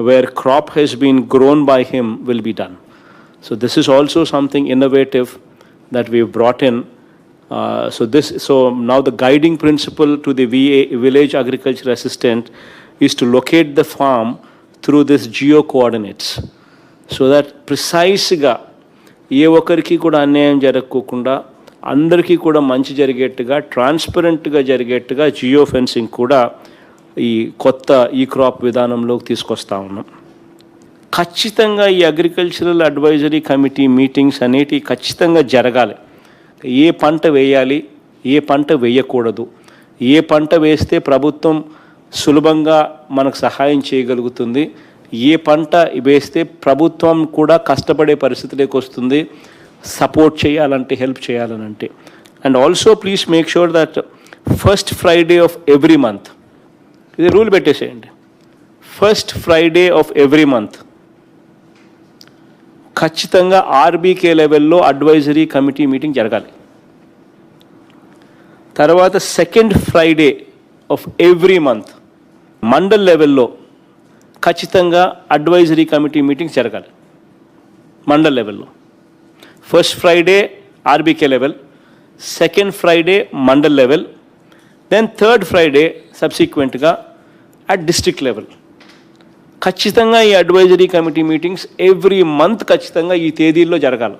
where crop has been grown by him will be done. So this is also something innovative that we've brought in So now the guiding principle to the village agriculture assistant is to locate the farm through this geo coordinates, so that precisely ఏ ఒక్కరికి కూడా అన్యాయం జరగకుండా అందరికీ కూడా మంచి జరిగేట్టుగా ట్రాన్స్పరెంట్గా జరిగేట్టుగా geo fencing కూడా ఈ కొత్త ఈ క్రాప్ విధానంలోకి తీసుకొస్తా ఉన్నాం. ఖచ్చితంగా ఈ అగ్రికల్చరల్ అడ్వైజరీ కమిటీ మీటింగ్స్ అనేటివి ఖచ్చితంగా జరగాలి. ఏ పంట వేయాలి, ఏ పంట వేయకూడదు, ఏ పంట వేస్తే ప్రభుత్వం సులభంగా మనకు సహాయం చేయగలుగుతుంది, ఏ పంట వేస్తే ప్రభుత్వం కూడా కష్టపడే పరిస్థితిలోకి వస్తుంది సపోర్ట్ చేయాలంటే, హెల్ప్ చేయాలనంటే. And also please make sure that first Friday of every month, ఇది రూల్ పెట్టేసేయండి, first Friday of every month ఖచ్చితంగా ఆర్బీకే లెవెల్లో అడ్వైజరీ కమిటీ మీటింగ్ జరగాలి. తర్వాత second Friday of every month mandal లెవెల్లో ఖచ్చితంగా అడ్వైజరీ కమిటీ మీటింగ్స్ జరగాలి మండల్ లెవెల్లో. First Friday RBK level, second Friday mandal level, then third Friday సబ్సిక్వెంట్గా అట్ డిస్ట్రిక్ట్ లెవెల్. ఖచ్చితంగా ఈ advisory committee meetings every month ఖచ్చితంగా ఈ తేదీల్లో జరగాలి.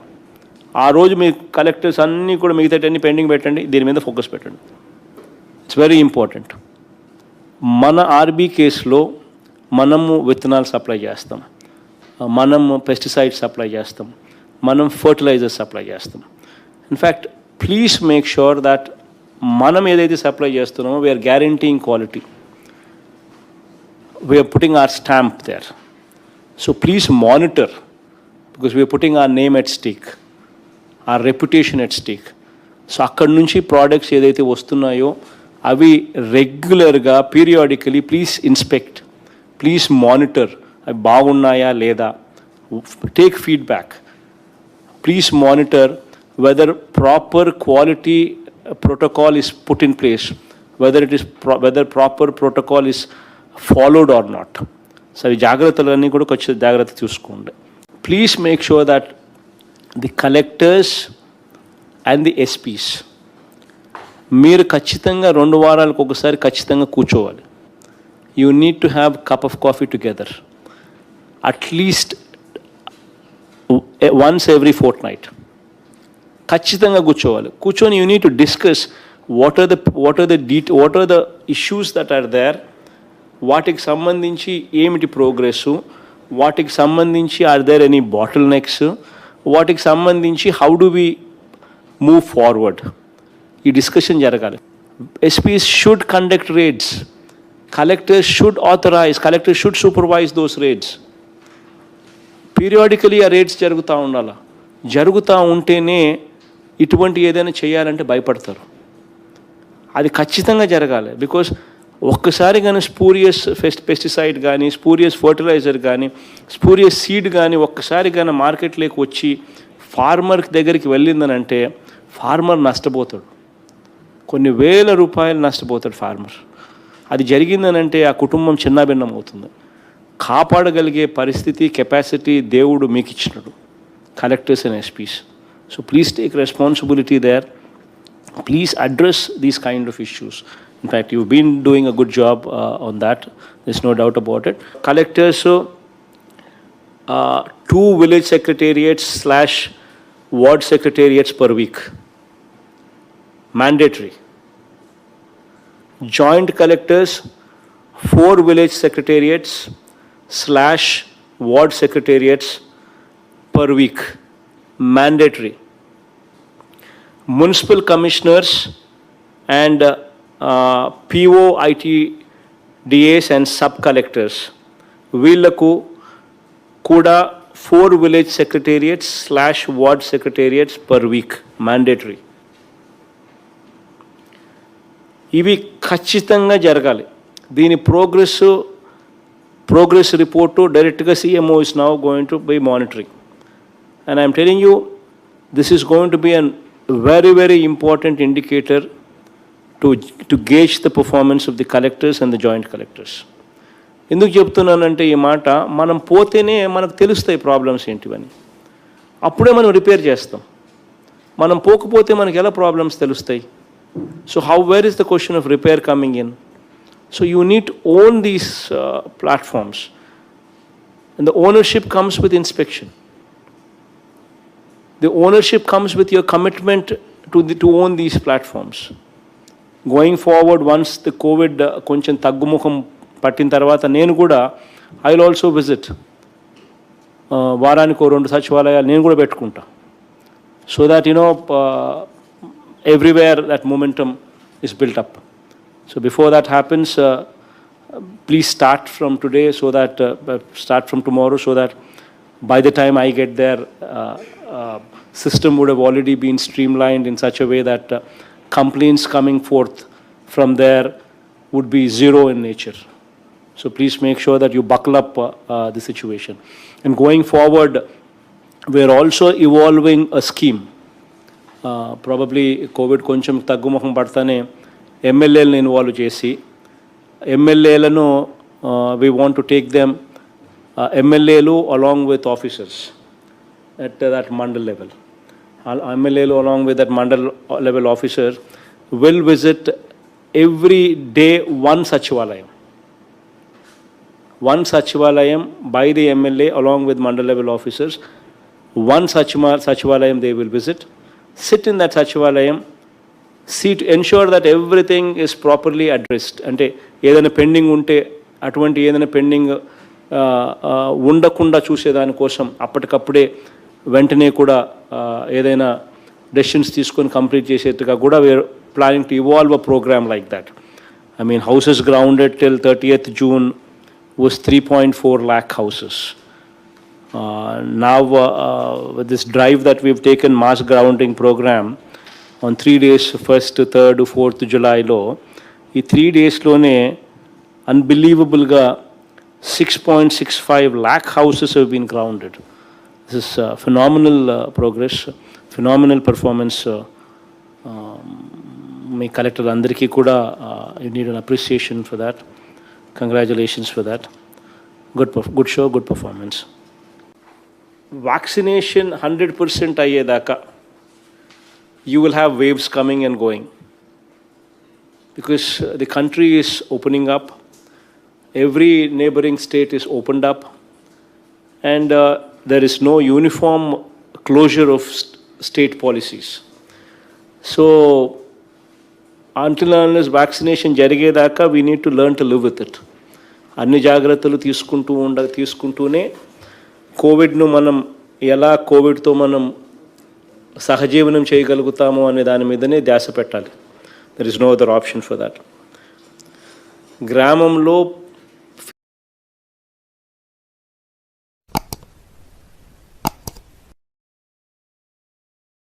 ఆ రోజు మీ కలెక్టర్స్ అన్నీ కూడా మిగతాటన్నీ పెండింగ్ పెట్టండి, దీని మీద ఫోకస్ పెట్టండి. It's very important. మన ఆర్బీ కేసులో మనము విత్తనాలు సప్లై చేస్తాం, మనము పెస్టిసైడ్స్ సప్లై చేస్తాం, మనం ఫర్టిలైజర్స్ సప్లై చేస్తాం. In fact please make sure that మనం ఏదైతే సప్లై చేస్తున్నామో we are guaranteeing quality, we are putting our stamp there. So please monitor, because we are putting our name at stake, our reputation at stake. So అక్కడి నుంచి products ఏదైతే వస్తున్నాయో అవి రెగ్యులర్గా periodically please inspect, please monitor, అవి బాగున్నాయా లేదా, take feedback. Please monitor whether proper quality protocol is put in place, whether proper protocol is followed or not. So ఈ జాగ్రత్తలన్నీ కూడా కొంచెం జాగ్రత్త చూసుకోండి. Please make sure that the collectors and the SPs మీరు ఖచ్చితంగా 2 వారాలకు ఒకసారి ఖచ్చితంగా కూర్చోవాలి. You need to have cup of coffee together at least once every fortnight. ఖచ్చితంగా కూర్చొని you need to discuss what are the issues that are there, వాటికి సంబంధించి ఏమిటి ప్రోగ్రెస్, వాటికి సంబంధించి are there any bottlenecks, వాటికి సంబంధించి how do we move forward, ఈ డిస్కషన్ జరగాలి. SPs should conduct raids, collectors should authorise, collectors should supervise those raids. Periodically ఆ రేడ్స్ జరుగుతూ ఉండాలి. జరుగుతూ ఉంటేనే ఇటువంటి ఏదైనా చేయాలంటే భయపడతారు. అది ఖచ్చితంగా జరగాలి. బికాస్ ఒక్కసారి కానీ స్పూరియస్ పెస్టిసైడ్ కానీ, స్పూరియస్ ఫర్టిలైజర్ కానీ, స్పూరియస్ సీడ్ కానీ ఒక్కసారి కానీ మార్కెట్లోకి వచ్చి ఫార్మర్ దగ్గరికి వెళ్ళిందనంటే ఫార్మర్ నష్టపోతాడు, కొన్ని వేల రూపాయలు నష్టపోతాడు ఫార్మర్. అది జరిగిందనంటే ఆ కుటుంబం చిన్నాభిన్నం అవుతుంది. కాపాడగలిగే పరిస్థితి, కెపాసిటీ దేవుడు మీకు ఇచ్చినాడు, collectors and SPs. So please take responsibility there. Please address these kind of issues. In fact, you've been doing a good job on that. There's no doubt about it. Collectors, 2 village secretariats / ward secretariats per week. Mandatory. Joint collectors, 4 village secretariats / ward secretariats per week. Mandatory. Municipal commissioners and PO ITDAs and sub-collectors, వీళ్ళకు కూడా 4 village secretariats / ward secretariats per week, mandatory. ఇవి ఖచ్చితంగా జరగాలి. దీని progress report డైరెక్ట్గా CMO is now going to be monitoring. And I am telling you, this is going to be an very, very important indicator to gauge the performance of the collectors and the joint collectors. ఎందుకు చెప్తున్నానంటే ఈ మాట, మనం పోతేనే మనకు తెలుస్తాయి problems ఏంటివని, అప్పుడే మనం రిపేర్ చేస్తాం. మనం పోకపోతే మనకి ఎలా ప్రాబ్లమ్స్ తెలుస్తాయి? So where is the question of repair coming in? So you need to own these platforms, and the ownership comes with inspection. The ownership comes with your commitment to own these platforms. Going forward, once the COVID కొంచెం తగ్గుముఖం పట్టిన తర్వాత నేను కూడా I will also visit, వారానికి 2 సచివాలయాలు నేను కూడా పెట్టుకుంటా, so that everywhere that momentum is built up. So before that happens, please start from today, so that start from tomorrow, so that by the time I get there, system would have already been streamlined in such a way that complaints coming forth from there would be zero in nature. So please make sure that you buckle up the situation. And going forward, we are also evolving a scheme. Probably COVID కొంచెం తగ్గుముఖం పడతానే ఎమ్మెల్యేలను involve చేసి, ఎమ్మెల్యేలను we want to take them, ఎమ్మెల్యేలు along with officers at that mandal level. ఎమ్మెల్యేలు along with that mandal level officer will visit every day one sachivalayam by the MLA along with mandal level officers. One sachivalayam they will visit, sit in that sachivalayam, see to ensure that everything is properly addressed. అంటే ఏదైనా pending ఉంటే అటువంటి ఏదైనా pending ఉండకుండా చూసేదానికోసం అప్పటికప్పుడే వెంటనే కూడా ఏదైనా డెసిషన్స్ తీసుకొని కంప్లీట్ చేసేట్టుగా కూడా we are planning to evolve a programme like that. I mean, houses grounded till 30th June was 3.4 lakh houses. Now with this drive that we've taken, mass grounding program, on 3 days, 1st, 3rd, 4th July lo, ఈ 3 days లోనే unbelievable గా 6.65 lakh houses have been grounded. This is phenomenal progress, phenomenal performance. Me collector అందరికీ కూడా you need an appreciation for that. Congratulations for that. Good show, good performance. Vaccination 100% అయ్యేదాకా you will have waves coming and going, because the country is opening up, every neighboring state is opened up, and there is no uniform closure of state policies. So until unless vaccination జరిగేదాకా we need to learn to live with it. అన్ని జాగ్రత్తలు తీసుకుంటూనే కోవిడ్ను మనం ఎలా కోవిడ్తో మనం సహజీవనం చేయగలుగుతాము అనే దాని మీదనే ధ్యాస పెట్టాలి. There is no other option for that. గ్రామంలో